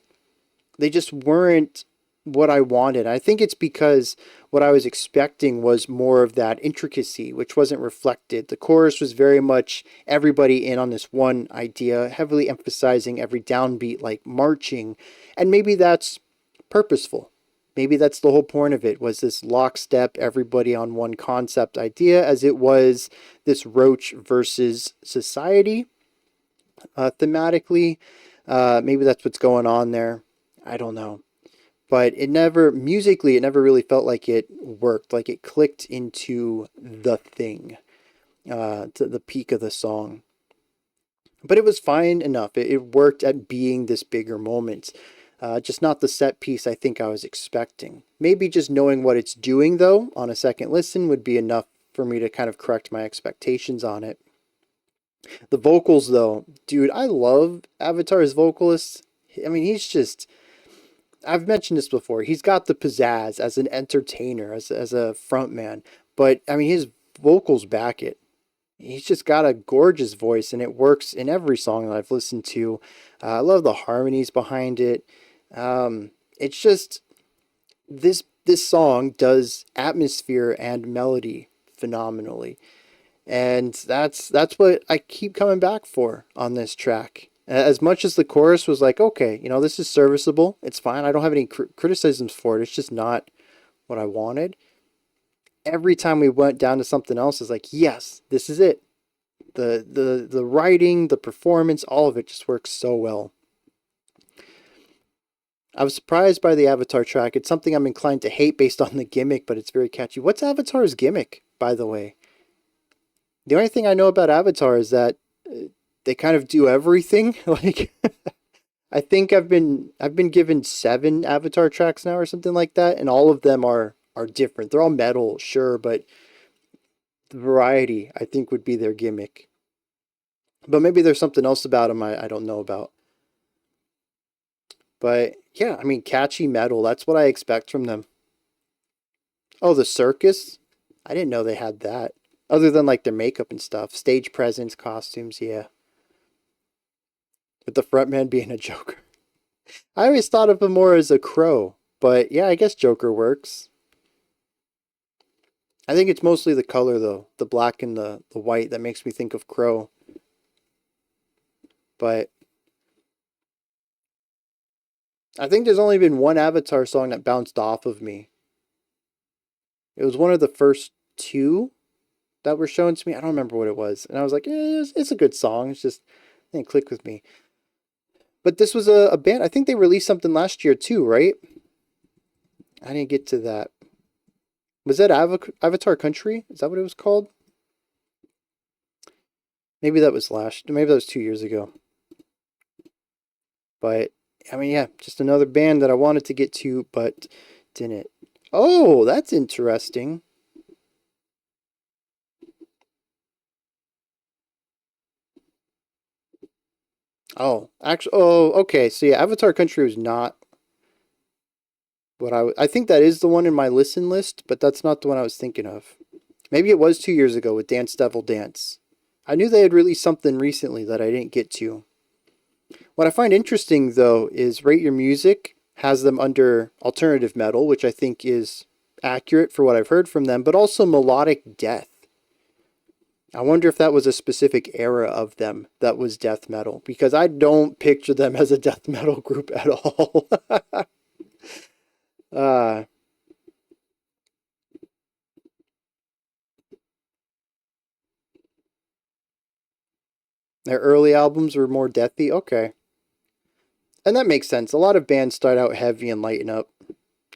They just weren't what I wanted. I think it's because what I was expecting was more of that intricacy, which wasn't reflected. The chorus was very much everybody in on this one idea, heavily emphasizing every downbeat, like marching. And maybe that's purposeful. Maybe that's the whole point of it, was this lockstep, everybody on one concept idea, as it was this Roach versus society thematically. Maybe that's what's going on there. I don't know. But musically, it never really felt like it worked, like it clicked into the thing, to the peak of the song. But it was fine enough. It worked at being this bigger moment. Just not the set piece I think I was expecting. Maybe just knowing what it's doing, though, on a second listen would be enough for me to kind of correct my expectations on it. The vocals, though, dude, I love Avatar's vocalist. I mean, he's just... I've mentioned this before. He's got the pizzazz as an entertainer, as a front man. But I mean, his vocals back it. He's just got a gorgeous voice, and it works in every song that I've listened to. I love the harmonies behind it. It's just this song does atmosphere and melody phenomenally, and that's what I keep coming back for on this track. As much as the chorus was like, okay, this is serviceable, it's fine. I don't have any criticisms for it. It's just not what I wanted. Every time we went down to something else, it's like, yes, this is it. The writing, the performance, all of it just works so well. I was surprised by the Avatar track. It's something I'm inclined to hate based on the gimmick, but it's very catchy. What's Avatar's gimmick, by the way? The only thing I know about Avatar is that they kind of do everything. Like, I think I've been given 7 Avatar tracks now or something like that, and all of them are different. They're all metal, sure, but the variety, I think, would be their gimmick. But maybe there's something else about them I don't know about. But yeah, I mean, catchy metal, that's what I expect from them. Oh, the circus? I didn't know they had that. Other than like their makeup and stuff. Stage presence, costumes, yeah. With the frontman being a Joker. I always thought of him more as a crow. But yeah, I guess Joker works. I think it's mostly the color though. The black and the white that makes me think of Crow. But I think there's only been one Avatar song that bounced off of me. It was one of the first 2 that were shown to me. I don't remember what it was. And I was like, it's a good song. It's just, it didn't click with me. But this was a band. I think they released something last year too, right? I didn't get to that. Was that Avatar Country? Is that what it was called? Maybe that was 2 years ago. But, I mean, yeah, just another band that I wanted to get to, but didn't. Oh, that's interesting. Oh, actually, okay. So yeah, Avatar Country was not what I think that is the one in my listen list, but that's not the one I was thinking of. Maybe it was 2 years ago with Dance Devil Dance. I knew they had released something recently that I didn't get to. What I find interesting, though, is Rate Your Music has them under alternative metal, which I think is accurate for what I've heard from them, but also melodic death. I wonder if that was a specific era of them that was death metal, because I don't picture them as a death metal group at all. Their early albums were more deathy? Okay. And that makes sense. A lot of bands start out heavy and lighten up.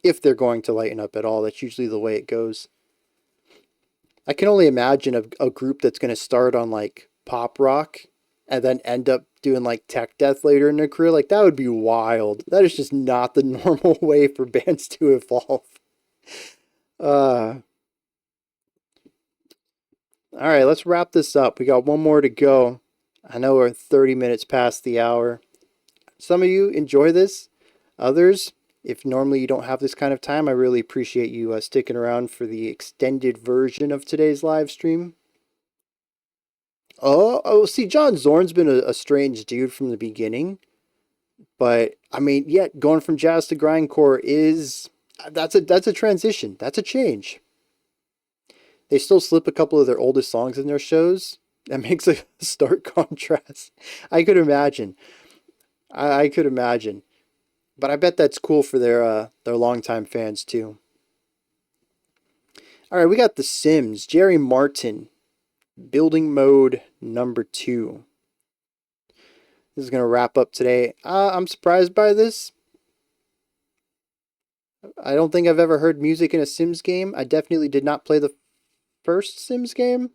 If they're going to lighten up at all, that's usually the way it goes. I can only imagine a group that's going to start on like pop rock and then end up doing like tech death later in their career. Like, that would be wild. That is just not the normal way for bands to evolve. All right, let's wrap this up. We got one more to go. I know we're 30 minutes past the hour. Some of you enjoy this. Others, if normally you don't have this kind of time, I really appreciate you sticking around for the extended version of today's live stream. Oh, see, John Zorn's been a strange dude from the beginning. But, I mean, yeah, going from jazz to grindcore that's a transition. That's a change. They still slip a couple of their oldest songs in their shows. That makes a stark contrast. I could imagine. I could imagine. But I bet that's cool for their longtime fans too. Alright, we got The Sims. Jerry Martin. Building mode number 2. This is going to wrap up today. I'm surprised by this. I don't think I've ever heard music in a Sims game. I definitely did not play the first Sims game.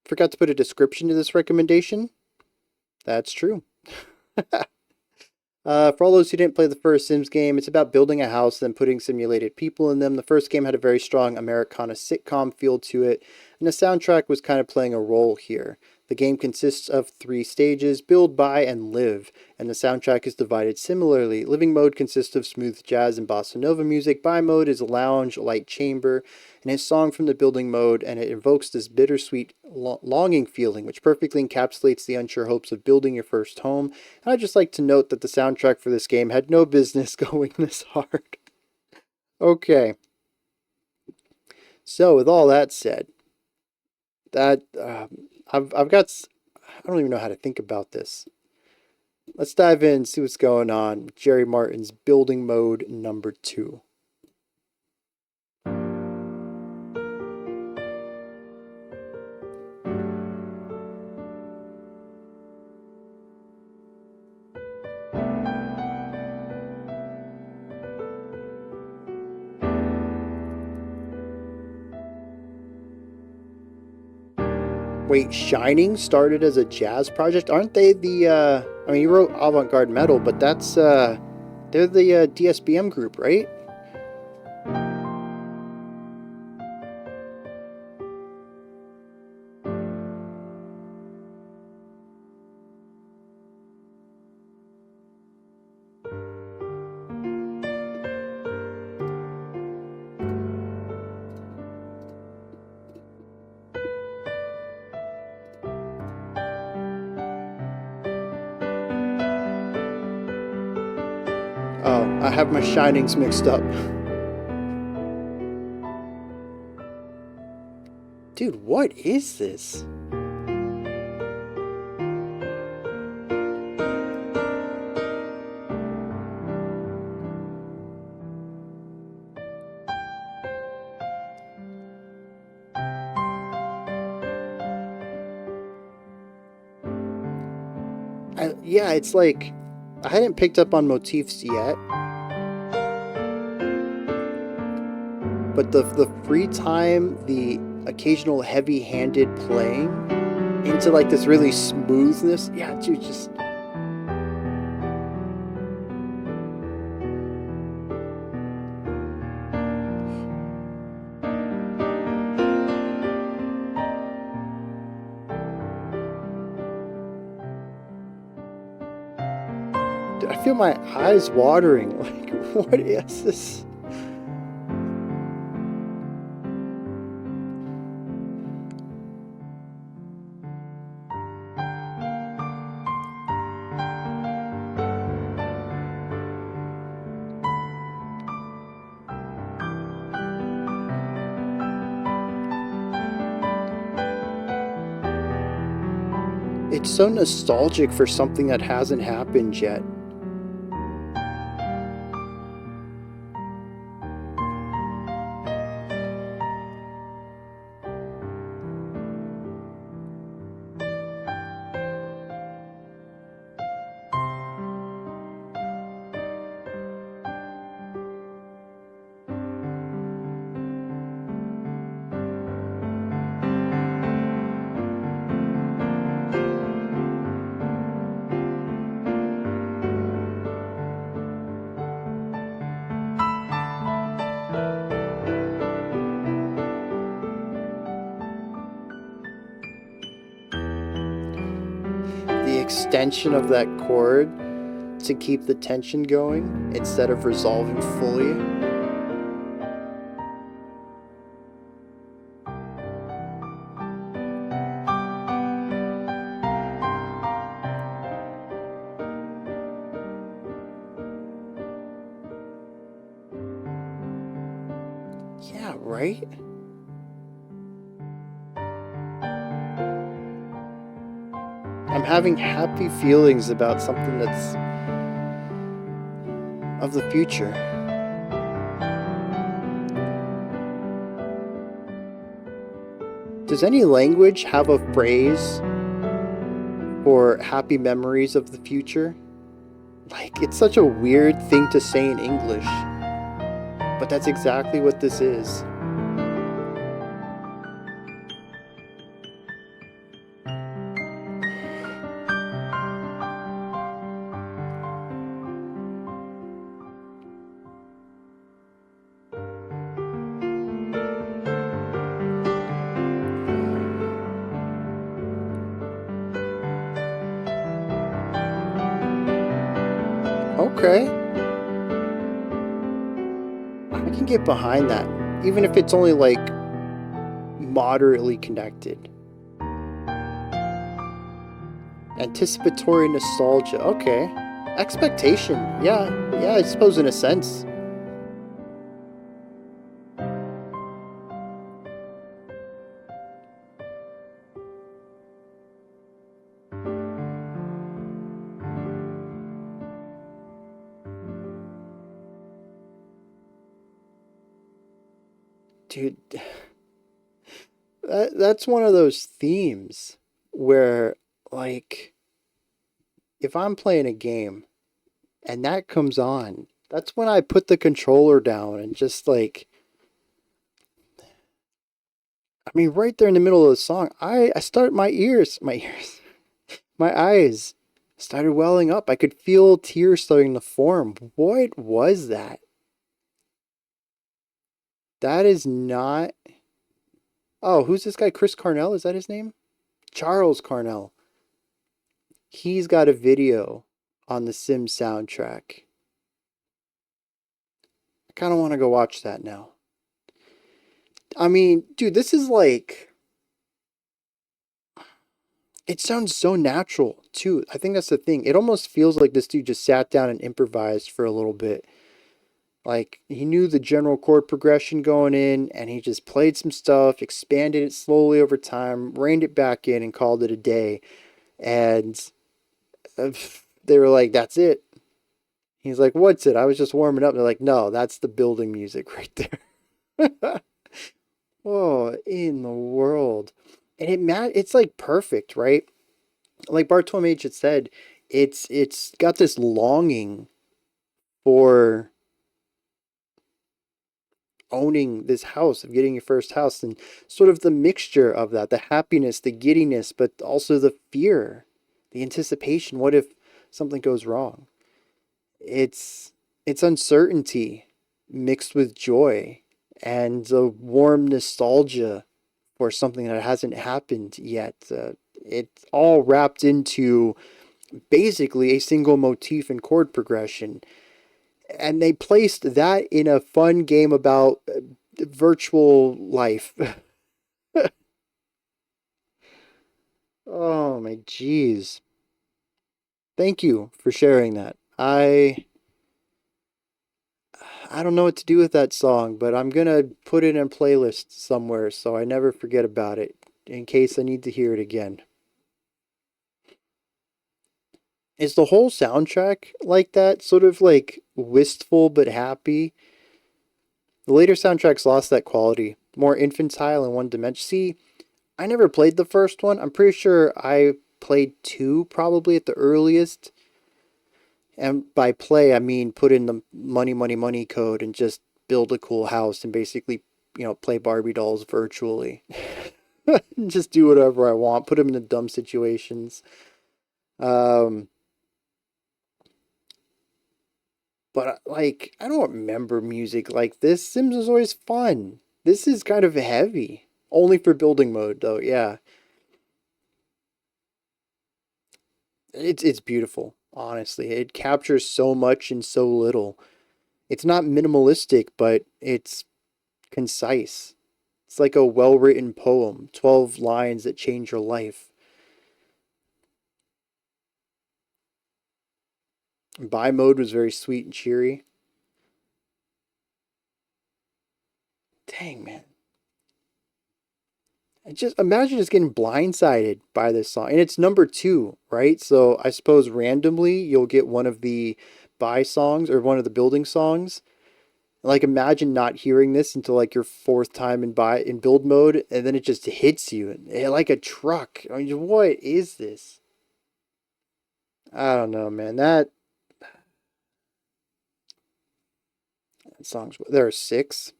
Forgot to put a description to this recommendation. That's true. For all those who didn't play the first Sims game, it's about building a house, then putting simulated people in them. The first game had a very strong Americana sitcom feel to it, and the soundtrack was kind of playing a role here. The game consists of 3 stages, build, buy, and live, and the soundtrack is divided similarly. Living mode consists of smooth jazz and bossa nova music, buy mode is a lounge, light chamber, and a song from the building mode, and it evokes this bittersweet longing feeling, which perfectly encapsulates the unsure hopes of building your first home. And I'd just like to note that the soundtrack for this game had no business going this hard. Okay. So, with all that said, that I've got, I don't even know how to think about this. Let's dive in and see what's going on with Jerry Martin's building mode number 2. Wait, Shining started as a jazz project? Aren't they the, I mean, he wrote avant-garde metal, but that's, they're the DSBM group, right? Oh, I have my Shinings mixed up. Dude, what is this? Yeah, it's like I hadn't picked up on motifs yet, but the free time, the occasional heavy-handed playing into like this really smoothness. Yeah, dude, just dude, I feel my eyes watering. Like, what is this? It's so nostalgic for something that hasn't happened yet. Extension of that chord to keep the tension going instead of resolving fully. Yeah, right? I'm having happy feelings about something that's of the future. Does any language have a phrase for happy memories of the future? Like, it's such a weird thing to say in English, but that's exactly what this is. Okay. I can get behind that, even if it's only like moderately connected. Anticipatory nostalgia. Okay. Expectation. Yeah, I suppose in a sense. Dude, that's one of those themes where, like, if I'm playing a game and that comes on, that's when I put the controller down and just like, I mean, right there in the middle of the song, I start my eyes started welling up. I could feel tears starting to form. What was that? That is not. Oh, who's this guy? Chris Carnell? Is that his name? Charles Carnell. He's got a video on the Sims soundtrack. I kind of want to go watch that now. I mean, dude, this is like. It sounds so natural, too. I think that's the thing. It almost feels like this dude just sat down and improvised for a little bit. Like, he knew the general chord progression going in, and he just played some stuff, expanded it slowly over time, reined it back in, and called it a day. And they were like, that's it. He's like, what's it? I was just warming up. They're like, no, that's the building music right there. Whoa, in the world. And it's like perfect, right? Like Bartolomej had said, it's got this longing for owning this house, of getting your first house, and sort of the mixture of that, the happiness, the giddiness, but also the fear, the anticipation. What if something goes wrong? It's uncertainty mixed with joy and a warm nostalgia for something that hasn't happened yet. It's all wrapped into basically a single motif and chord progression. And they placed that in a fun game about virtual life. Oh my jeez. Thank you for sharing that. I don't know what to do with that song, but I'm gonna put it in a playlist somewhere so I never forget about it in case I need to hear it again. Is the whole soundtrack like that? Sort of like wistful but happy? The later soundtracks lost that quality, more infantile and one dimension. See, I never played the first one. I'm pretty sure I played two probably at the earliest. And by play, I mean put in the money, money, money code and just build a cool house and basically, play Barbie dolls virtually. Just do whatever I want, put them in the dumb situations. But like, I don't remember music like this. Sims is always fun. This is kind of heavy. Only for building mode, though, yeah. It's beautiful, honestly. It captures so much in so little. It's not minimalistic, but it's concise. It's like a well-written poem, 12 lines that change your life. Buy mode was very sweet and cheery. Dang, man. Just imagine just getting blindsided by this song. And it's number 2, right? So I suppose randomly you'll get one of the buy songs or one of the building songs. Like imagine not hearing this until like your 4th time in build mode, and then it just hits you like a truck. I mean, what is this? I don't know, man. That songs. There are 6.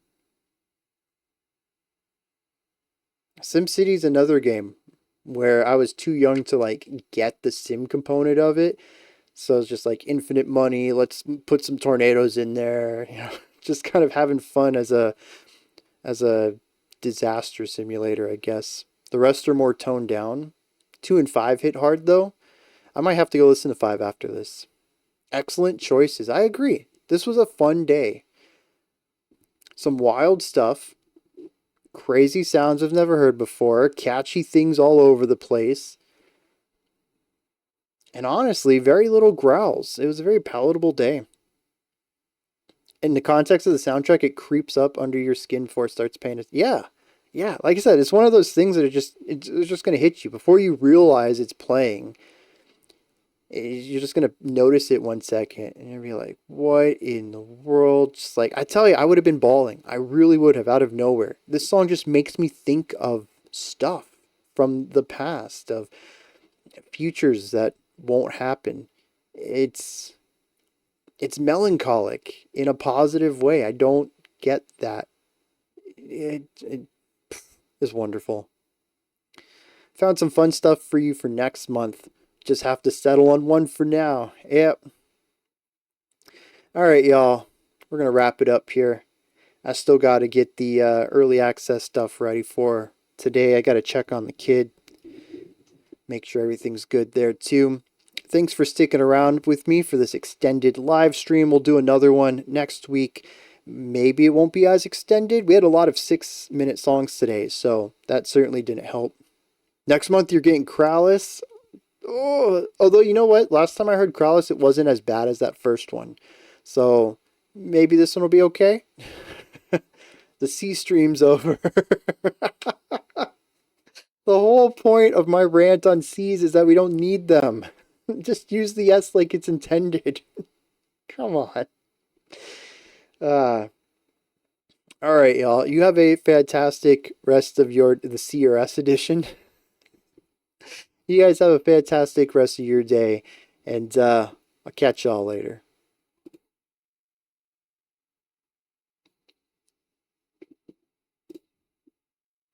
SimCity's another game where I was too young to like get the sim component of it. So it's just like infinite money. Let's put some tornadoes in there. Just kind of having fun as a disaster simulator, I guess. The rest are more toned down. 2 and 5 hit hard though. I might have to go listen to 5 after this. Excellent choices. I agree. This was a fun day. Some wild stuff. Crazy sounds I've never heard before. Catchy things all over the place. And honestly, very little growls. It was a very palatable day. In the context of the soundtrack, it creeps up under your skin before it starts paying. Yeah. Yeah. Like I said, it's one of those things that it's just going to hit you. Before you realize it's playing, you're just going to notice it 1 second. And you'll be like, what in the world? Just like, I tell you, I would have been bawling. I really would have, out of nowhere. This song just makes me think of stuff from the past, of futures that won't happen. It's melancholic in a positive way. I don't get that. It is wonderful. Found some fun stuff for you for next month. Just have to settle on one for now. Yep. All right, y'all. We're going to wrap it up here. I still got to get the early access stuff ready for today. I got to check on the kid. Make sure everything's good there too. Thanks for sticking around with me for this extended live stream. We'll do another one next week. Maybe it won't be as extended. We had a lot of 6-minute songs today, so that certainly didn't help. Next month, you're getting Krallis. Oh, although, you know what? Last time I heard Krallis, it wasn't as bad as that first one. So maybe this one will be okay. The C stream's over. The whole point of my rant on C's is that we don't need them. Just use the S like it's intended. Come on. All right, y'all. You have a fantastic rest of the C or S edition. You guys have a fantastic rest of your day, and I'll catch y'all later.